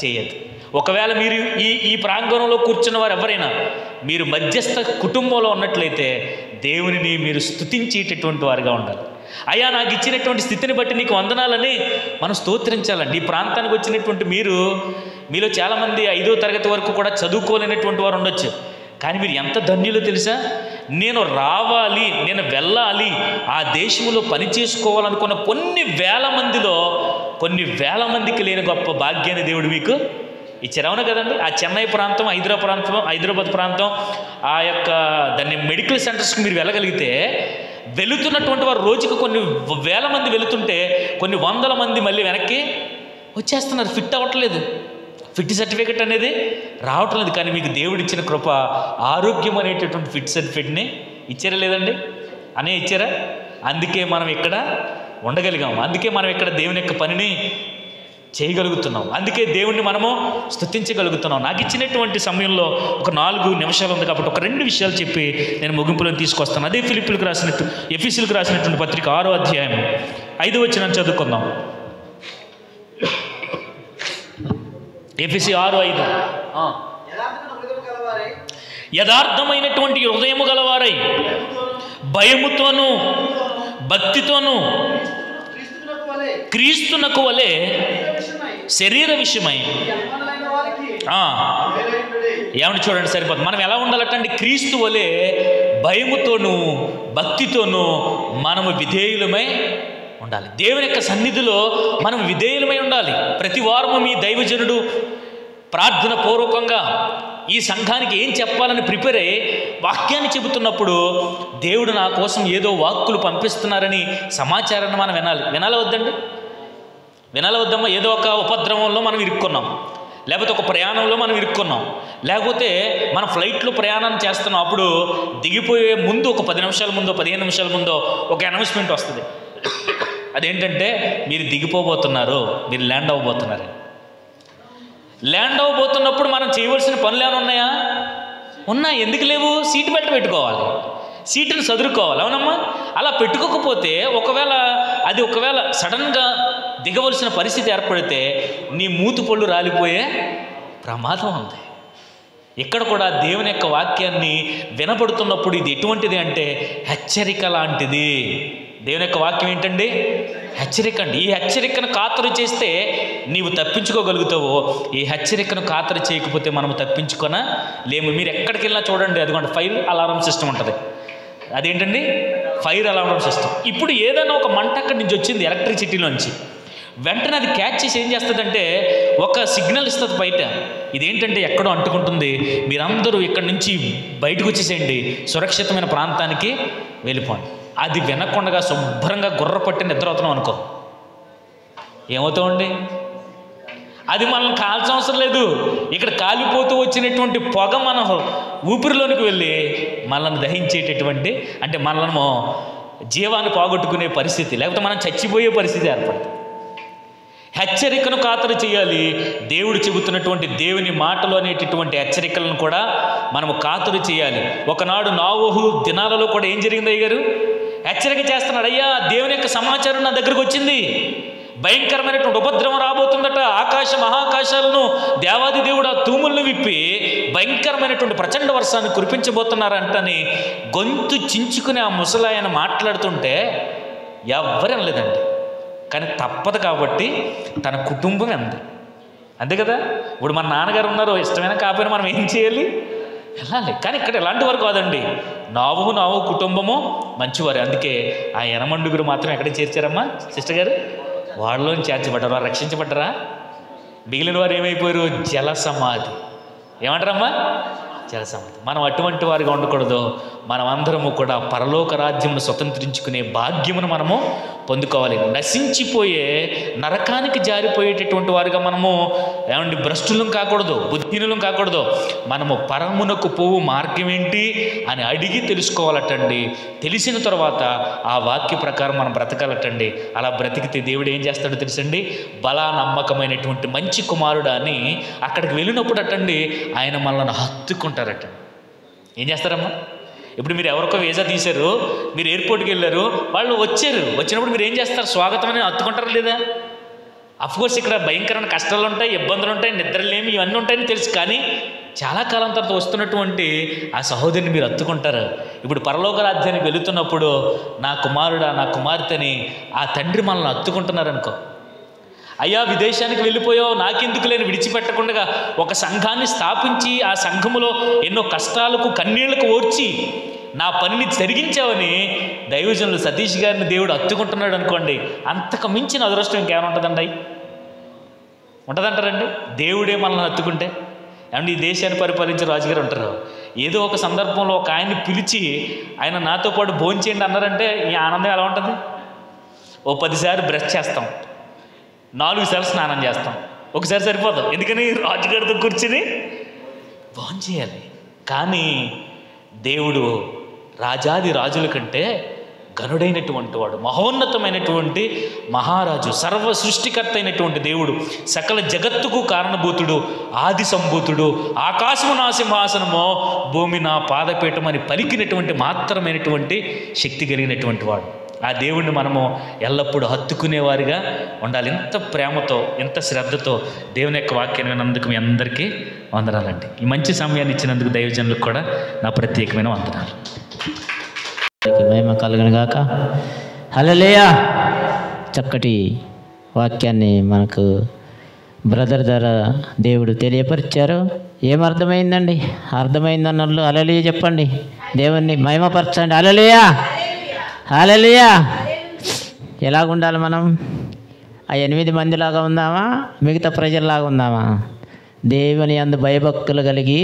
[SPEAKER 7] చేయదు. ఒకవేళ మీరు ఈ ప్రాంగణంలో కూర్చున్న వారు ఎవరైనా మీరు మధ్యస్థ కుటుంబంలో ఉన్నట్లయితే దేవునిని మీరు స్తుతించేటటువంటి వారుగా ఉండాలి. అయ్యా నాకు ఇచ్చినటువంటి స్థితిని బట్టి నీకు వందనాలని మనం స్తోత్రించాలండి. ఈ ప్రాంతానికి వచ్చినటువంటి మీలో చాలామంది 5వ తరగతి వరకు కూడా చదువుకోలేనటువంటి వారు ఉండొచ్చు. కానీ మీరు ఎంత ధన్యులో తెలుసా? నేను రావాలి, నేను వెళ్ళాలి, ఆ దేశంలో పని చేసుకోవాలనుకున్న కొన్ని వేల మందికి లేని గొప్ప భాగ్యాన్ని దేవుడు మీకు ఇచ్చారు. అవునా కదండి? ఆ చెన్నై ప్రాంతం, హైదరాబాద్ ప్రాంతం, ఆ యొక్క దాన్ని మెడికల్ సెంటర్స్కి మీరు వెళ్ళగలిగితే వెళుతున్నటువంటి వారు రోజుకి కొన్ని వేల మంది వెళుతుంటే కొన్ని వందల మంది మళ్ళీ వెనక్కి వచ్చేస్తున్నారు. ఫిట్ అవ్వట్లేదు, ఫిట్ సర్టిఫికెట్ అనేది రావట్లేదు. కానీ మీకు దేవుడు ఇచ్చిన కృప ఆరోగ్యం అనేటటువంటి ఫిట్ సర్టిఫికెట్ని ఇచ్చారా లేదండి? అనే ఇచ్చారా? అందుకే మనం ఇక్కడ ఉండగలిగాం, అందుకే మనం ఇక్కడ దేవుని యొక్క పనిని చేయగలుగుతున్నాం, అందుకే దేవుణ్ణి మనము స్తుతించగలుగుతున్నాం. నాకు ఇచ్చినటువంటి సమయంలో ఒక 4 నిమిషాలు ఉంది కాబట్టి ఒక 2 విషయాలు చెప్పి నేను ముగింపులో తీసుకొస్తాను. అదే ఎఫెసీయులకు రాసినటువంటి పత్రిక 6వ అధ్యాయం 5వ వచనం చదువుకుందాం. ఎఫెసీ 6:5. యథార్థమైనటువంటి హృదయము గలవారై భయముతోనూ భక్తితోనూ క్రీస్తునకు వలె శరీర విషయమై ఏమంటే చూడండి సరిపోతుంది. మనం ఎలా ఉండాలటండి? క్రీస్తు వలె భయముతోనూ భక్తితోనూ మనము విధేయులమై ఉండాలి. దేవుని యొక్క సన్నిధిలో మనం విధేయులమై ఉండాలి. ప్రతి వారము మీ దైవజనుడు ప్రార్థన పూర్వకంగా ఈ సంఘానికి ఏం చెప్పాలని ప్రిపేర్ అయ్యి వాక్యాన్ని చెబుతున్నప్పుడు దేవుడు నా కోసం ఏదో వాక్కులు పంపిస్తున్నారని సమాచారాన్ని మనం వినాలి వద్దండి? వినాలి వద్దమ్మా? ఏదో ఒక ఉపద్రవంలో మనం ఇరుక్కున్నాం, లేకపోతే ఒక ప్రయాణంలో మనం ఇరుక్కున్నాం, లేకపోతే మన ఫ్లైట్లో ప్రయాణం చేస్తున్నాం. అప్పుడు దిగిపోయే ముందు ఒక 10 నిమిషాల ముందో 15 నిమిషాల ముందో ఒక అనౌన్స్మెంట్ వస్తుంది. అదేంటంటే మీరు దిగిపోబోతున్నారు, మీరు ల్యాండ్ అవ్వబోతున్నారు. ల్యాండ్ అవ్వబోతున్నప్పుడు మనం చేయవలసిన పనులు ఏమైనా ఉన్నాయా? ఉన్నాయి. ఎందుకు లేవు? సీట్ బెల్ట్ పెట్టుకోవాలి, సీటును చదువుకోవాలి. అవునమ్మా? అలా పెట్టుకోకపోతే ఒకవేళ సడన్గా దిగవలసిన పరిస్థితి ఏర్పడితే నీ మూతు పళ్ళు రాలిపోయే ప్రమాదం ఉంది. ఇక్కడ కూడా దేవుని యొక్క వాక్యాన్ని వినపడుతున్నప్పుడు ఇది ఎటువంటిది అంటే హెచ్చరిక లాంటిది. దేవుని యొక్క వాక్యం ఏంటండి? హెచ్చరిక అండి. ఈ హెచ్చరికను ఖాతరు చేస్తే నీవు తప్పించుకోగలుగుతావో, ఈ హెచ్చరికను ఖాతరు చేయకపోతే మనము తప్పించుకోలేము. మీరు ఎక్కడికి వెళ్ళినా చూడండి, అదిగోండి ఫైర్ అలారం సిస్టమ్ ఉంటుంది. అదేంటండి? Fire alarm system. ఇప్పుడు ఏదైనా ఒక మంట అక్కడి నుంచి వచ్చింది ఎలక్ట్రిసిటీలోంచి, వెంటనే అది క్యాచ్ చేసి ఏం చేస్తుందంటే ఒక సిగ్నల్ ఇస్తుంది బయట. ఇదేంటంటే ఎక్కడో అంటుకుంటుంది, మీరందరూ ఇక్కడి నుంచి బయటకు వచ్చేసేయండి, సురక్షితమైన ప్రాంతానికి వెళ్ళిపోండి. అది వినకుండా శుభ్రంగా గుర్ర పట్టి నిద్ర అవుతున్నాం అనుకో, ఏమవుతామండి? అది మనల్ని కాల్చిన అవసరం లేదు. ఇక్కడ కాలిపోతూ వచ్చినటువంటి పొగ మన ఊపిరిలోనికి వెళ్ళి మనల్ని దహించేటటువంటి, అంటే మనల్ని జీవాన్ని పోగొట్టుకునే పరిస్థితి, లేకపోతే మనం చచ్చిపోయే పరిస్థితి ఏర్పడుతుంది. హెచ్చరికను ఖాతరు చేయాలి. దేవుడు చెబుతున్నటువంటి దేవుని మాటలు అనేటటువంటి హెచ్చరికలను కూడా మనము ఖాతరు చేయాలి. ఒకనాడు నోవహు దినాలలో కూడా ఏం జరిగింది? అయ్యారు హెచ్చరిక చేస్తున్నాడు, అయ్యా దేవుని యొక్క సమాచారం నా దగ్గరకు వచ్చింది, భయంకరమైనటువంటి ఉపద్రవం రాబోతుందట, మహాకాశాలను దేవాది దేవుడు ఆ తూములను విప్పి భయంకరమైనటువంటి ప్రచండ వర్షాన్ని కురిపించబోతున్నారంటని గొంతు చించుకుని ఆ ముసలాయన మాట్లాడుతుంటే ఎవ్వరేం లేదండి. కానీ తప్పదు కాబట్టి తన కుటుంబం అంతే కదా. ఇప్పుడు మన నాన్నగారు ఉన్నారు, ఇష్టమైన కాకపోయినా మనం ఏం చేయాలి? వెళ్ళాలి. కానీ ఇక్కడ ఎలాంటి వారు కాదండి. నోవహు కుటుంబము మంచివారు. అందుకే ఆ 8 మాత్రం ఎక్కడికి చేర్చారమ్మా సిస్టర్ గారు? వాళ్ళలోని చేర్చబడ్డారు. వారు రక్షించబడ్డారా? మిగిలిన వారు ఏమైపోయారు? జల సమాధి. ఏమంటారమ్మా? జల సమాధి. మనం అటువంటి వారిగా ఉండకూడదు. మనమందరము కూడా పరలోక రాజ్యమును స్వతంత్రించుకునే భాగ్యమును మనము పొందుకోవాలి. నశించిపోయే నరకానికి జారిపోయేటటువంటి వారిగా మనము భ్రష్టులం కాకూడదు, బుద్ధిహీనులం కాకూడదు. మనము పరమునకు పోవు మార్గం ఏంటి అని అడిగి తెలుసుకోవాలటండి. తెలిసిన తర్వాత ఆ వాక్య ప్రకారం మనం బ్రతకాలటండి. అలా బ్రతికితే దేవుడు ఏం చేస్తాడో తెలుసండి? బలా నమ్మకమైనటువంటి మంచి కుమారుడు అని అక్కడికి వెళ్ళినప్పుడు అటండి ఆయన మనల్ని హత్తుకుంటారట. ఏం చేస్తారమ్మా? ఇప్పుడు మీరు ఎవరికో వీసా తీశారు, మీరు ఎయిర్పోర్ట్కి వెళ్ళారు, వాళ్ళు వచ్చినప్పుడు మీరు ఏం చేస్తారు? స్వాగతం అని హత్తుకుంటారా లేదా? అఫ్కోర్స్ ఇక్కడ భయంకరమైన కష్టాలు ఉంటాయి, ఇబ్బందులు ఉంటాయి, నిద్రలేమి ఇవన్నీ ఉంటాయని తెలుసు. కానీ చాలా కాలం తర్వాత వస్తున్నటువంటి ఆ సహోదరిని మీరు హత్తుకుంటారు. ఇప్పుడు పరలోక రాజ్యానికి వెళుతున్నప్పుడు నా కుమారుడా, నా కుమార్తెని ఆ తండ్రి మనల్ని హత్తుకుంటున్నారనుకో, అయ్యా విదేశానికి వెళ్ళిపోయావు, నాకెందుకు లేని విడిచిపెట్టకుండా ఒక సంఘాన్ని స్థాపించి ఆ సంఘములో ఎన్నో కష్టాలకు కన్నీళ్లకు ఓర్చి నా పనిని జరిగించావని దైవజనులు సతీష్ గారిని దేవుడు హత్తుకుంటున్నాడు అనుకోండి, అంతకు మించిన అదృష్టం ఇంకేమైనా ఉంటుందండి? ఉంటుందంటారండి? దేవుడే మనల్ని హత్తుకుంటే. ఏమంటే ఈ దేశాన్ని పరిపాలించే రాజుగారు ఉంటారు, ఏదో ఒక సందర్భంలో ఒక ఆయన్ని పిలిచి ఆయన నాతో పాటు భోంచేయండి అన్నారంటే ఈ ఆనందం ఎలా ఉంటుంది? ఓ 10 సార్లు బ్రష్ చేస్తాం, 4 సార్లు స్నానం చేస్తాం. ఒకసారి సరిపోతాం. ఎందుకని? రాజుగారితో కూర్చుని భోంచేయాలి. కానీ దేవుడు రాజాది రాజుల కంటే గనుడైనటువంటి వాడు, మహోన్నతమైనటువంటి మహారాజు, సర్వ సృష్టికర్త అయినటువంటి దేవుడు, సకల జగత్తుకు కారణభూతుడు, ఆది సంభూతుడు, ఆకాశము నా సింహాసనమో భూమి నా పాదపీఠం అని పలికినటువంటి మాత్రమైనటువంటి శక్తి కలిగినటువంటి వాడు. ఆ దేవుణ్ణి మనము ఎల్లప్పుడూ హత్తుకునేవారిగా ఉండాలి. ఎంత ప్రేమతో, ఎంత శ్రద్ధతో దేవుని యొక్క వాక్యాన్ని విన్నందుకు మీ అందరికీ వందనాలండి. ఈ మంచి సమయాన్ని ఇచ్చినందుకు దైవజనులకు కూడా నా ప్రత్యేకమైన వందనాలు.
[SPEAKER 1] మహిమ కలుగును గాక. హల్లెలూయా. చక్కటి వాక్యాన్ని మనకు బ్రదర్ ద్వారా దేవుడు తెలియపరిచారు. ఏమర్థమైందండి? అర్థమైందన్నట్లు హల్లెలూయా చెప్పండి. దేవుణ్ణి మహిమపరచండి. హల్లెలూయా, హల్లెలూయా. ఎలాగుండాలి మనం? ఆ 8 మందిలాగా ఉందామా? మిగతా ప్రజల్లాగా ఉందామా? దేవుని యందు భయభక్తులు కలిగి.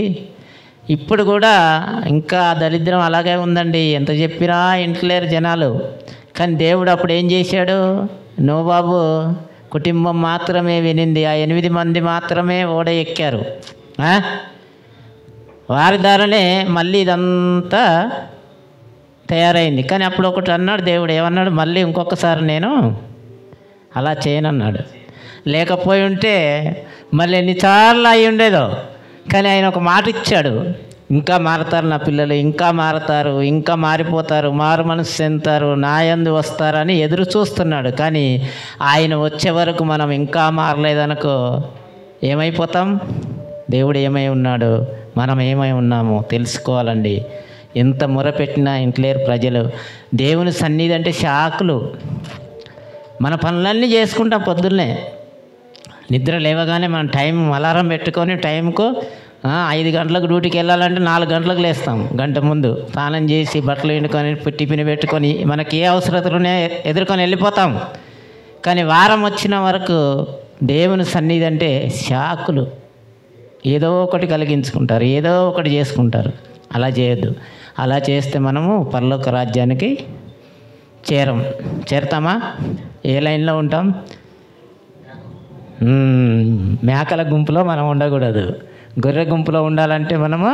[SPEAKER 1] ఇప్పుడు కూడా ఇంకా దరిద్రం అలాగే ఉందండి. ఎంత చెప్పినా ఇంట్లేరు జనాలు. కానీ దేవుడు అప్పుడు ఏం చేశాడు? నోబాబు కుటుంబం మాత్రమే వినింది. ఆ 8 మంది మాత్రమే ఓడ ఎక్కారు. వారి ద్వారానే మళ్ళీ ఇదంతా తయారైంది. కానీ అప్పుడు ఒకటి అన్నాడు దేవుడు. ఏమన్నాడు? మళ్ళీ ఇంకొకసారి నేను అలా చేయనన్నాడు. లేకపోయి ఉంటే మళ్ళీ ఎన్నిసార్లు అయి ఉండేదో. కానీ ఆయన ఒక మాట ఇచ్చాడు, ఇంకా మారతారు నా పిల్లలు, ఇంకా మారతారు, ఇంకా మారిపోతారు, మారు మనసు చెందుతారు, నా యందు వస్తారని ఎదురు చూస్తున్నాడు. కానీ ఆయన వచ్చే వరకు మనం ఇంకా మారలేదనుకో ఏమైపోతాం? దేవుడు ఏమై ఉన్నాడు, మనం ఏమై ఉన్నామో తెలుసుకోవాలండి. ఎంత మొరపెట్టినా ఇంట్లేరు ప్రజలు. దేవుని సన్నిధి అంటే షాకులు. మన పనులన్నీ చేసుకుంటాం. పొద్దున్నే నిద్ర లేవగానే మనం టైం అలారం పెట్టుకొని టైంకు 5 గంటలకు డ్యూటీకి వెళ్ళాలంటే 4 గంటలకు లేస్తాం. గంట ముందు స్నానం చేసి బట్టలు ఎండుకొని టిఫిన్ పెట్టుకొని మనకి ఏ అవసరతలునే ఎదుర్కొని వెళ్ళిపోతాం. కానీ వారం వచ్చిన వరకు దేవుని సన్నిధి అంటే షాకులు. ఏదో ఒకటి కలిగించుకుంటారు, ఏదో ఒకటి చేసుకుంటారు. అలా చేయొద్దు. అలా చేస్తే మనము పరలోక రాజ్యానికి చేరతామా? ఏ లైన్లో ఉంటాం? మేకల గుంపులో మనం ఉండకూడదు. గొర్రె గుంపులో ఉండాలంటే మనము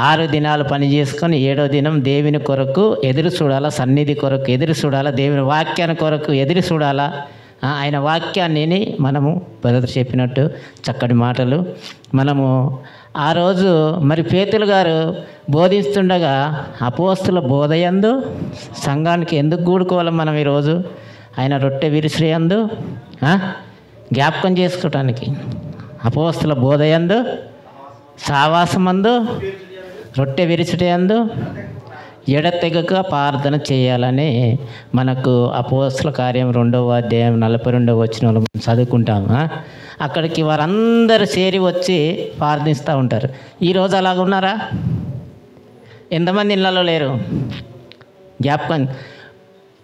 [SPEAKER 1] 6 దినాలు పని చేసుకొని 7వ దినం దేవుని కొరకు ఎదురు చూడాలా, సన్నిధి కొరకు ఎదురు చూడాలా, దేవుని వాక్యాన్ని కొరకు ఎదురు చూడాలా. ఆయన వాక్యాన్ని మనము బ్రదర్ చెప్పినట్టు చక్కటి మాటలు మనము ఆ రోజు మరి పేతులు గారు బోధిస్తుండగా అపోస్తుల బోధయందు సంఘానికి ఎందుకు కూడుకోవాలి మనం ఈరోజు? ఆయన రొట్టె విరిసియందు జ్ఞాపకం చేసుకోవటానికి, అపోస్తుల బోధయందు, సావాసమందు, రొట్టె విరిచుటయందు ఎడతెగక ప్రార్థన చేయాలని మనకు అపోస్తుల కార్యం 2వ అధ్యాయం 42వ వచనంలో చదువుకుంటాం. అక్కడికి వారందరూ చేరి వచ్చి ప్రార్థిస్తూ ఉంటారు. ఈరోజు అలాగ ఉన్నారా? ఎంతమంది ఇళ్ళలో లేరు? జ్ఞాపకం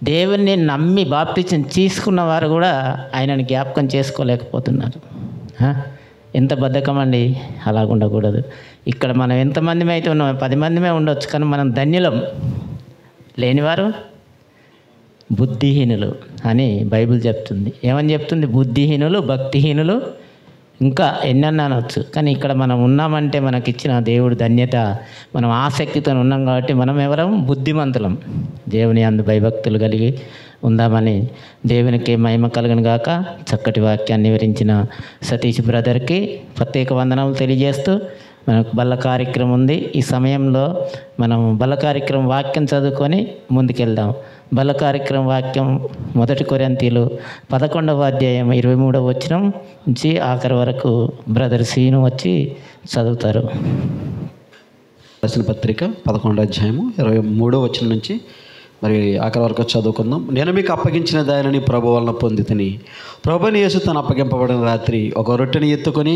[SPEAKER 1] దేవుణ్ణి నమ్మి బాప్తిజం తీసుకున్న వారు కూడా ఆయనని జ్ఞాపకం చేసుకోలేకపోతున్నారు. ఎంత బద్ధకం అండి! అలాగ ఉండకూడదు. ఇక్కడ మనం ఎంతమంది అయితే ఉన్నాం, 10 మందిమే ఉండొచ్చు, కానీ మనం ధన్యులం. లేనివారు బుద్ధిహీనులు అని బైబిల్ చెప్తుంది. ఏమని చెప్తుంది? బుద్ధిహీనులు, భక్తిహీనులు, ఇంకా ఎన్నన్నా అనవచ్చు. కానీ ఇక్కడ మనం ఉన్నామంటే మనకి ఇచ్చిన దేవుడు ధన్యత. మనం ఆసక్తితో ఉన్నాం కాబట్టి మనం ఎవరం? బుద్ధిమంతులం. దేవుని అందు భయభక్తులు కలిగి ఉందామని దేవునికి మహిమ కలుగును గాక. చక్కటి వాక్యాన్ని వివరించిన సతీష్ బ్రదర్కి ప్రత్యేక వందనాలు తెలియజేస్తూ మనకు బల్ల కార్యక్రమం ఉంది. ఈ సమయంలో మనం బల్ల కార్యక్రమం వాక్యం చదువుకొని ముందుకెళ్దాం. బల్ల కార్యక్రమం వాక్యం 1 కొరింథీయులు 11వ అధ్యాయం 23వ వచనం నుంచి ఆఖరి వరకు బ్రదర్ సీను వచ్చి చదువుతారు.
[SPEAKER 5] రాసిన పత్రిక 11వ అధ్యాయము 23వ వచనం నుంచి మరి ఆఖరి వరకు చదువుకుందాం. నేను మీకు అప్పగించిన దానిని ప్రభు వలన పొందితిని. ప్రభుని యేసు తను అప్పగింపబడిన రాత్రి ఒక రొట్టెని ఎత్తుకొని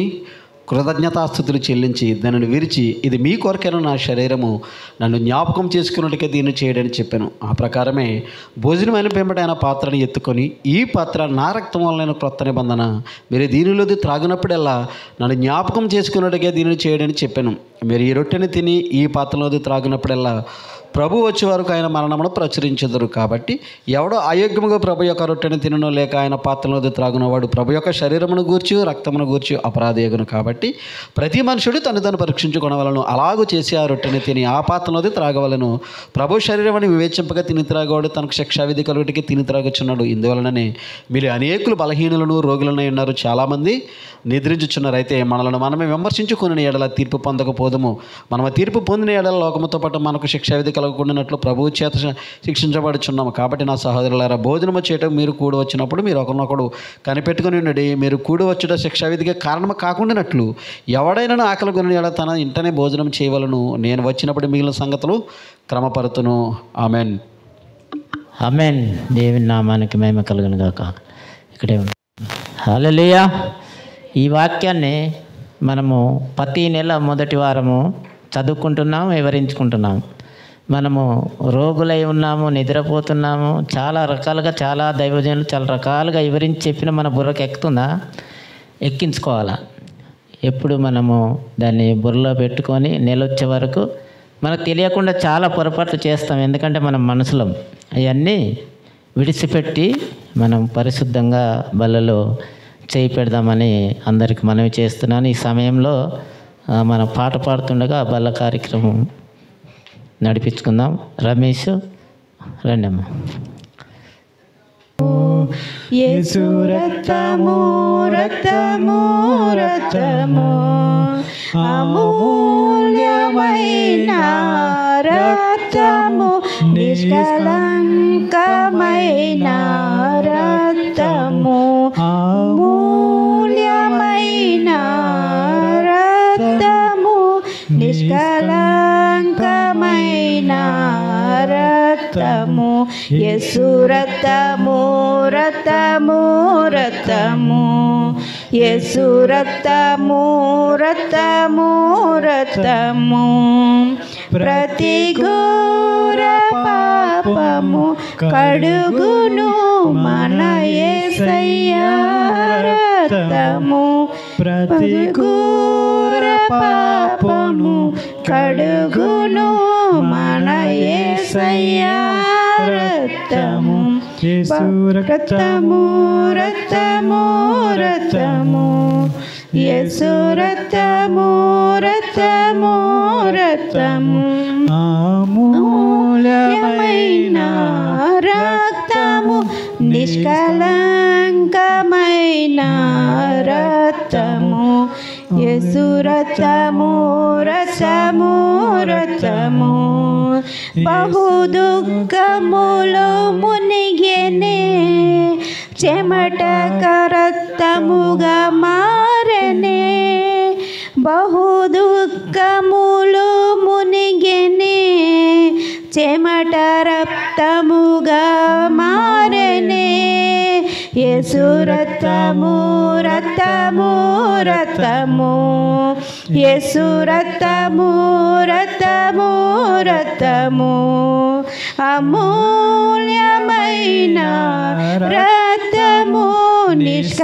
[SPEAKER 5] కృతజ్ఞతాస్తుతులు చెల్లించి దానిని విరిచి, ఇది మీ కొరకైన నా శరీరము, నన్ను జ్ఞాపకం చేసుకున్నట్టుగా దీన్ని చేయడని చెప్పాను. ఆ ప్రకారమే భోజనమైన పెంబట ఆయన పాత్రను ఎత్తుకొని, ఈ పాత్ర నా రక్తం వలన క్రొత్త నిబంధన, మీరు దీనిలోది త్రాగినప్పుడల్లా నన్ను జ్ఞాపకం చేసుకున్నట్టుగా దీనిని చేయడని చెప్పాను. మీరు ఈ రొట్టెని తిని ఈ పాత్రలోది త్రాగినప్పుడల్లా ప్రభు వచ్చే వరకు ఆయన మరణమును ప్రచురించెదరు. కాబట్టి ఎవడో అయోగ్యముగా ప్రభు యొక్క రొట్టెని తినను లేక ఆయన పాత్రలోది త్రాగునవాడు ప్రభు యొక్క శరీరమును గూర్చి రక్తమును గూర్చి అపరాధియగును. కాబట్టి ప్రతి మనుషుడు తను పరీక్షించుకొనవలను. అలాగూ చేసి ఆ రొట్టెని తిని ఆ పాత్రలోది త్రాగవలను. ప్రభు శరీరమని వివేచింపగా తిని త్రాగవాడు తనకు శిక్షావిధి కలుగుటికి తిని త్రాగుచున్నాడు. ఇందువలననే మీరు అనేకులు బలహీనులను రోగులను ఉన్నారు, చాలామంది నిద్రించుచున్నారు. అయితే మనలను మనమే విమర్శించుకుని ఎడల తీర్పు పొందకపోదము. మనం తీర్పు పొందిన ఎడల లోకముతో పాటు మనకు శిక్షావిధి కలగకుండానట్లు ప్రభువు చేత శిక్షించబడుచున్నాము. కాబట్టి నా సహోదరులారా, భోజనము చేయటం మీరు కూడి వచ్చినప్పుడు మీరు ఒకరినొకడు కనిపెట్టుకుని ఉండండి. మీరు కూడి వచ్చుట శిక్షావిధిగా కారణము కాకుండానట్లు ఎవడైనా ఆకలి కొని తన ఇంటనే భోజనం చేయవలను. నేను వచ్చినప్పుడు మిగిలిన సంగతులు క్రమపరుతును. ఆమెన్.
[SPEAKER 1] ఆమెన్. దేవుని నామానికి మహిమ కలుగును గాక. ఇక్కడే ఉంది. హల్లెలూయా. ఈ వాక్యాన్ని మనము ప్రతి నెల మొదటి వారము చదువుకుంటున్నాము, వివరించుకుంటున్నాము. మనము రోగులై ఉన్నాము, నిద్రపోతున్నాము, చాలా రకాలుగా చాలా దైవజనులు చాలా రకాలుగా వివరించి చెప్పిన మన బుర్రకు ఎక్కుతుందా? ఎక్కించుకోవాలా. ఎప్పుడు మనము దాన్ని బుర్రలో పెట్టుకొని నెల వచ్చే వరకు మనకు తెలియకుండా చాలా పొరపాట్లు చేస్తాం. ఎందుకంటే మనం మనుషులం. అవన్నీ విడిచిపెట్టి మనం పరిశుద్ధంగా బల్లలో చేయి పెడదామని అందరికి మనవి చేస్తున్నాను. ఈ సమయంలో మనం పాట పాడుతుండగా బల్ల కార్యక్రమం నడిపించుకుందాం. రమేష్ రండమ్మా.
[SPEAKER 2] యేసు రక్తము రక్తము రక్తము అమూల్యమైన రక్తము నిష్కలంకమైన రక్తము అమూల్యమైన రక్తము నిష్కలంకమైన రక్తము యేసు రక్తము రక్తము రక్తము యేసు రక్తము రక్తము రక్తము ప్రతి ఘోర పాపము కడుగును మన యేసయ్యా రక్తము ప్రతి ఘోర పాపము కడుగును మన యేసయ్యా రక్తము యేసు రక్తము రక్తము రక్తము యేసు రక్తము రక్తము రక్తము అమూల్యమైన రక్తము నిష్కలంకమైన రక్తము యేసు రక్తము రక్తము రక్తము బహు దుఃఖములో మునిగెనే చెమట రక్తముగా మారనే బహు దుఃఖములో మునిగెనే చెమట రక్తముగా మారనే యేసు రక్తము రక్తము రక్తము యేసు రక్తము రక్తము రక్తము అమూల్యమైన రక్తము నిష్కలంకమైన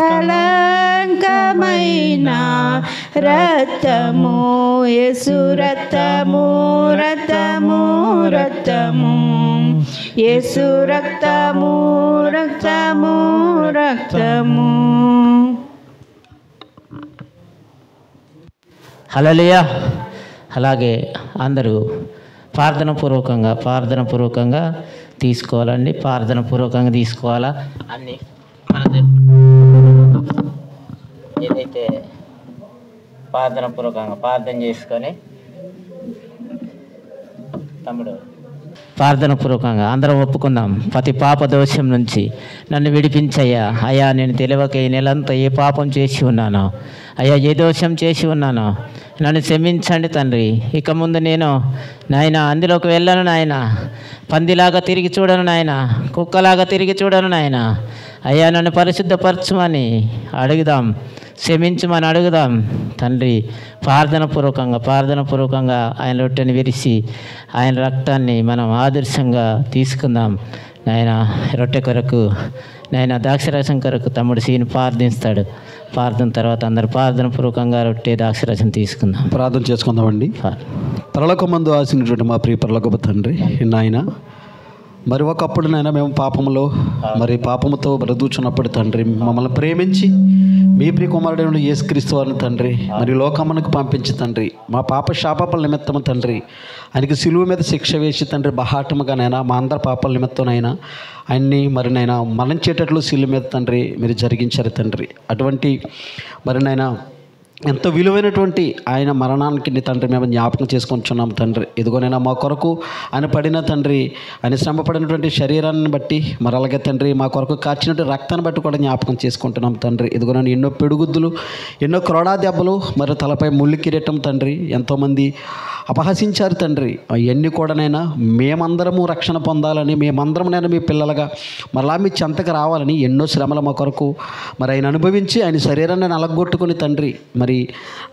[SPEAKER 2] రక్తము యేసు రక్తము రక్తము రక్తము యేసు రక్తము రక్తము రక్తము.
[SPEAKER 1] హల్లెలూయా. అలాగే అందరూ ప్రార్థనపూర్వకంగా తీసుకోవాలండి. ప్రార్థనపూర్వకంగా తీసుకోవాలా. అన్నీ మనది ఏదైతే ప్రార్థనపూర్వకంగా ప్రార్థన చేసుకొని తమ్ముడు ప్రార్థనపూర్వకంగా అందరం ఒప్పుకుందాం. ప్రతి పాప దోషం నుంచి నన్ను విడిపించయ్యా. అయ్యా, నేను తెలియక ఈ నెలంతా ఏ పాపం చేసి ఉన్నానో, అయ్యా ఏ దోషం చేసి ఉన్నానో నన్ను క్షమించండి తండ్రి. ఇక ముందు నేను నాయన అందులోకి వెళ్ళను నాయన, పందిలాగా తిరిగి చూడను నాయన, కుక్కలాగా తిరిగి చూడను నాయన. అయ్యా నన్ను పరిశుద్ధపరచమని అడుగుదాం, క్షమించమని అడుగుదాం తండ్రి. ప్రార్థనపూర్వకంగా ఆయన రొట్టెని విరిచి ఆయన రక్తాన్ని మనం ఆదర్శంగా తీసుకుందాం నాయన. రొట్టె కొరకు నాయన ద్రాక్షరసం కొరకు తమ్ముడు సీని ప్రార్థిస్తాడు. ప్రార్థన తర్వాత అందరు ప్రార్థనపూర్వకంగా రొట్టె ద్రాక్షరసం తీసుకుందాం.
[SPEAKER 5] ప్రార్థన చేసుకుందామండి. పరలోకమందు ఆశించినటువంటి మా ప్రియ పరలోకపు తండ్రి నాయన, మరి ఒకప్పుడు నాయన మేము పాపముతో బ్రతుకుచున్నప్పుడు తండ్రి మమ్మల్ని ప్రేమించి మీ ప్రియ కుమారుడైన యేసుక్రీస్తు వారిని తండ్రి మరి లోకమునకు పంపించి తండ్రి మా పాప శాపాల నిమిత్తము తండ్రి ఆయనకి సిలువ మీద శిక్ష వేసి తండ్రి బహాటముగా నైనా మా అందరి పాపాల నిమిత్తమైనా ఆయన్ని మరి నైనా మరణించేటట్లు సిలువ మీద తండ్రి మీరు జరిగించారు తండ్రి. అటువంటి మరి నైనా ఎంతో విలువైనటువంటి ఆయన మరణానికి తండ్రి మేము జ్ఞాపకం చేసుకొంటున్నాం తండ్రి. ఇదిగోనైనా మా కొరకు ఆయన పడిన తండ్రి, ఆయన శ్రమ పడినటువంటి శరీరాన్ని బట్టి, మరి అలాగే తండ్రి మా కొరకు కార్చినటువంటి రక్తాన్ని బట్టి కూడా జ్ఞాపకం చేసుకుంటున్నాం తండ్రి. ఇదిగోనైనా ఎన్నో పిడుగుద్దులు, ఎన్నో క్రోడా దెబ్బలు, మరి తలపై ముళ్ళు కిరీటం తండ్రి, ఎంతోమంది అపహసించారు తండ్రి. అవన్నీ కూడానైనా మేమందరము రక్షణ పొందాలని, మేమందరమైనా మీ పిల్లలుగా మరలా మీ చెంతకు రావాలని ఎన్నో శ్రమలు మా కొరకు మరి ఆయన అనుభవించి ఆయన శరీరాన్ని నలగొట్టుకుని తండ్రి, మరి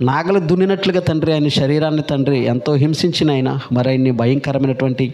[SPEAKER 5] నాగలు దున్నినట్లుగా తండ్రి ఆయన శరీరాన్ని తండ్రి ఎంతో హింసించిన ఆయన మరి ఆయన్ని భయంకరమైనటువంటి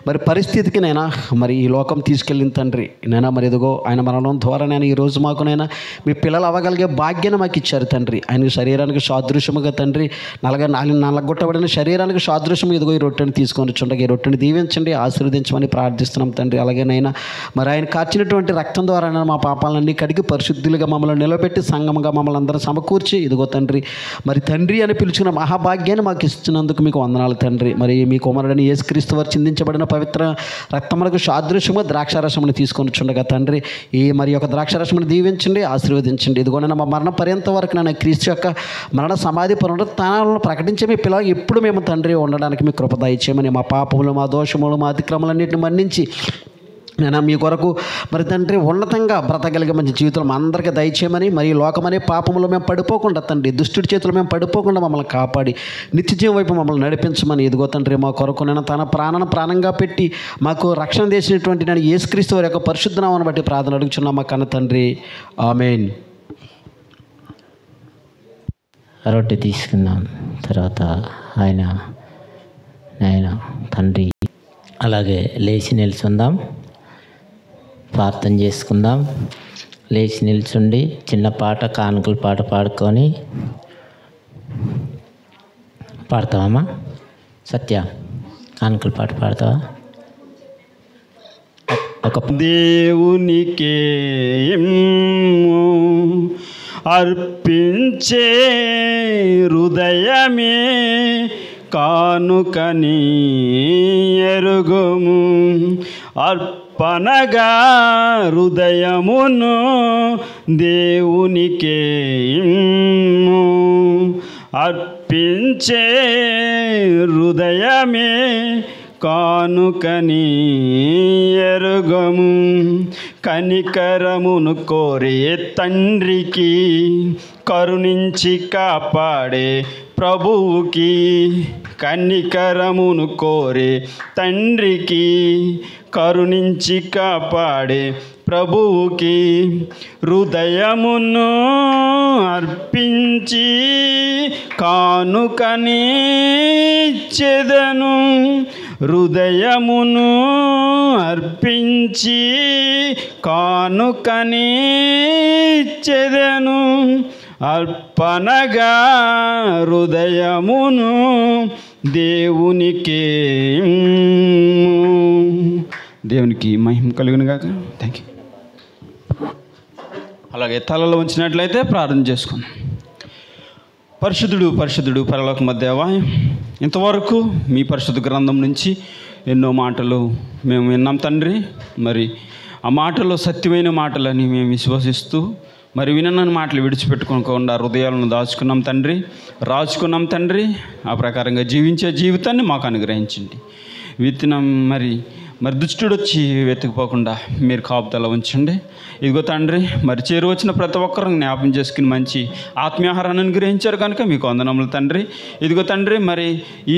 [SPEAKER 5] మరి పరిస్థితికి నైనా మరి ఈ లోకం తీసుకెళ్ళిన తండ్రి. నైనా మరి ఇదిగో ఆయన మరణం ద్వారా నేను ఈరోజు మాకునైనా మీ పిల్లలు అవ్వగలిగే భాగ్యాన్ని మాకు ఇచ్చారు తండ్రి. ఆయన శరీరానికి సాదృశ్యముగా తండ్రి నలగొట్టబడిన శరీరానికి సాదృశ్యం ఇదిగో ఈ రొట్టెని తీసుకొని చుండగా ఈ రొట్టెని దీవించండి, ఆశీర్వదించమని ప్రార్థిస్తున్నాం తండ్రి. అలాగేనైనా మరి ఆయన కార్చినటువంటి రక్తం ద్వారా మా పాపాలన్నీ కడిగి పరిశుద్ధులుగా మమ్మల్ని నిలబెట్టి సంఘముగా మమ్మల్ని అందరం సమకూర్చి ఇదిగో తండ్రి మరి తండ్రి అని పిలుచుకున్న మహాభాగ్యాన్ని మాకు ఇస్తున్నందుకు మీకు వందనాలు తండ్రి. మరి మీ కుమారుడని యేసుక్రీస్తు వారు చిందించబడిన పవిత్ర రక్తములకు సాదృశ్యముగా ద్రాక్షారసమును తీసుకొని చుండగా తండ్రి ఈ మరి యొక్క ద్రాక్షారసమును దీవించండి, ఆశీర్వదించండి. ఇదిగోనైనా మా మరణ పర్యంత వరకు నేను క్రీస్తు యొక్క మరణ సమాధి పునరుత్థానాలను ప్రకటించే మీ పిల్లలు ఎప్పుడు మేము తండ్రి ఉండడానికి మీ కృప దయచేయమని, మా పాపములు, మా దోషములు, మా అతిక్రమలన్నింటిని మన్నించి నేను మీ కొరకు మరి తండ్రి ఉన్నతంగా బ్రతకగలిగే మంచి జీవితం మా అందరికీ దయచేయమని, మరి లోకమనే పాపములు మేము పడిపోకుండా తండ్రి, దుష్టుడి చేతులు మేము పడిపోకుండా మమ్మల్ని కాపాడి నిత్యజీవం వైపు మమ్మల్ని నడిపించమని ఇదిగో తండ్రి మా కొరకు నేను తన ప్రాణంగా పెట్టి మాకు రక్షణ చేసినటువంటి నేను యేసుక్రీస్తు వారి యొక్క పరిశుద్ధ నామమును బట్టి ప్రార్థన అడుగుచున్నాం మా కన్న తండ్రి, ఆమేన్.
[SPEAKER 1] రొట్టె తీసుకుందాం. తర్వాత ఆయన తండ్రి అలాగే లేచి నిల్చుందాం, ప్రార్థన చేసుకుందాం. లేచి నిల్చుండి చిన్న పాట, కానుకల పాట పాడుకొని పాడతావమ్మా? సత్య, కానుకల పాట పాడతావా? ఒక
[SPEAKER 6] దేవునికే అర్పించే హృదయమే కానుకని ఎరుగుము, అర్పణగా హృదయమును దేవునికే అర్పించే హృదయమే కానుకని ఎరుగము. కనికరమును కోరే తండ్రికి, కరుణించి కాపాడే ప్రభువుకి, కనికరమును కోరే తండ్రికి, కరుణించి కాపాడే ప్రభువుకి హృదయమును అర్పించి కానుకని చెదను, హృదయమును అర్పించి కానుకని చెదను, అర్పణగా హృదయమును దేవునికి. దేవునికి మహిమ కలుగును గాక. Thank you. అలాగే తలలో ఉంచినట్లయితే ప్రార్థన చేసుకుందాం. పరిశుద్ధుడు పరిశుద్ధుడు పరలోకమ దేవా, ఇంతవరకు మీ పరిశుద్ధ గ్రంథం నుంచి ఎన్నో మాటలు మేము విన్నాం తండ్రి. మరి ఆ మాటలు సత్యమైన మాటలని మేము విశ్వసిస్తూ మరి వినని మాటలు విడిచిపెట్టుకోకుండా హృదయాలను దాచుకున్నాం తండ్రి, రాచుకున్నాం తండ్రి. ఆ ప్రకారంగా జీవించే జీవితాన్ని మాకు అనుగ్రహించండి. విత్తనం మరి దుష్టుడు వచ్చి వెతుకుపోకుండా మీరు కాపుదల ఉంచండి. ఇదిగో తండ్రి, మరి చేరు వచ్చిన ప్రతి ఒక్కరు జ్ఞాపం చేసుకుని మంచి ఆత్మీయాహారాన్ని అనుగ్రహించారు కనుక మీకు వందనములు తండ్రి. ఇదిగో తండ్రి, మరి ఈ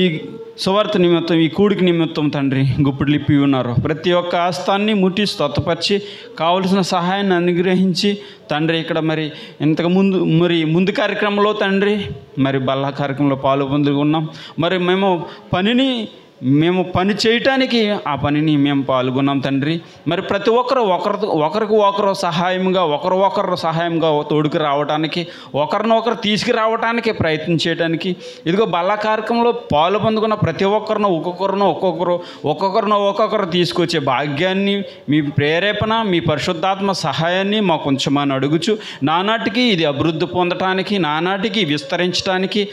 [SPEAKER 6] సువార్త నిమిత్తం, ఈ కూడికి నిమిత్తం తండ్రి గుప్పిడి లిప్పి ఉన్నారు. ప్రతి ఒక్క ఆస్తాన్ని ముట్టి స్తోత్రపరిచి కావలసిన సహాయాన్ని అనుగ్రహించి తండ్రి, ఇక్కడ మరి ఇంతకు ముందు కార్యక్రమంలో తండ్రి మరి బల్లా కార్యక్రమంలో పాలు పొందుకున్నాం. మరి మేము పని చేయటానికి ఆ పనిని మేము పాల్గొన్నాం తండ్రి. మరి ప్రతి ఒక్కరు ఒకరికి ఒకరు సహాయంగా తోడుకు రావడానికి, ఒకరినొకరు తీసుకురావడానికి ప్రయత్నం చేయడానికి, ఇదిగో బల్ల కార్యక్రమంలో పాలు పొందుకున్న ప్రతి ఒక్కొక్కరు తీసుకొచ్చే భాగ్యాన్ని, మీ ప్రేరేపణ, మీ పరిశుద్ధాత్మ సహాయాన్ని మాకు ఉంచమని అడుగుచు, నానాటికి ఇది అభివృద్ధి పొందటానికి, నానాటికి విస్తరించడానికి,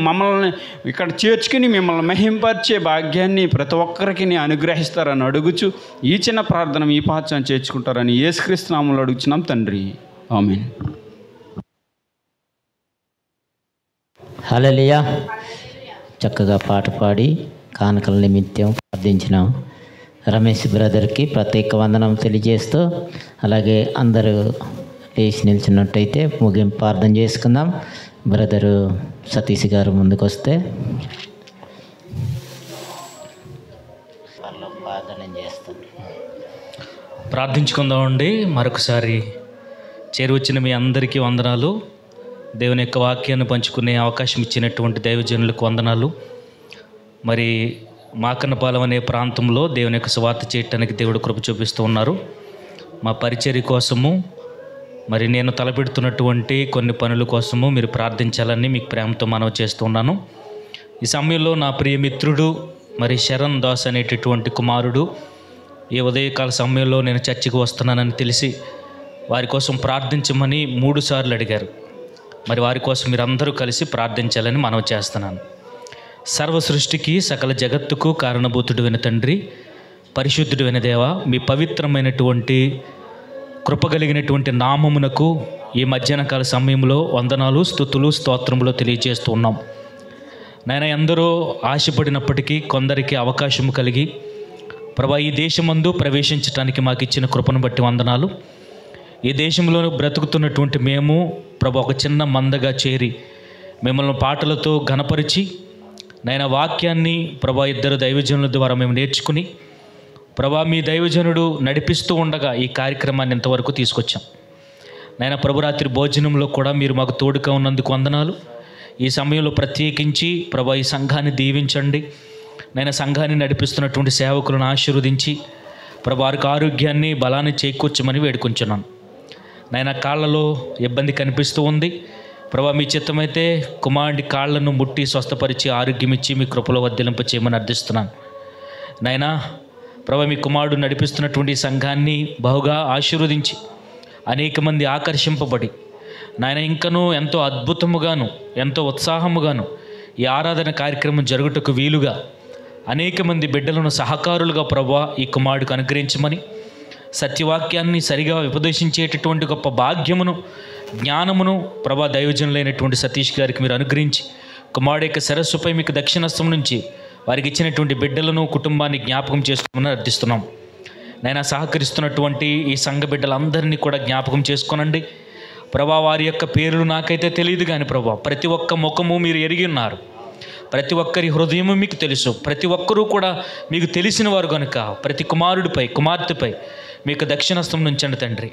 [SPEAKER 6] మమ్మల్ని ఇక్కడ చేర్చుకుని మిమ్మల్ని మహింపరిచే భాగ్యాన్ని ప్రతి ఒక్కరికి అనుగ్రహిస్తారని అడుగుచు ఈ చిన్న ప్రార్థన ఈ పాత్రను చేర్చుకుంటారని యేసుక్రీస్తు నామములో అడుగుచున్నాం తండ్రి. ఆమేన్.
[SPEAKER 1] హల్లెలూయా. చక్కగా పాట పాడి కానుకల నిమిత్తం ప్రార్థించిన రమేష్ బ్రదర్కి ప్రత్యేక వందనం తెలియజేస్తూ, అలాగే అందరూ లేచి నిల్చున్నట్టయితే ముగింపు ప్రార్థన చేసుకుందాం. బ్రదరు సతీష్ గారు ముందుకు వస్తే ప్రార్థన చేస్తాం.
[SPEAKER 7] ప్రార్థించుకుందామండి. మరొకసారి చేరువచ్చిన మీ అందరికీ వందనాలు. దేవుని యొక్క వాక్యాన్ని పంచుకునే అవకాశం ఇచ్చినటువంటి దైవజనులకు వందనాలు. మరి మాకన్నపాలెం అనే ప్రాంతంలో దేవుని యొక్క సువార్త చేయటానికి దేవుడు కృప చూపిస్తూ ఉన్నారు. మా పరిచర్య కోసము, మరి నేను తలపెడుతున్నటువంటి కొన్ని పనుల కోసము మీరు ప్రార్థించాలని మీకు ప్రేమతో మనవి చేస్తున్నాను. ఈ సమయంలో నా ప్రియ మిత్రుడు మరి శరణ్ దాస్ అనేటటువంటి కుమారుడు ఈ ఉదయకాల సమయంలో నేను చర్చికి వస్తున్నానని తెలిసి వారి కోసం ప్రార్థించమని 3 సార్లు అడిగారు. మరి వారి కోసం మీరు అందరూ కలిసి ప్రార్థించాలని మనవి చేస్తున్నాను. సర్వ సృష్టికి సకల జగత్తుకు కారణభూతుడైన తండ్రి, పరిశుద్ధుడైన దేవ, మీ పవిత్రమైనటువంటి కృపగలిగినటువంటి నామమునకు ఈ మధ్యాహ్న కాల సమయంలో వందనాలు, స్తుతులు, స్తోత్రములు తెలియజేస్తూ ఉన్నాం. నాయన, ఎందరో ఆశపడినప్పటికీ కొందరికి అవకాశం కలిగి ప్రభా ఈ దేశమందు ప్రవేశించడానికి మాకు ఇచ్చిన కృపను బట్టి వందనాలు. ఈ దేశంలో బ్రతుకుతున్నటువంటి మేము ప్రభా ఒక చిన్న మందగా చేరి మిమ్మల్ని పాటలతో ఘనపరిచి నాయన వాక్యాన్ని ప్రభా 2 దైవజనుల ద్వారా మేము నేర్చుకుని ప్రభా మీ దైవజనుడు నడిపిస్తూ ఉండగా ఈ కార్యక్రమాన్ని ఇంతవరకు తీసుకొచ్చాం. నాయన ప్రభురాత్రి భోజనంలో కూడా మీరు మాకు తోడుగా ఉన్నందుకు వందనాలు. ఈ సమయంలో ప్రత్యేకించి ప్రభా ఈ సంఘాన్ని దీవించండి. నేను సంఘాన్ని నడిపిస్తున్నటువంటి సేవకులను ఆశీర్వదించి ప్రభా వారికి ఆరోగ్యాన్ని, బలాన్ని చేకూర్చమని వేడుకుంటున్నాను. నాయన కాళ్ళలో ఇబ్బంది కనిపిస్తూ ఉంది ప్రభా, మీ చిత్తమైతే కుమారుడి కాళ్లను ముట్టి స్వస్థపరిచి ఆరోగ్యం ఇచ్చి మీ కృపలో వర్ధిలింప చేయమని అర్థిస్తున్నాను. నాయన ప్రభా, మీ కుమారుడు నడిపిస్తున్నటువంటి సంఘాన్ని బహుగా ఆశీర్వదించి అనేక మంది ఆకర్షింపబడి నాయన ఇంకనూ ఎంతో అద్భుతముగాను ఎంతో ఉత్సాహముగాను ఈ ఆరాధన కార్యక్రమం జరుగుటకు వీలుగా అనేక మంది బిడ్డలను సహకారులుగా ప్రభా ఈ కుమారుడికి అనుగ్రహించమని, సత్యవాక్యాన్ని సరిగా ఉపదేశించేటటువంటి గొప్ప భాగ్యమును, జ్ఞానమును ప్రభా దైవజనులైనటువంటి సతీష్ గారికి మీరు అనుగ్రహించి కుమారుడు యొక్క శిరస్సుపై మీకు దక్షిణస్తం నుంచి వారికి ఇచ్చినటువంటి బిడ్డలను, కుటుంబాన్ని జ్ఞాపకం చేసుకోమని అర్థిస్తున్నాం. నేను సహకరిస్తున్నటువంటి ఈ సంఘ బిడ్డలందరినీ కూడా జ్ఞాపకం చేసుకోనండి ప్రభా. వారి యొక్క పేర్లు నాకైతే తెలియదు కానీ ప్రభా ప్రతి ఒక్క ముఖము మీరు ఎరిగి ఉన్నారు. ప్రతి ఒక్కరి హృదయము మీకు తెలుసు. ప్రతి ఒక్కరూ కూడా మీకు తెలిసిన వారు కనుక ప్రతి కుమారుడిపై, కుమార్తెపై మీకు దక్షిణస్తం నుంచండి తండ్రి.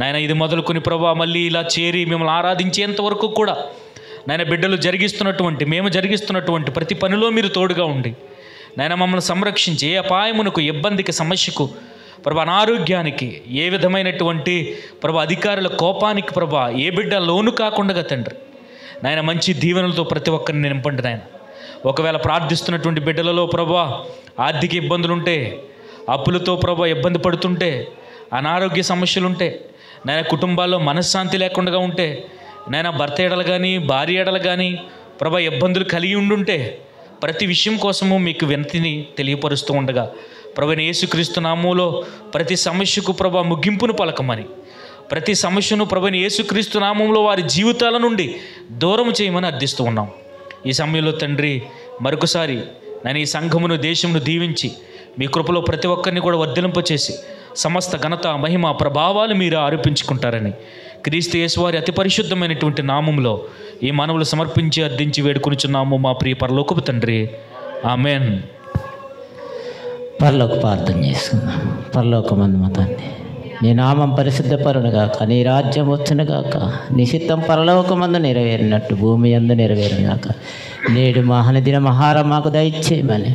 [SPEAKER 7] నాయన ఇది మొదలుకొని ప్రభా మళ్ళీ ఇలా చేరి మిమ్మల్ని ఆరాధించేంతవరకు కూడా నాయన బిడ్డలు మేము జరిగిస్తున్నటువంటి ప్రతి పనిలో మీరు తోడుగా ఉండి నాయన మమ్మల్ని సంరక్షించి ఏ అపాయమునకు, ఇబ్బందికి, సమస్యకు ప్రభా, అనారోగ్యానికి, ఏ విధమైనటువంటి ప్రభా అధికారుల కోపానికి ప్రభా ఏ బిడ్డ లోను కాకుండా తండ్రి నాయన మంచి దీవెనలతో ప్రతి ఒక్కరిని నింపండి నాయన. ఒకవేళ ప్రార్థిస్తున్నటువంటి బిడ్డలలో ప్రభా ఆర్థిక ఇబ్బందులుంటే, అప్పులతో ప్రభా ఇబ్బంది పడుతుంటే, అనారోగ్య సమస్యలుంటే, నాయన కుటుంబాల్లో మనశ్శాంతి లేకుండా ఉంటే, నాయన భర్త ఎడలు కానీ భార్య ఎడలు కానీ ప్రభా ఇబ్బందులు కలిగి ఉండుంటే ప్రతి విషయం కోసము మీకు వినతిని తెలియపరుస్తూ ఉండగా ప్రభువైన యేసుక్రీస్తు నామములో ప్రతి సమస్యకు ప్రభా ముగింపును పలకమని, ప్రతి సమస్యను ప్రభువైన యేసుక్రీస్తు నామములో వారి జీవితాల నుండి దూరం చేయమని అర్థిస్తూ ఉన్నాం. ఈ సమయంలో తండ్రి మరొకసారి నేను ఈ సంఘమును, దేశమును దీవించి మీ కృపలో ప్రతి ఒక్కరిని కూడా వర్ధిలింపచేసి సమస్త ఘనత, మహిమ, ప్రభావాలు మీరు ఆరోపించుకుంటారని క్రీస్తు యేసు వారి అతి పరిశుద్ధమైనటువంటి నామములో ఈ మనవులు సమర్పించి అర్థించి వేడుకొనిచున్నాము మా ప్రియ పరలోకపు తండ్రి. ఆమెన్.
[SPEAKER 1] పరలోక ప్రార్థన చేసుకుందాం. పరలోకమందు మా తండ్రి, నీ నామం పరిశుద్ధపరునుగాక, నీ రాజ్యం వచ్చునుగాక, నీ చిత్తం పరలోకమందు నెరవేరినట్టు భూమి యందు నెరవేరునుగాక. నేడు మా అనుదిన ఆహారం మాకు దయచేయమని,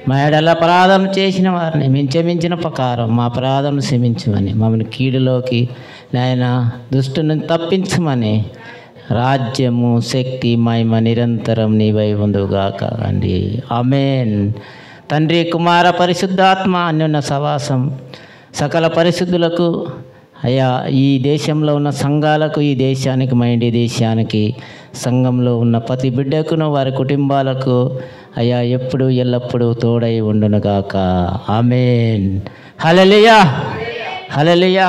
[SPEAKER 1] మా ఎడల అపరాధం చేసిన వారిని మించిన ప్రకారం మా అపరాధం క్షమించమని, మమ్మల్ని కీడులోకి నాయన దుష్టుని తప్పించమని, రాజ్యము, శక్తి, మహిమ నిరంతరం నీవై ఉందుగాక అండి. ఆమేన్. తండ్రి, కుమార, పరిశుద్ధాత్మ అన్యోన్య సహవాసం సకల పరిశుద్ధులకు అయ్యా, ఈ దేశంలో ఉన్న సంఘాలకు, ఈ దేశానికి, మా ఇండి దేశానికి, సంఘంలో ఉన్న ప్రతి బిడ్డకును వారి కుటుంబాలకు అయ్యా ఎప్పుడు ఎల్లప్పుడూ తోడై ఉండునుగాక. ఆమేన్. హల్లెలూయా, హల్లెలూయా.